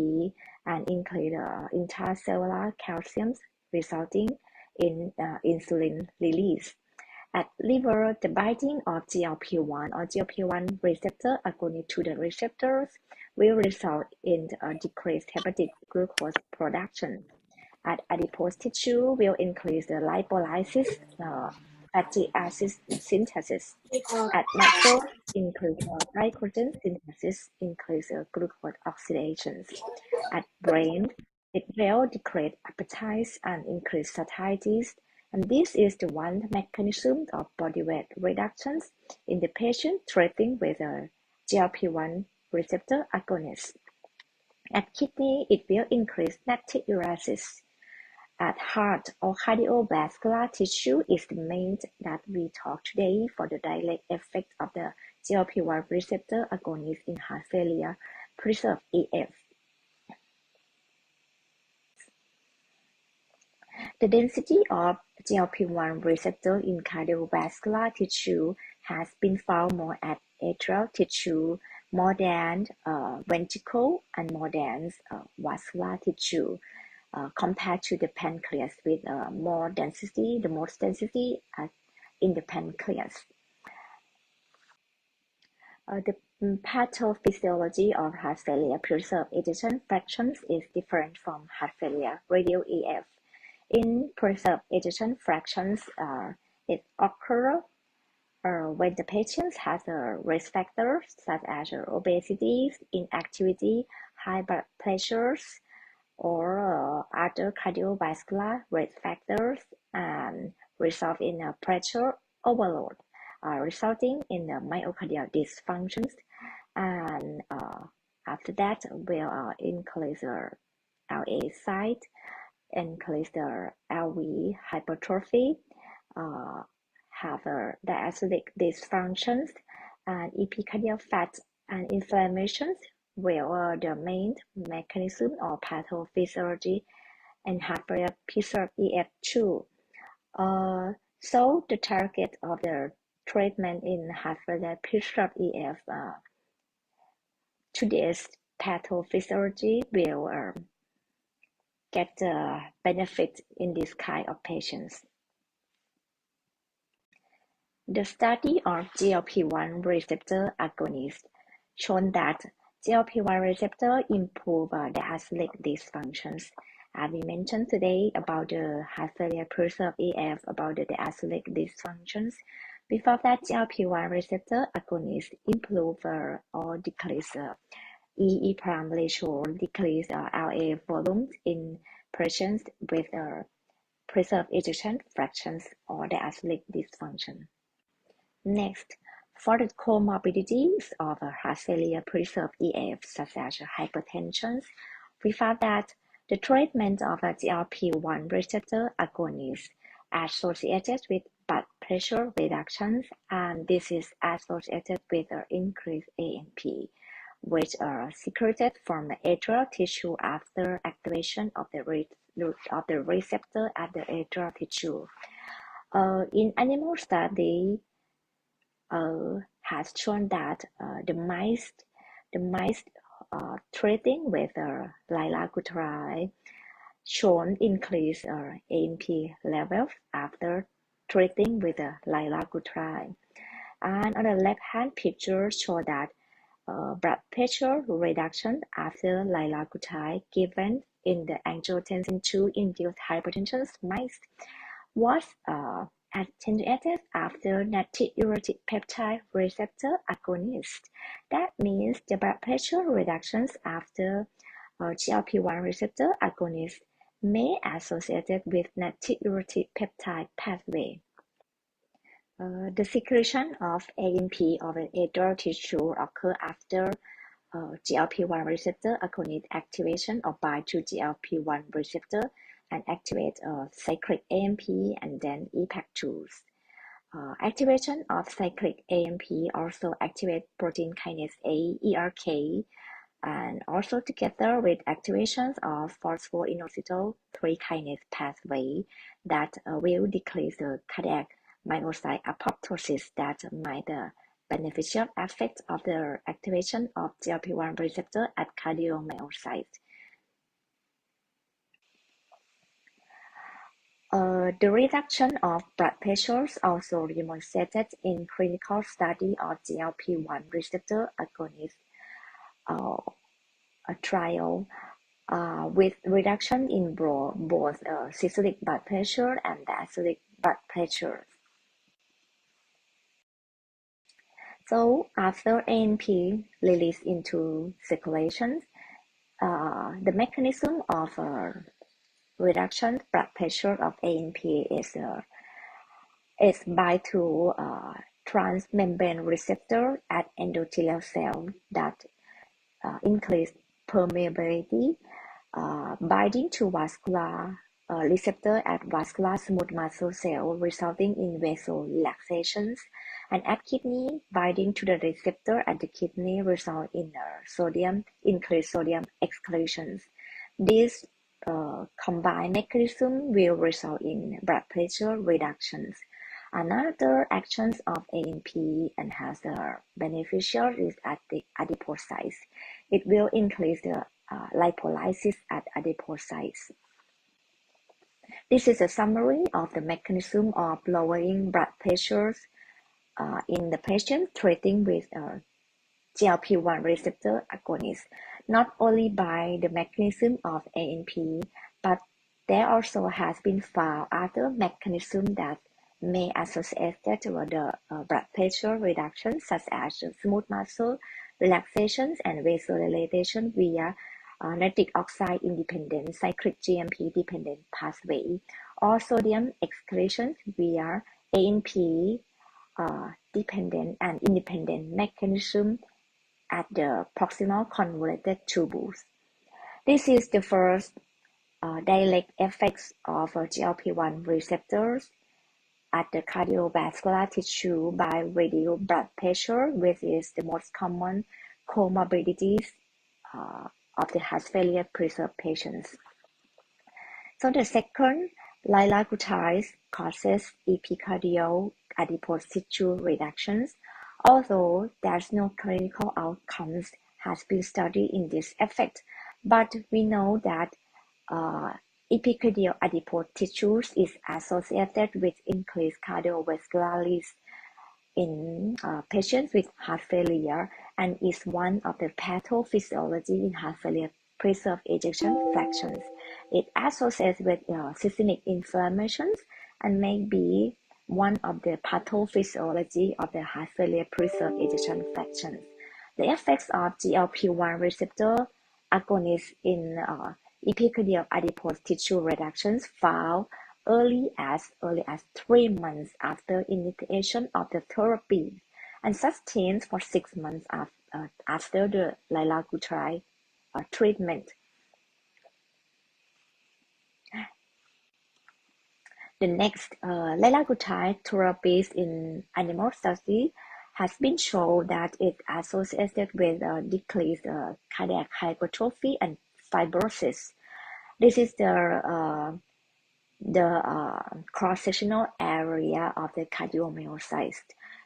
and increase intracellular calcium, resulting in insulin release. At liver, the binding of GLP-1 or GLP-1 receptor agonist to the receptors will result in a decreased hepatic glucose production. At adipose tissue, will increase the lipolysis, fatty acid synthesis. At muscle, increase glycogen synthesis, increase glucose oxidation. At brain, it will decrease appetite and increase satiety, and this is the one mechanism of body weight reductions in the patient treating with a GLP-1 receptor agonist. At kidney, it will increase lactic uriasis. at heart or cardiovascular tissue is the main that we talk today for the direct effect of the GLP-1 receptor agonist in heart failure, preserve EF. The density of GLP-1 receptor in cardiovascular tissue has been found more at atrial tissue more than ventricle and more than vascular tissue compared to the pancreas with more density, the most density in the pancreas. The pathophysiology of heart failure preserved ejection fractions is different from heart failure radial EF. In preserved ejection fractions, it occurs when the patient has risk factors such as obesity, inactivity, high blood pressures, or other cardiovascular risk factors, and result in a pressure overload, resulting in myocardial dysfunctions. And after that, we'll increase the LA site, increase the LV hypertrophy, have diastolic dysfunctions, and epicardial fat and inflammations were the main mechanism of pathophysiology and HFrEF preserve EF2. So the target of the treatment in HFrEF preserve EF today's pathophysiology will get the benefit in this kind of patients. The study of GLP-1 receptor agonist shown that GLP-1 receptor improve diastolic dysfunctions. As we mentioned today about the heart failure preserve EF, about the diastolic dysfunctions. Before that, GLP-1 receptor agonist improve or decrease E prime ratio, decrease LA volumes in patients with preserved ejection fractions or diastolic dysfunction. Next, for the comorbidities of heart failure preserved EF, such as hypertension, we found that the treatment of a GLP-1 receptor agonist associated with blood pressure reductions, and this is associated with increased ANP, which are secreted from the atrial tissue after activation of the receptor at the atrial tissue. In animal study, has shown that the mice treating with liraglutide shown increased ANP levels after treating with liraglutide. And on the left-hand picture show that blood pressure reduction after liraglutide given in the angiotensin II induced hypertension mice was attenuated after natriuretic peptide receptor agonist. That means the blood pressure reductions after GLP-1 receptor agonist may associated with natriuretic peptide pathway. The secretion of ANP of an atrial tissue occur after GLP-1 receptor agonist activation or bind to GLP-1 receptor and activate cyclic ANP and then EPAC2s. Activation of cyclic ANP also activate protein kinase A, ERK, and also together with activations of phosphorinositol 3 kinase pathway that will decrease the cardiac myocyte apoptosis that might beneficial effect of the activation of GLP-1 receptor at cardiomyocyte. The reduction of blood pressures also demonstrated in clinical study of GLP-1 receptor agonist trial with reduction in both systolic blood pressure and diastolic blood pressure. So after ANP released into circulation, the mechanism of reduction blood pressure of ANP is bind to transmembrane receptor at endothelial cell that increase permeability, binding to vascular receptor at vascular smooth muscle cell, resulting in vasodilatations, and at kidney, binding to the receptor at the kidney result in increased sodium excretions. This combined mechanism will result in blood pressure reductions. Another action of ANP and has the beneficial is at the adipocytes. It will increase the lipolysis at adipocytes. This is a summary of the mechanism of lowering blood pressures in the patient treating with GLP-1 receptor agonist, not only by the mechanism of ANP, but there also has been found other mechanisms that may associate with the blood pressure reduction, such as smooth muscle relaxations and vasodilation via nitric oxide independent cyclic GMP dependent pathway, or sodium excretion via ANP dependent and independent mechanism at the proximal convoluted tubules. This is the first direct effects of GLP-1 receptors at the cardiovascular tissue by reduced blood pressure, which is the most common comorbidities of the heart failure preserved patients. So the second, liraglutide causes epicardial adipose tissue reductions. Although there's no clinical outcomes has been studied in this effect, but we know that epicardial adipose tissues is associated with increased cardiovascular risk in patients with heart failure and is one of the pathophysiology in heart failure preserved ejection fractions. It associates with systemic inflammations and may be one of the pathophysiology of the heart failure preserved ejection fractions. The effects of GLP-1 receptor agonists in epicardial adipose tissue reductions found early as 3 months after initiation of the therapy and sustained for 6 months after the liraglutide treatment. The next, liraglutide therapies in animal studies has been shown that it associated with decreased cardiac hypertrophy and fibrosis. This is the cross-sectional area of the cardiomyocytes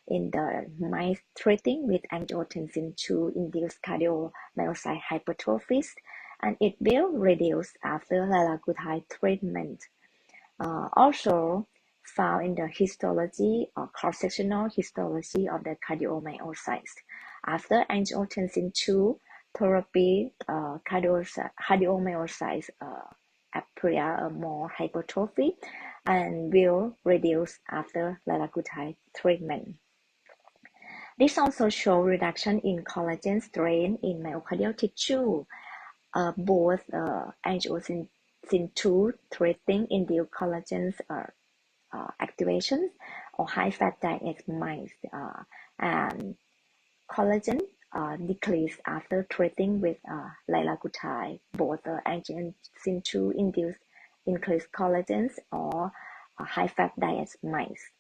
in the mice treating with angiotensin II induced cardiomyocyte hypertrophies, and it will reduce after liraglutide treatment. Also found in the histology or cross-sectional histology of the cardiomyocytes. After angiotensin II therapy, cardiomyocytes appear more hypertrophy and will reduce after liraglutide treatment. This also shows reduction in collagen strain in myocardial tissue. Both angiotensin II treating induced collagen activations or high-fat diet mice and collagen decrease after treating with liraglutide. Both angiotensin II induced increased collagen or high-fat diet mice.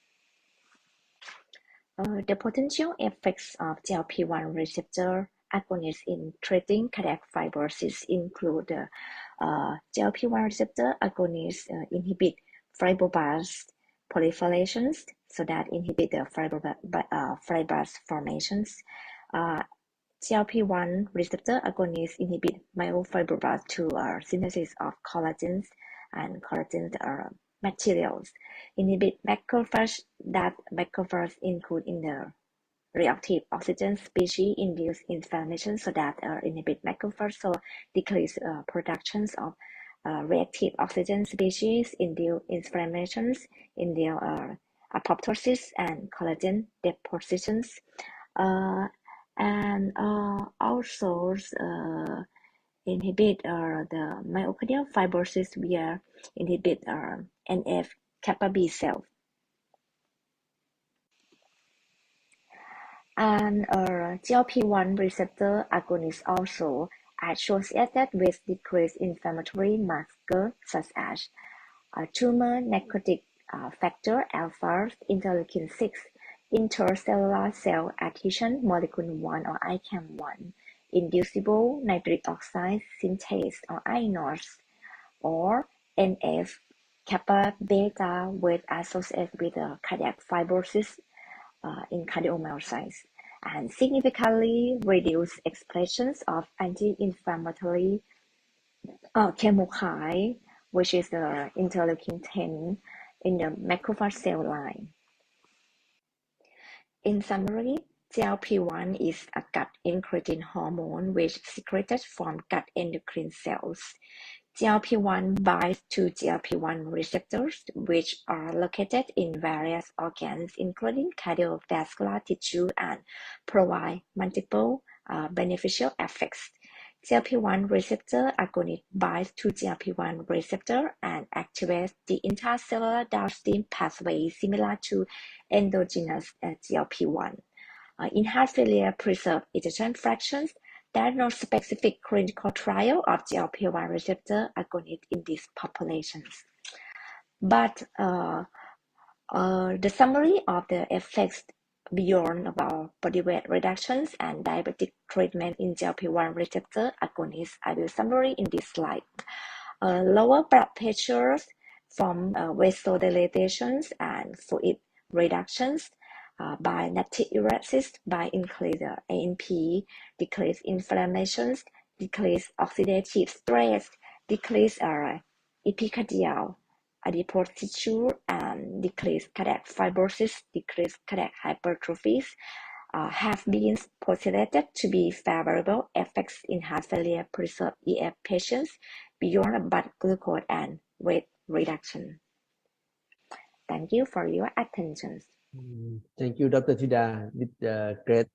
The potential effects of GLP-1 receptor agonists in treating cardiac fibrosis include GLP-1 receptor agonists inhibit fibroblast proliferations, so that inhibit the fibroblast formations. GLP-1 receptor agonists inhibit myofibroblast to synthesis of collagens and collagen materials. Inhibit macrophage, that macrophage include in the reactive oxygen species induce inflammation, so that inhibit macrophage, so decrease productions of reactive oxygen species, induce inflammations, induce apoptosis and collagen depositions, and also inhibit the myocardial fibrosis via inhibit NF-kappa B cell. And GLP-1 receptor agonists also associated with decreased inflammatory markers such as tumor necrotic factor alpha, interleukin 6, intercellular cell adhesion molecule 1 or ICAM1, inducible nitric oxide synthase or INOS, or NF kappa beta with associated with cardiac fibrosis in cardiomyocytes, and significantly reduce expressions of anti-inflammatory chemokine, which is the interleukin 10 in the macrophage cell line. In summary, GLP-1 is a gut incretin hormone which secreted from gut endocrine cells. GLP-1 binds to GLP-1 receptors, which are located in various organs, including cardiovascular tissue, and provide multiple beneficial effects. GLP-1 receptor agonist binds to GLP-1 receptor and activates the intracellular downstream pathway similar to endogenous GLP-1. In heart failure preserved ejection fractions, there are no specific clinical trial of GLP-1 receptor agonist in these populations. But the summary of the effects beyond about body weight reductions and diabetic treatment in GLP-1 receptor agonists, I will summary in this slide. Lower blood pressures from vasodilatations and fluid reductions by natriuresis by increase ANP, decrease inflammations, decrease oxidative stress, decrease epicardial adipose tissue, and decrease cardiac fibrosis, decrease cardiac hypertrophies have been postulated to be favorable effects in heart failure preserved EF patients beyond blood glucose and weight reduction. Thank you for your attention. Thank you, Dr. Thida, with the great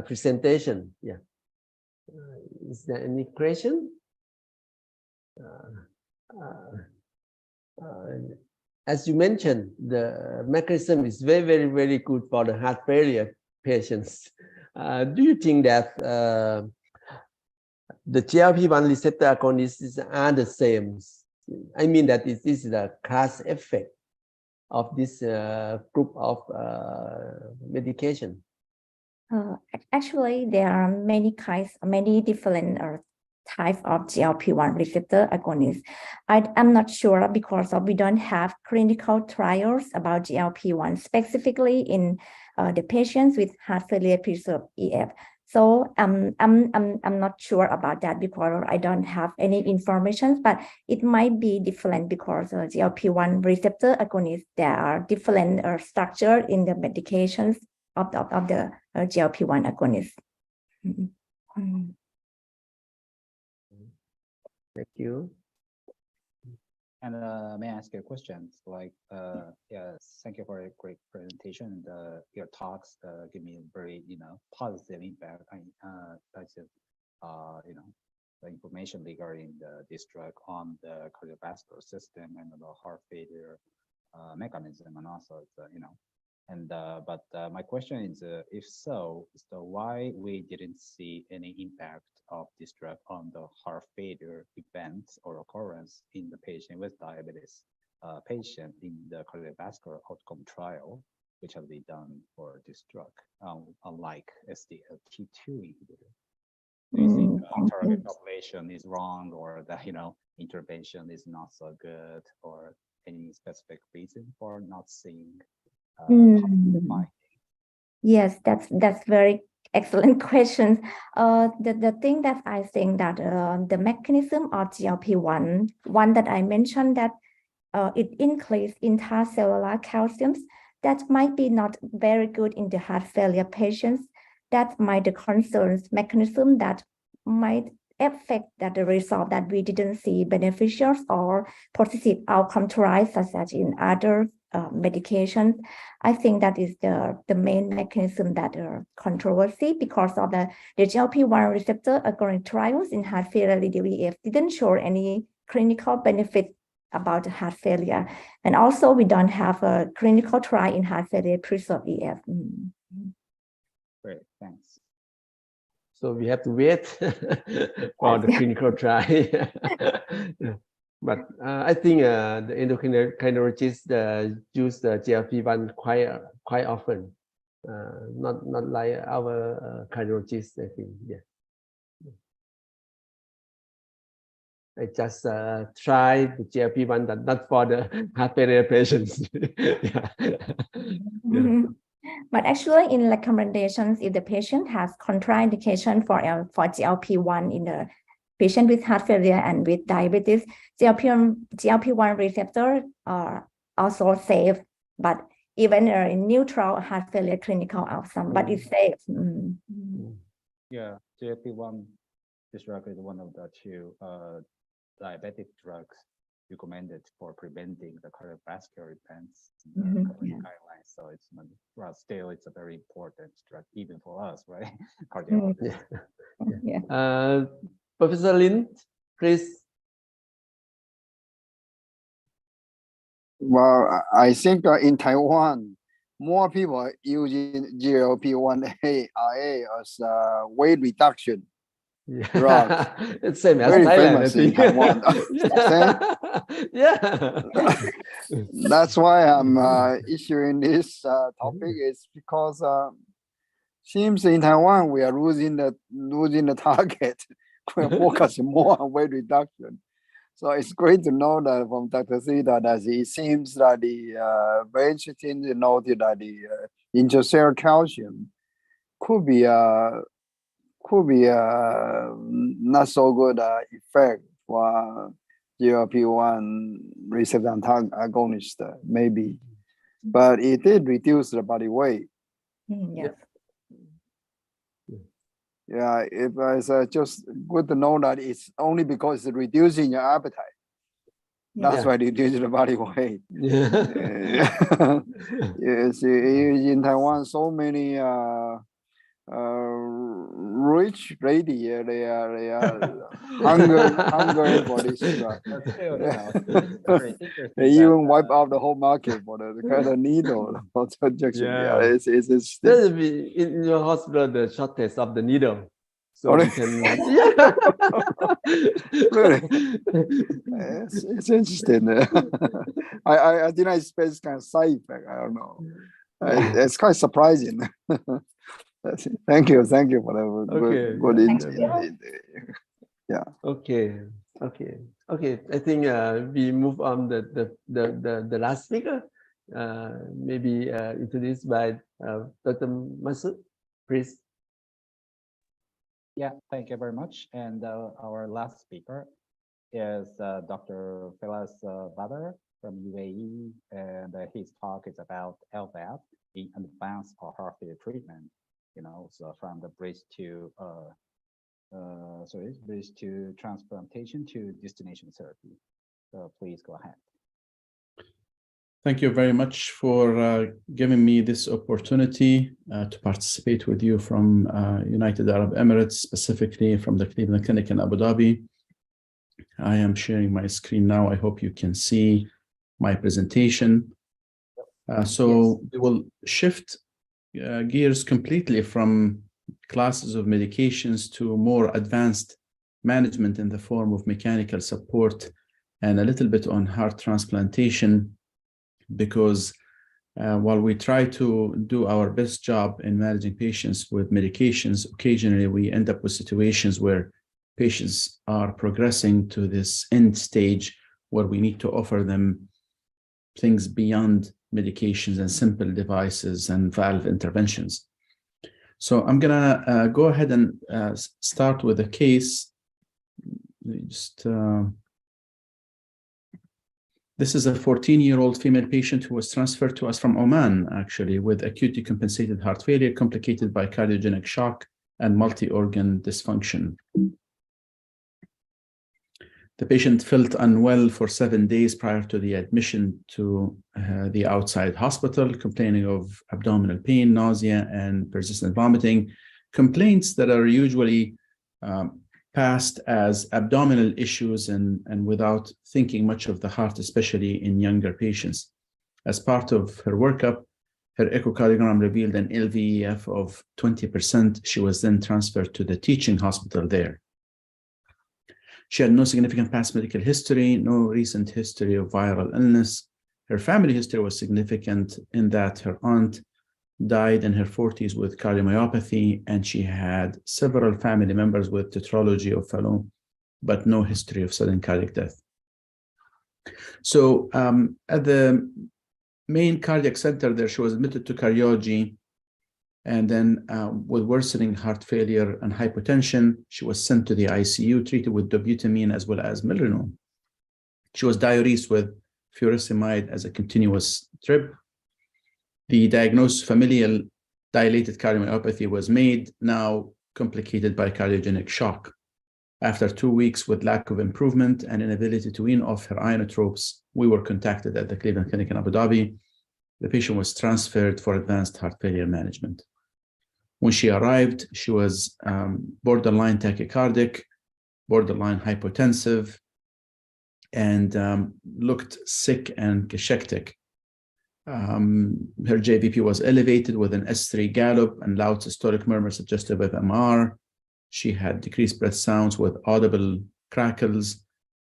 presentation. Yeah. Is there any question? As you mentioned, the mechanism is very, very good for the heart failure patients. Do you think that the GLP-1 receptor agonists are the same? I mean that this is the class effect of this group of medication. Actually, there are many kinds, many different types of GLP-1 receptor agonists. I'm not sure because we don't have clinical trials about GLP-1 specifically in the patients with heart failure preserved EF. So I'm not sure about that because I don't have any information, but it might be different because GLP-1 receptor agonists, there are different structure in the medications of the GLP-1 agonists. Thank you. And may I ask you a question? Like, yes, thank you for a great presentation. Your talks give me a very, positive impact. The information regarding this drug on the cardiovascular system and the heart failure mechanism, and also, but my question is, if so, why we didn't see any impact of this drug on the heart failure events or occurrence in the patient with diabetes patient in the cardiovascular outcome trial, which has been done for this drug, unlike SGLT2 inhibitor? Do you think target population is wrong, or that intervention is not so good, or any specific reason for not seeing? Yes, that's very excellent question. The thing that I think that the mechanism of GLP-1, one that I mentioned, that it increases intracellular calcium, that might be not very good in the heart failure patients. That might the concerns mechanism that might affect that the result that we didn't see beneficial or positive outcome trials such as in other medications. I think that is the main mechanism that controversy, because of the GLP-1 receptor agonist trials in heart failure EF didn't show any clinical benefit about heart failure, and also we don't have a clinical trial in heart failure preserved EF. Great, thanks. So we have to wait for the clinical trial. But I think the endocrinologists use the GLP-1 quite often, not like our cardiologists. I think, yeah. I just try the GLP-1, but not for the heart failure patients. Yeah. Yeah. But actually, in recommendations, if the patient has contraindication for GLP-1 in the patient with heart failure and with diabetes, GLP-1 receptor are also safe, but even in neutral heart failure clinical outcome, but it's safe. Yeah, GLP-1 this drug is one of the two diabetic drugs recommended for preventing the cardiovascular events in the guidelines. So it's not, well, still it's a very important drug even for us, right? Cardiologists. Yeah. Professor Lin, please. Well, I think in Taiwan, more people using GLP-1 ARA as weight reduction. Drugs. It's same as very Thailand, famous in Taiwan. Yeah. That's why I'm issuing this topic is because seems in Taiwan we are losing the target. We're focusing more on weight reduction. So it's great to know that from Dr. Sita that it seems that the very interesting to note that the intracellular calcium could be not so good effect for GLP-1 receptor agonist, maybe, but it did reduce the body weight. Yes. Yeah, it's just good to know that it's only because it's reducing your appetite. That's why it reduces the body weight. Yeah. Yes, in Taiwan, so many rich lady, they are hungry for this drug. They even wipe out the whole market for the kind of needle for the injection. Yeah. It's There's in your hospital the shortage of the needle. So really? we can, yeah. Really? It's interesting. I didn't expect kind of side effect. I don't know. It's quite surprising. Thank you for the good insight. Yeah. Okay. I think we move on the last speaker. Maybe introduced by Dr. Masood, please. Yeah, thank you very much. And our last speaker is Dr. Filas Badr from UAE, and his talk is about LVAD in advanced heart failure treatment. You know, so from the bridge to transplantation to destination therapy. So please go ahead. Thank you very much for giving me this opportunity to participate with you from United Arab Emirates, specifically from the Cleveland Clinic in Abu Dhabi. I am sharing my screen now. I hope you can see my presentation. So we will shift gears completely from classes of medications to more advanced management in the form of mechanical support and a little bit on heart transplantation, because while we try to do our best job in managing patients with medications, occasionally we end up with situations where patients are progressing to this end stage where we need to offer them things beyond medications and simple devices and valve interventions. So I'm gonna go ahead and start with a case. This is a 14-year-old female patient who was transferred to us from Oman, actually, with acute decompensated heart failure complicated by cardiogenic shock and multi-organ dysfunction. The patient felt unwell for 7 days prior to the admission to the outside hospital, complaining of abdominal pain, nausea, and persistent vomiting, complaints that are usually passed as abdominal issues and without thinking much of the heart, especially in younger patients. As part of her workup, her echocardiogram revealed an LVAD of 20%. She was then transferred to the teaching hospital there. She had no significant past medical history, no recent history of viral illness. Her family history was significant in that her aunt died in her 40s with cardiomyopathy, and she had several family members with tetralogy of Fallot, but no history of sudden cardiac death. So at the main cardiac center there, she was admitted to cardiology, and then with worsening heart failure and hypotension, she was sent to the ICU, treated with dobutamine as well as milrinone. She was diuresed with furosemide as a continuous drip. The diagnosis familial dilated cardiomyopathy was made, now complicated by cardiogenic shock. After 2 weeks with lack of improvement and inability to wean off her inotropes, we were contacted at the Cleveland Clinic in Abu Dhabi. The patient was transferred for advanced heart failure management. When she arrived, she was borderline tachycardic, borderline hypotensive, and looked sick and cachectic. Her JVP was elevated with an S3 gallop and loud systolic murmur suggestive of MR. She had decreased breath sounds with audible crackles.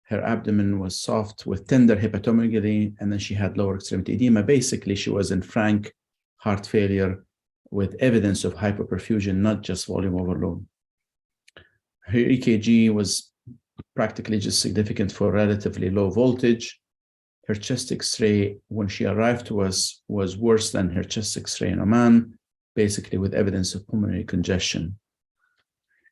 Her abdomen was soft with tender hepatomegaly, and then she had lower extremity edema. Basically, she was in frank heart failure with evidence of hypoperfusion, not just volume overload. Her EKG was practically just significant for relatively low voltage. Her chest X-ray, when she arrived to us, was worse than her chest X-ray in Oman, basically with evidence of pulmonary congestion.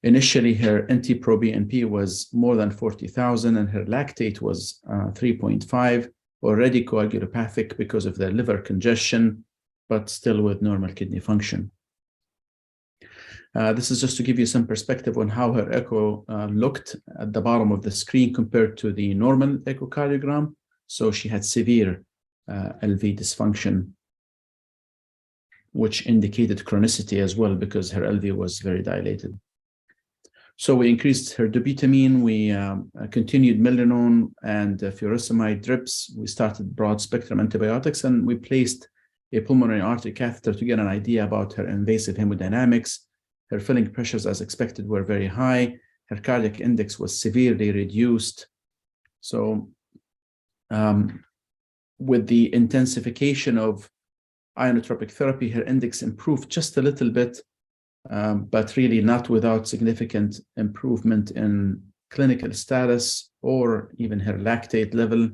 Initially, her NT-proBNP was more than 40,000, and her lactate was 3.5, already coagulopathic because of the liver congestion, but still with normal kidney function. This is just to give you some perspective on how her echo looked at the bottom of the screen compared to the normal echocardiogram. So she had severe LV dysfunction, which indicated chronicity as well because her LV was very dilated. So we increased her dobutamine, we continued milrinone and furosemide drips. We started broad spectrum antibiotics, and we placed a pulmonary artery catheter to get an idea about her invasive hemodynamics. Her filling pressures, as expected, were very high. Her cardiac index was severely reduced. So with the intensification of inotropic therapy, her index improved just a little bit, but really not without significant improvement in clinical status or even her lactate level.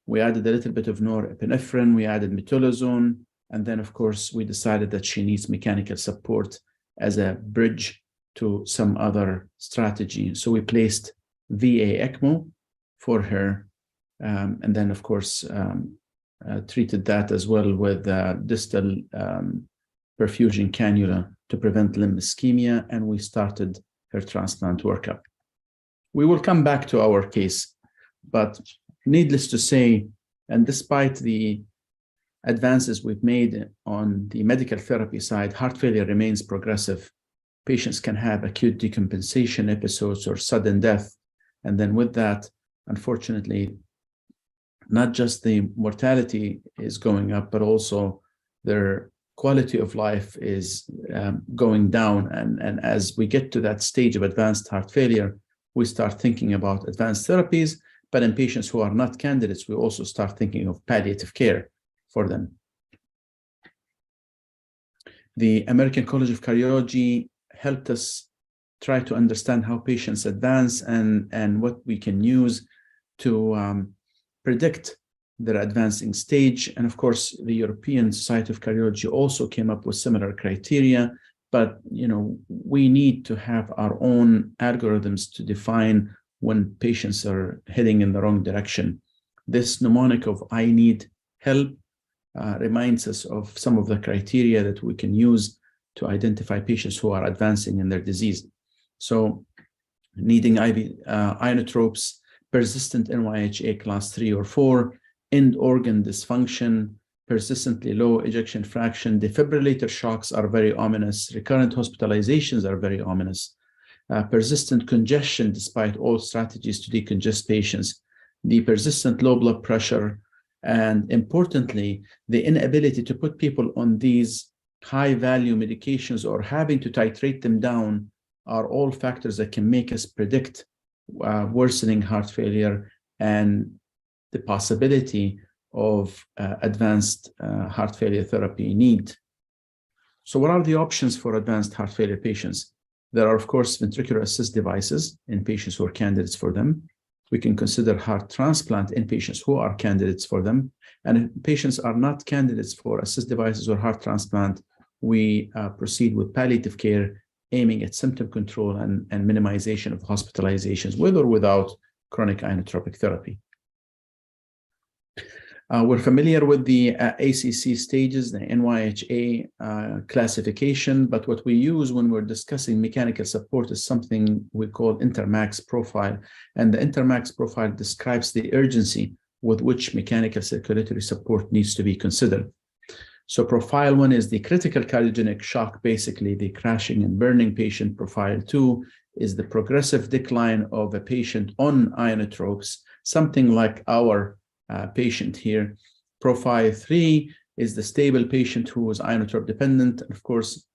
We added a little bit of norepinephrine, we added metolazone, and then of course we decided that she needs mechanical support as a bridge to some other strategy. So we placed VA ECMO for her, and then of course treated that as well with distal perfusion cannula to prevent limb ischemia, and we started her transplant workup. We will come back to our case, but needless to say, and despite the advances we've made on the medical therapy side, heart failure remains progressive. Patients can have acute decompensation episodes or sudden death. And then with that, unfortunately, not just the mortality is going up, but also their quality of life is going down. And as we get to that stage of advanced heart failure, we start thinking about advanced therapies. But in patients who are not candidates, we also start thinking of palliative care for them. The American College of Cardiology helped us try to understand how patients advance and what we can use to predict their advancing stage. And of course, the European Society of Cardiology also came up with similar criteria, but we need to have our own algorithms to define when patients are heading in the wrong direction. This mnemonic of I need help reminds us of some of the criteria that we can use to identify patients who are advancing in their disease. So needing IV inotropes, persistent NYHA class 3 or 4, end organ dysfunction, persistently low ejection fraction, defibrillator shocks are very ominous, recurrent hospitalizations are very ominous, persistent congestion despite all strategies to decongest patients, the persistent low blood pressure, and importantly, the inability to put people on these high-value medications or having to titrate them down are all factors that can make us predict worsening heart failure and the possibility of advanced heart failure therapy need. So what are the options for advanced heart failure patients? There are, of course, ventricular assist devices in patients who are candidates for them. We can consider heart transplant in patients who are candidates for them. And if patients are not candidates for assist devices or heart transplant, we proceed with palliative care, aiming at symptom control and minimization of hospitalizations, with or without chronic inotropic therapy. We're familiar with the ACC stages, the NYHA classification, but what we use when we're discussing mechanical support is something we call intermax profile. And the intermax profile describes the urgency with which mechanical circulatory support needs to be considered. So profile 1 is the critical cardiogenic shock, basically the crashing and burning patient. Profile 2 is the progressive decline of a patient on inotropes, something like our patient here. Profile 3 is the stable patient who is inotrope dependent. Of course,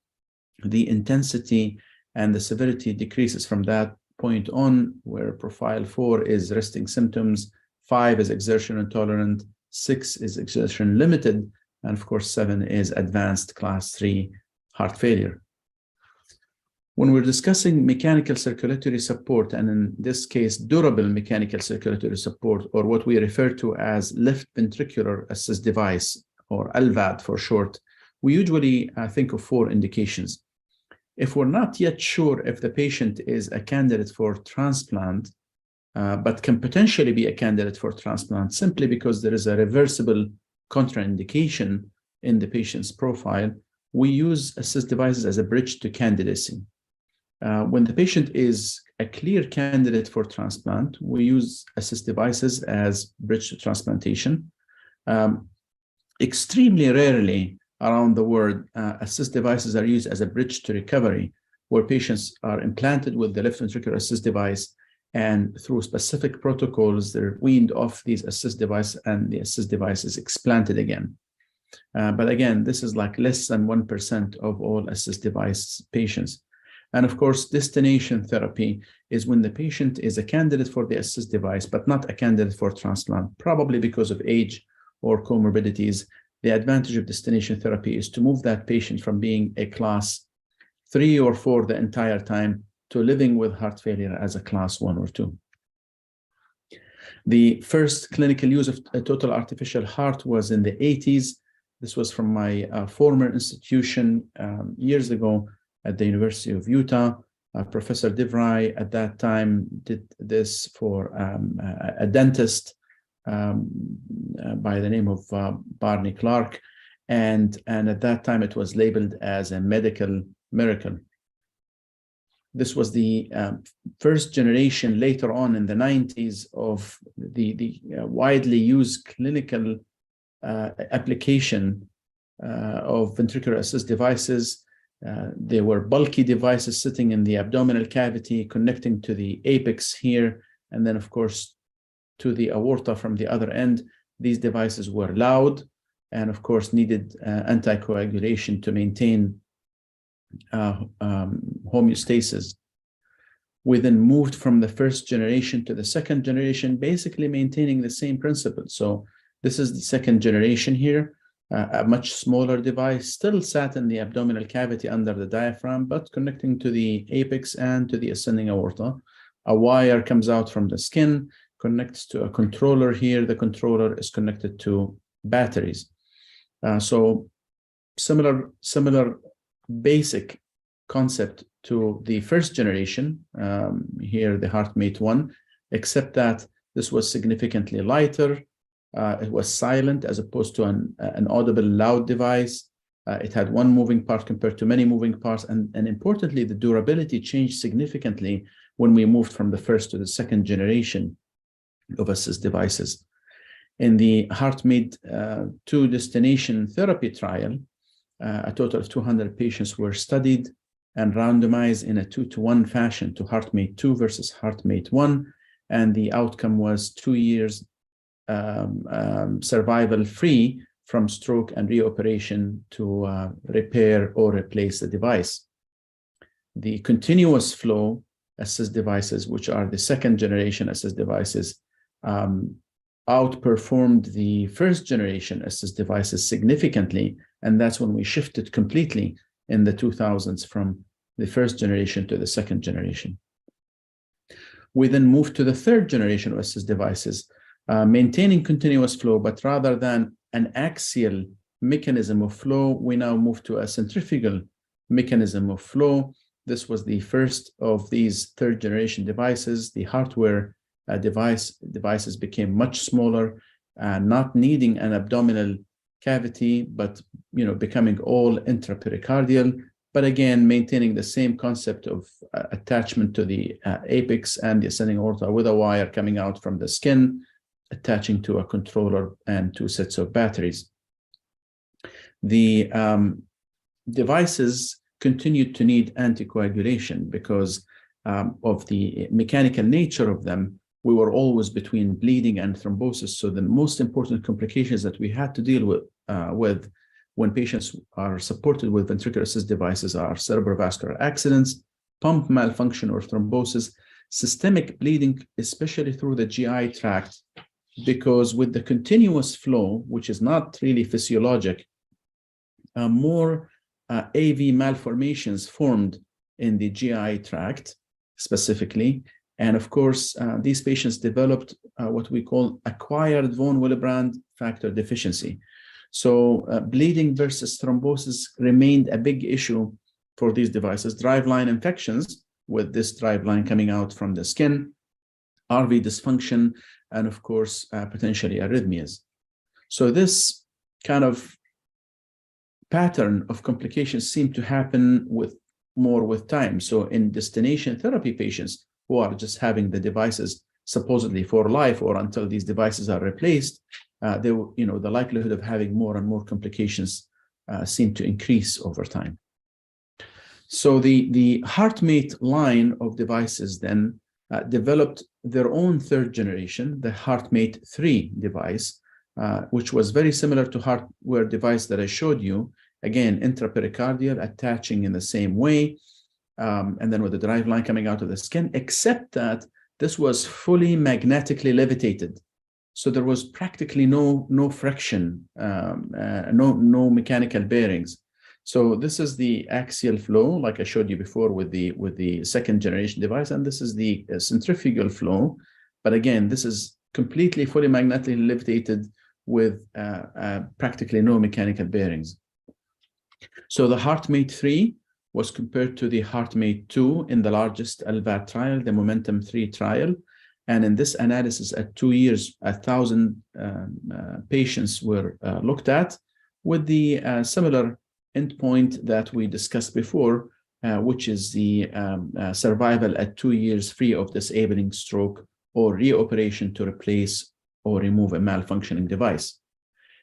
the intensity and the severity decreases from that point on, where profile 4 is resting symptoms, 5 is exertion intolerant, 6 is exertion limited, and of course 7 is advanced class 3 heart failure. When we're discussing mechanical circulatory support, and in this case, durable mechanical circulatory support, or what we refer to as left ventricular assist device, or LVAD for short, we usually think of 4 indications. If we're not yet sure if the patient is a candidate for transplant, but can potentially be a candidate for transplant simply because there is a reversible contraindication in the patient's profile, we use assist devices as a bridge to candidacy. When the patient is a clear candidate for transplant, we use assist devices as bridge to transplantation. Extremely rarely around the world, assist devices are used as a bridge to recovery, where patients are implanted with the left ventricular assist device, and through specific protocols, they're weaned off these assist devices and the assist device is explanted again. But again, this is like less than 1% of all assist device patients. And of course, destination therapy is when the patient is a candidate for the assist device, but not a candidate for transplant, probably because of age or comorbidities. The advantage of destination therapy is to move that patient from being a class 3 or 4 the entire time to living with heart failure as a class 1 or 2. The first clinical use of a total artificial heart was in the 80s. This was from my former institution years ago at the University of Utah. Professor DeVry at that time did this for a dentist by the name of Barney Clark. And at that time, it was labeled as a medical miracle. This was the first generation later on in the 90s of the widely used clinical application of ventricular assist devices. They were bulky devices sitting in the abdominal cavity, connecting to the apex here, and then, of course, to the aorta from the other end. These devices were loud and, of course, needed anticoagulation to maintain homeostasis. We then moved from the first generation to the second generation, basically maintaining the same principle. So this is the second generation here. A much smaller device, still sat in the abdominal cavity under the diaphragm, but connecting to the apex and to the ascending aorta. A wire comes out from the skin, connects to a controller here. The controller is connected to batteries. So similar basic concept to the first generation, here the HeartMate 1, except that this was significantly lighter. It was silent as opposed to an audible loud device. It had one moving part compared to many moving parts. And importantly, the durability changed significantly when we moved from the first to the second generation of assist devices. In the HeartMate 2 destination therapy trial, a total of 200 patients were studied and randomized in a 2-to-1 fashion to HeartMate 2 versus HeartMate 1. And the outcome was 2 years survival free from stroke and reoperation to repair or replace the device. The continuous flow assist devices, which are the second generation assist devices, outperformed the first generation assist devices significantly. And that's when we shifted completely in the 2000s from the first generation to the second generation. We then moved to the third generation of assist devices, maintaining continuous flow, but rather than an axial mechanism of flow, we now moved to a centrifugal mechanism of flow. This was the first of these third generation devices. The hardware devices became much smaller, not needing an abdominal cavity, but becoming all intrapericardial, but again maintaining the same concept of attachment to the apex and the ascending aorta with a wire coming out from the skin, attaching to a controller and 2 sets of batteries. The devices continued to need anticoagulation because of the mechanical nature of them. We were always between bleeding and thrombosis. So the most important complications that we had to deal with when patients are supported with ventricular assist devices are cerebrovascular accidents, pump malfunction or thrombosis, systemic bleeding, especially through the GI tract, because with the continuous flow, which is not really physiologic, more AV malformations formed in the GI tract specifically. And of course, these patients developed what we call acquired von Willebrand factor deficiency. So bleeding versus thrombosis remained a big issue for these devices. Driveline infections with this driveline coming out from the skin, RV dysfunction, and of course, potentially arrhythmias. So this kind of pattern of complications seemed to happen more with time. So in destination therapy patients who are just having the devices supposedly for life or until these devices are replaced, the likelihood of having more and more complications seem to increase over time. So the HeartMate line of devices then developed their own third generation, the HeartMate 3 device, which was very similar to hardware device that I showed you. Again, intrapericardial, attaching in the same way, and then with the driveline coming out of the skin, except that this was fully magnetically levitated. So there was practically no friction, no mechanical bearings. So this is the axial flow, like I showed you before with the second generation device, and this is the centrifugal flow. But again, this is completely fully magnetically levitated with practically no mechanical bearings. So the HeartMate 3 was compared to the HeartMate 2 in the largest LVAD trial, the Momentum 3 trial. And in this analysis at 2 years, 1,000 patients were looked at with the similar endpoint that we discussed before, which is the survival at 2 years free of disabling stroke or reoperation to replace or remove a malfunctioning device.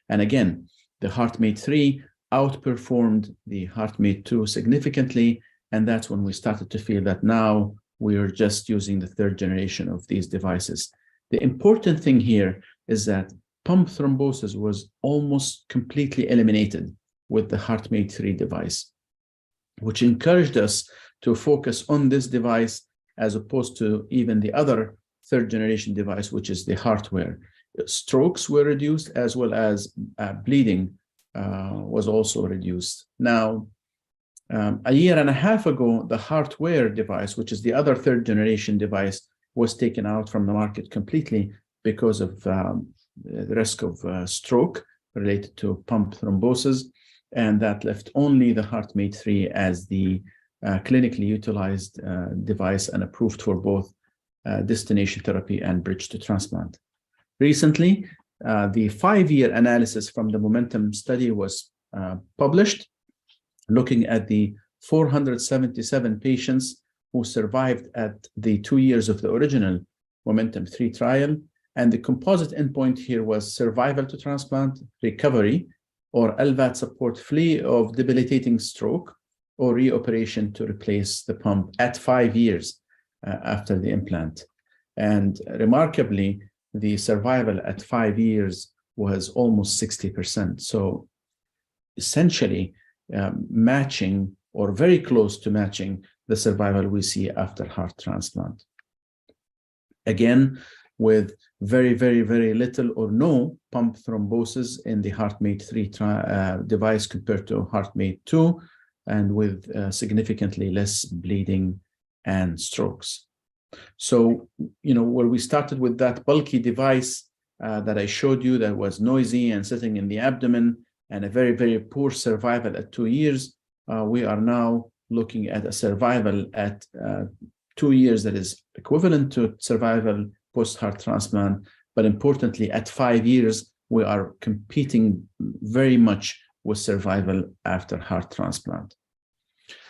And again, the HeartMate 3 outperformed the HeartMate 2 significantly, and that's when we started to feel that now we are just using the third generation of these devices. The important thing here is that pump thrombosis was almost completely eliminated with the HeartMate 3 device, which encouraged us to focus on this device as opposed to even the other third generation device, which is the hardware. Strokes were reduced as well as bleeding was also reduced. Now, a year and a half ago, the hardware device, which is the other third generation device, was taken out from the market completely because of the risk of stroke related to pump thrombosis. And that left only the HeartMate 3 as the clinically utilized device and approved for both destination therapy and bridge to transplant. Recently, the 5-year analysis from the Momentum study was published, looking at the 477 patients who survived at the 2 years of the original Momentum 3 trial. And the composite endpoint here was survival to transplant, recovery, or LVAD support free of debilitating stroke, or reoperation to replace the pump at 5 years after the implant. And remarkably, the survival at 5 years was almost 60%. So essentially matching or very close to matching the survival we see after heart transplant. Again, with very, very, very little or no pump thrombosis in the HeartMate 3 device compared to HeartMate 2, and with significantly less bleeding and strokes. So, where we started with that bulky device that I showed you that was noisy and sitting in the abdomen and a very, very poor survival at 2 years, we are now looking at a survival at 2 years that is equivalent to survival post-heart transplant, but importantly, at 5 years, we are competing very much with survival after heart transplant.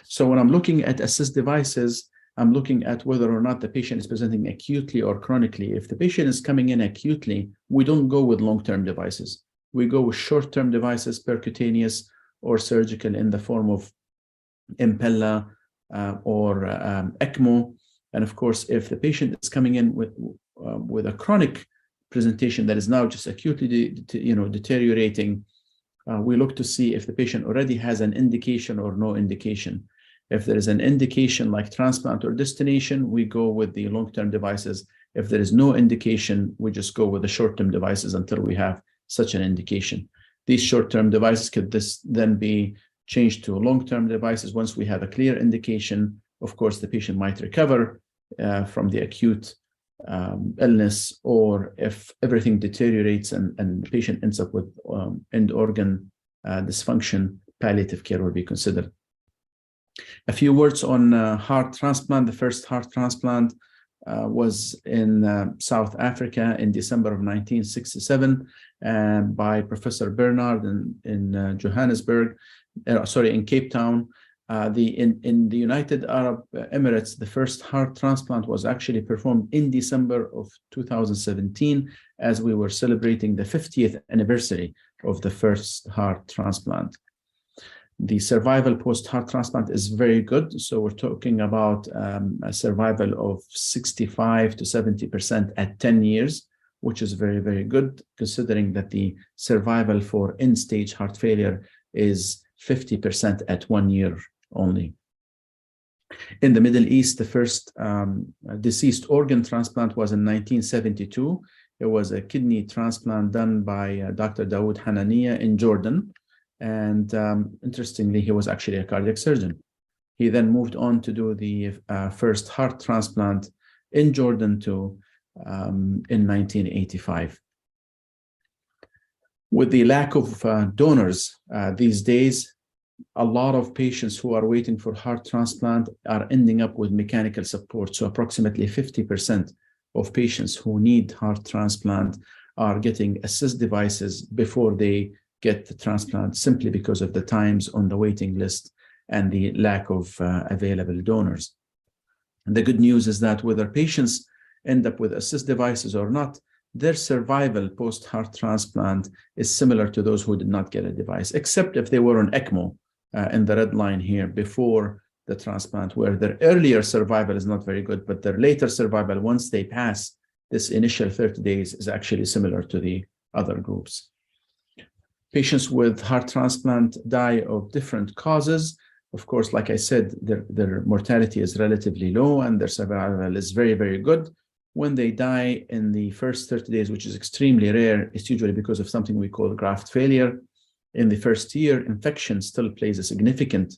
So when I'm looking at assist devices, I'm looking at whether or not the patient is presenting acutely or chronically. If the patient is coming in acutely, we don't go with long-term devices. We go with short-term devices, percutaneous or surgical in the form of Impella or ECMO. And of course, if the patient is coming in with a chronic presentation that is now just acutely deteriorating, we look to see if the patient already has an indication or no indication. If there is an indication like transplant or destination, we go with the long-term devices. If there is no indication, we just go with the short-term devices until we have such an indication. These short-term devices could then be changed to long-term devices once we have a clear indication. Of course, the patient might recover from the acute illness, or if everything deteriorates and the patient ends up with end organ dysfunction, palliative care will be considered. A few words on heart transplant. The first heart transplant was in South Africa in December of 1967 by Professor Bernard in Johannesburg, in Cape Town. In the United Arab Emirates, the first heart transplant was actually performed in December of 2017, as we were celebrating the 50th anniversary of the first heart transplant. The survival post-heart transplant is very good. So we're talking about a survival of 65 to 70% at 10 years, which is very, very good, considering that the survival for end-stage heart failure is 50% at 1 year only. In the Middle East, the first deceased organ transplant was in 1972. It was a kidney transplant done by Dr. Dawood Hananiya in Jordan. And interestingly, he was actually a cardiac surgeon. He then moved on to do the first heart transplant in Jordan too in 1985. With the lack of donors these days, a lot of patients who are waiting for heart transplant are ending up with mechanical support. So approximately 50% of patients who need heart transplant are getting assist devices before they get the transplant, simply because of the times on the waiting list and the lack of available donors. And the good news is that whether patients end up with assist devices or not, their survival post-heart transplant is similar to those who did not get a device, except if they were on ECMO in the red line here before the transplant, where their earlier survival is not very good, but their later survival, once they pass this initial 30 days, is actually similar to the other groups. Patients with heart transplant die of different causes. Of course, like I said, their mortality is relatively low and their survival is very, very good. When they die in the first 30 days, which is extremely rare, it's usually because of something we call graft failure. In the first year, infection still plays a significant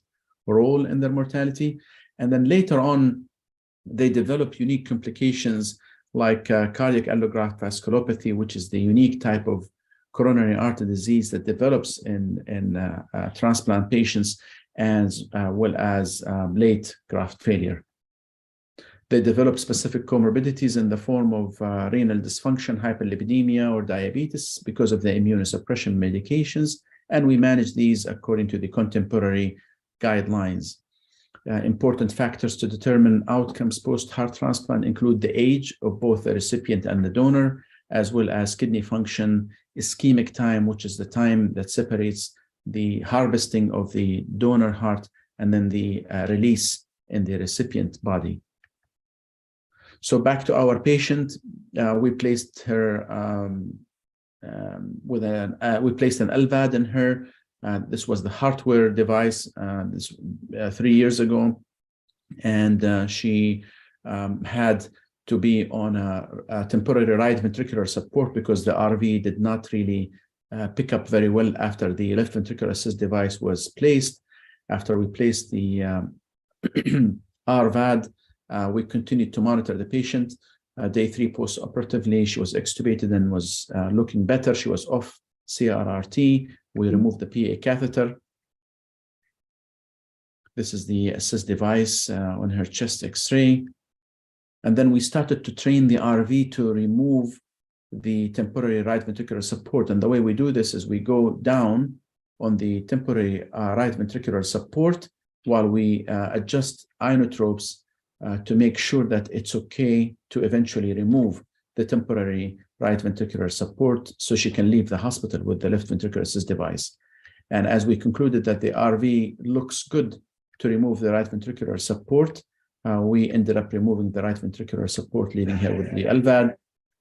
role in their mortality. And then later on, they develop unique complications like cardiac allograft vasculopathy, which is the unique type of coronary artery disease that develops in transplant patients, as well as late graft failure. They develop specific comorbidities in the form of renal dysfunction, hyperlipidemia, or diabetes because of the immunosuppression medications, and we manage these according to the contemporary guidelines. Important factors to determine outcomes post-heart transplant include the age of both the recipient and the donor, as well as kidney function, ischemic time, which is the time that separates the harvesting of the donor heart and then the release in the recipient body. So back to our patient, we placed her we placed an LVAD in her. This was the hardware device 3 years ago. and she had to be on a temporary right ventricular support because the RV did not really pick up very well after the left ventricular assist device was placed. After we placed the LVAD, we continued to monitor the patient. Day 3 post-operatively, she was extubated and was looking better. She was off CRRT. We removed the PA catheter. This is the assist device on her chest X-ray. And then we started to train the RV to remove the temporary right ventricular support. And the way we do this is we go down on the temporary right ventricular support while we adjust inotropes to make sure that it's okay to eventually remove the temporary right ventricular support so she can leave the hospital with the left ventricular assist device. And as we concluded that the RV looks good to remove the right ventricular support, we ended up removing the right ventricular support, leaving her with the LVAD.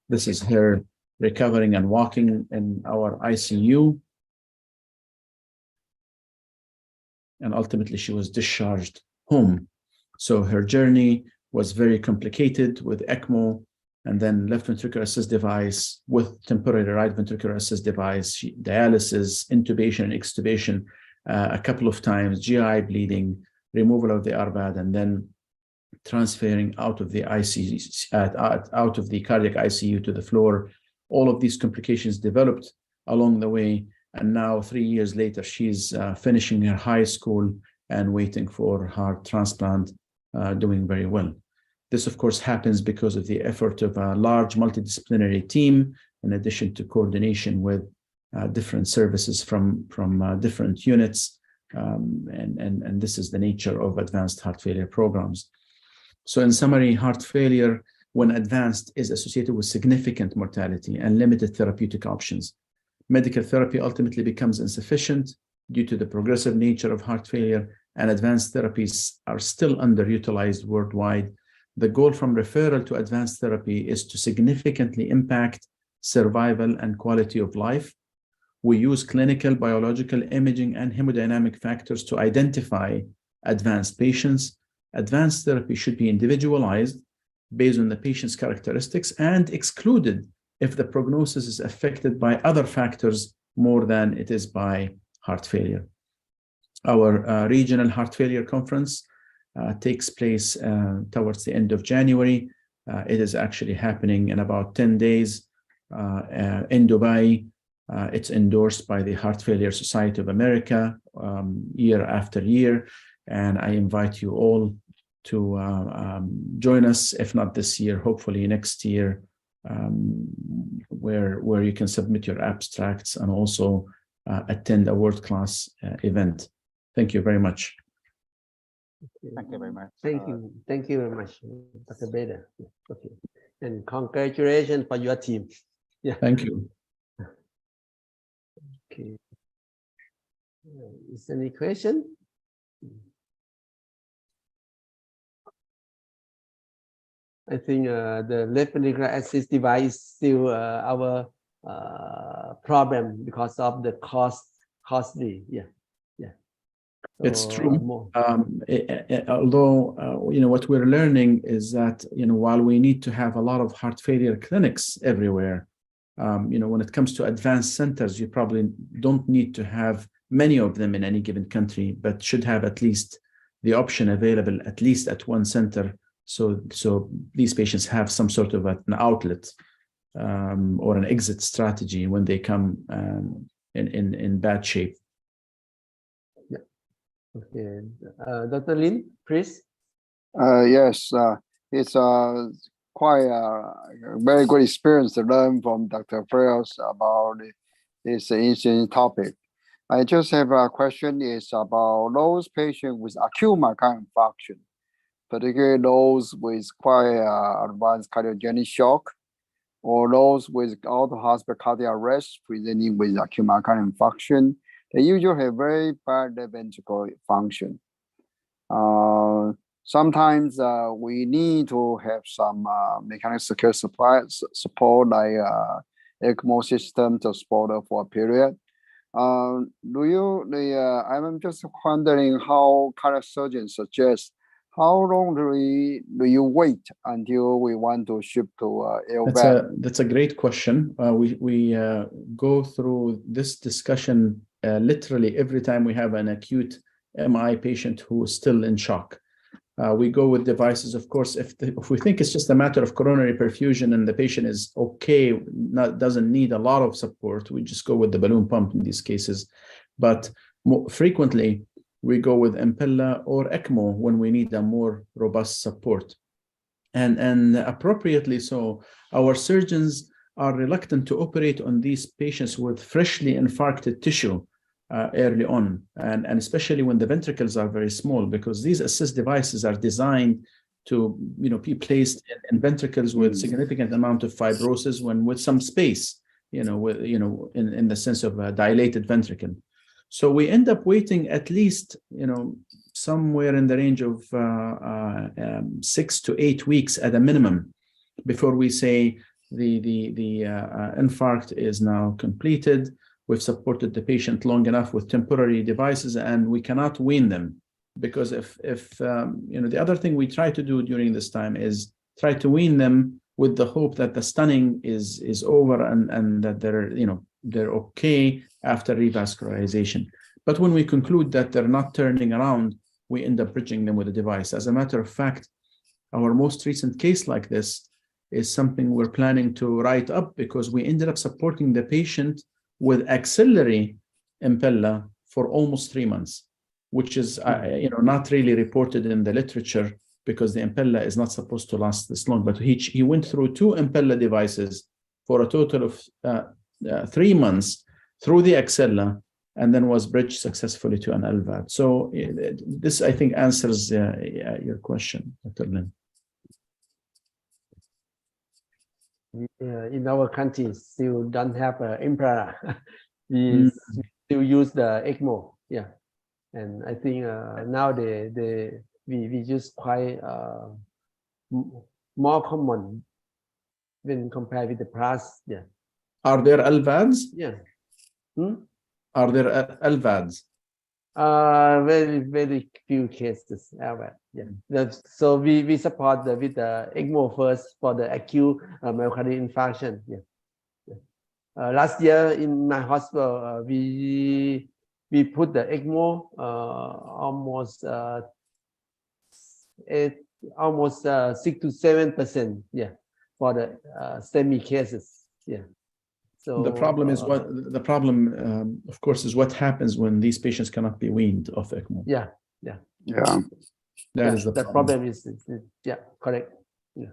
This is her recovering and walking in our ICU. And ultimately, she was discharged home. So her journey was very complicated with ECMO and then left ventricular assist device with temporary right ventricular assist device, dialysis, intubation and extubation a couple of times, GI bleeding, removal of the RVAD, and then transferring out of the out of the cardiac ICU to the floor. All of these complications developed along the way, and now 3 years later, she's finishing her high school and waiting for heart transplant, doing very well. This, of course, happens because of the effort of a large multidisciplinary team, in addition to coordination with different services from different units. And this is the nature of advanced heart failure programs. So in summary, heart failure, when advanced, is associated with significant mortality and limited therapeutic options. Medical therapy ultimately becomes insufficient due to the progressive nature of heart failure, and advanced therapies are still underutilized worldwide. The goal from referral to advanced therapy is to significantly impact survival and quality of life. We use clinical, biological, imaging, and hemodynamic factors to identify advanced patients. Advanced therapy should be individualized based on the patient's characteristics and excluded if the prognosis is affected by other factors more than it is by heart failure. Our regional heart failure conference takes place towards the end of January. It is actually happening in about 10 days in Dubai. It's endorsed by the Heart Failure Society of America year after year. And I invite you all to join us, if not this year, hopefully next year, where you can submit your abstracts and also attend a world-class event. Thank you very much. Thank you very much. Thank you. Thank you very much, Dr. Bader. Okay. And congratulations for your team. Yeah. Thank you. Okay. Is there any question? I think the left ventricular assist device is still our problem because of the costly. Yeah. So it's true. Although what we're learning is that while we need to have a lot of heart failure clinics everywhere, when it comes to advanced centers, you probably don't need to have many of them in any given country, but should have at least the option available at least at one center. So these patients have some sort of an outlet or an exit strategy when they come in bad shape. Yeah. Okay. Dr. Lin, please. Yes, it's quite a very good experience to learn from Dr. Freos about this interesting topic. I just have a question is about those patients with acute myocardial infarction, particularly those with quite advanced cardiogenic shock, or those with out-of-hospital cardiac arrest presenting with acute myocardial infarction. They usually have very bad left ventricle function. Sometimes we need to have some mechanical secure support like ECMO system to support for a period. I'm just wondering how cardiac surgeons suggest how long do you wait until we want to ship to LVAD? That's a great question. We go through this discussion literally every time we have an acute MI patient who is still in shock. We go with devices, of course, if we think it's just a matter of coronary perfusion and the patient is okay, doesn't need a lot of support, we just go with the balloon pump in these cases. But more frequently, we go with Impella or ECMO when we need a more robust support. And appropriately so, our surgeons are reluctant to operate on these patients with freshly infarcted tissue early on, and especially when the ventricles are very small, because these assist devices are designed to be placed in ventricles with significant amount of fibrosis with some space, in the sense of a dilated ventricle. So we end up waiting at least somewhere in the range of 6 to 8 weeks at a minimum before we say the infarct is now completed. We've supported the patient long enough with temporary devices, and we cannot wean them, because if the other thing we try to do during this time is try to wean them with the hope that the stunning is over and that they're okay after revascularization. But when we conclude that they're not turning around, we end up bridging them with a device. As a matter of fact, our most recent case like this is something we're planning to write up, because we ended up supporting the patient with axillary Impella for almost 3 months, which is not really reported in the literature, because the Impella is not supposed to last this long. But he went through 2 Impella devices for a total of 3 months through the axilla, and then was bridged successfully to an LVAD. So this, I think, answers your question, Dr. Lin. In our country, still don't have Impella. We still use the ECMO. Yeah, and I think now we use quite more common when compared with the past. Yeah. Are there LVADs? Yeah. Are there LVADs? Very few cases. Yeah. So we support with the ECMO first for the acute myocardial infarction. Yeah. Last year in my hospital, we put the ECMO almost 6 to 7%. Yeah, for the STEMI cases. Yeah. So the problem is of course, is what happens when these patients cannot be weaned off ECMO. Yeah. That is the problem. Is correct. Yeah.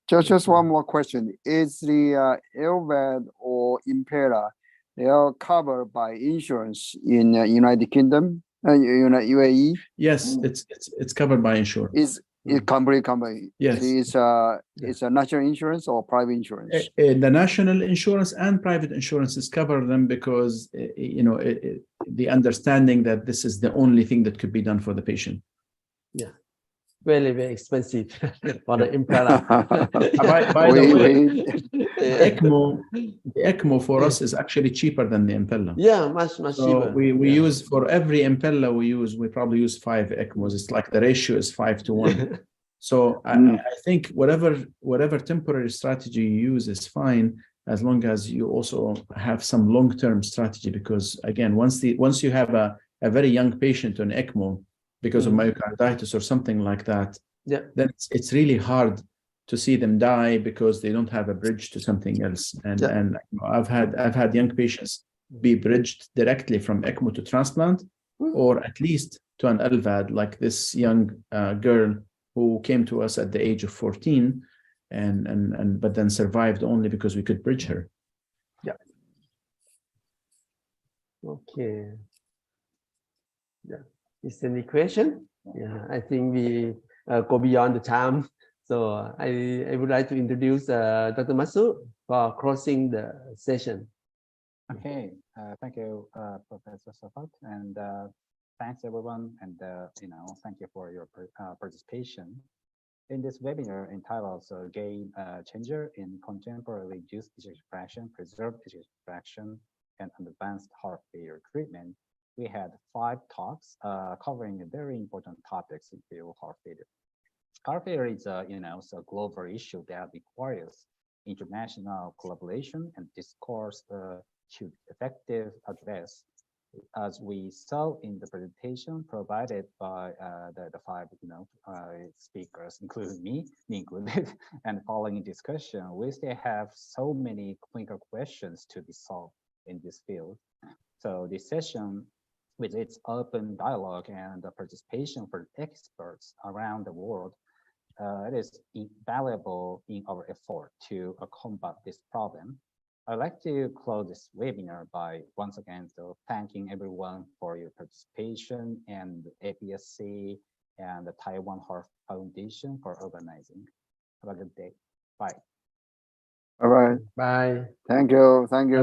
Just one more question: is the LVAD or Impella, they are covered by insurance in United Kingdom, UAE? Yes, it's covered by insurance. It's company. Yes. It's a national insurance or private insurance? The national insurance and private insurances cover them, because the understanding that this is the only thing that could be done for the patient. Yeah. Very, very expensive for the Impella. By the way, the ECMO for us is actually cheaper than the Impella. Yeah, much cheaper. We use, for every Impella we probably use 5 ECMOs. It's like the ratio is 5 to 1. So I think whatever temporary strategy you use is fine, as long as you also have some long-term strategy, because again, once you have a very young patient on ECMO because of myocarditis or something like that, then it's really hard to see them die because they don't have a bridge to something else. And I've had young patients be bridged directly from ECMO to transplant, or at least to an LVAD, like this young girl who came to us at the age of 14, but then survived only because we could bridge her. Yeah. Okay. Yeah. Is there any question? Yeah, I think we go beyond the time. So I would like to introduce Dr. Masu for closing the session. Okay, thank you, Professor Safat, and thanks everyone, and thank you for your participation in this webinar entitled "Game Changer in Contemporary Reduced Ejection Fraction, Preserved Ejection Fraction, and Advanced Heart Failure Treatment." we had 5 talks covering very important topics in field of heart failure. Heart failure is a a global issue that requires international collaboration and discourse to effective address. As we saw in the presentation provided by the 5 speakers, including me included, and following discussion, we still have so many clinical questions to be solved in this field. So this session, with its open dialogue and the participation for experts around the world, it is invaluable in our effort to combat this problem. I'd like to close this webinar by once again thanking everyone for your participation, and APSC and the Taiwan Heart Foundation for organizing. Have a good day. Bye. All right. Bye. Thank you. Thank you.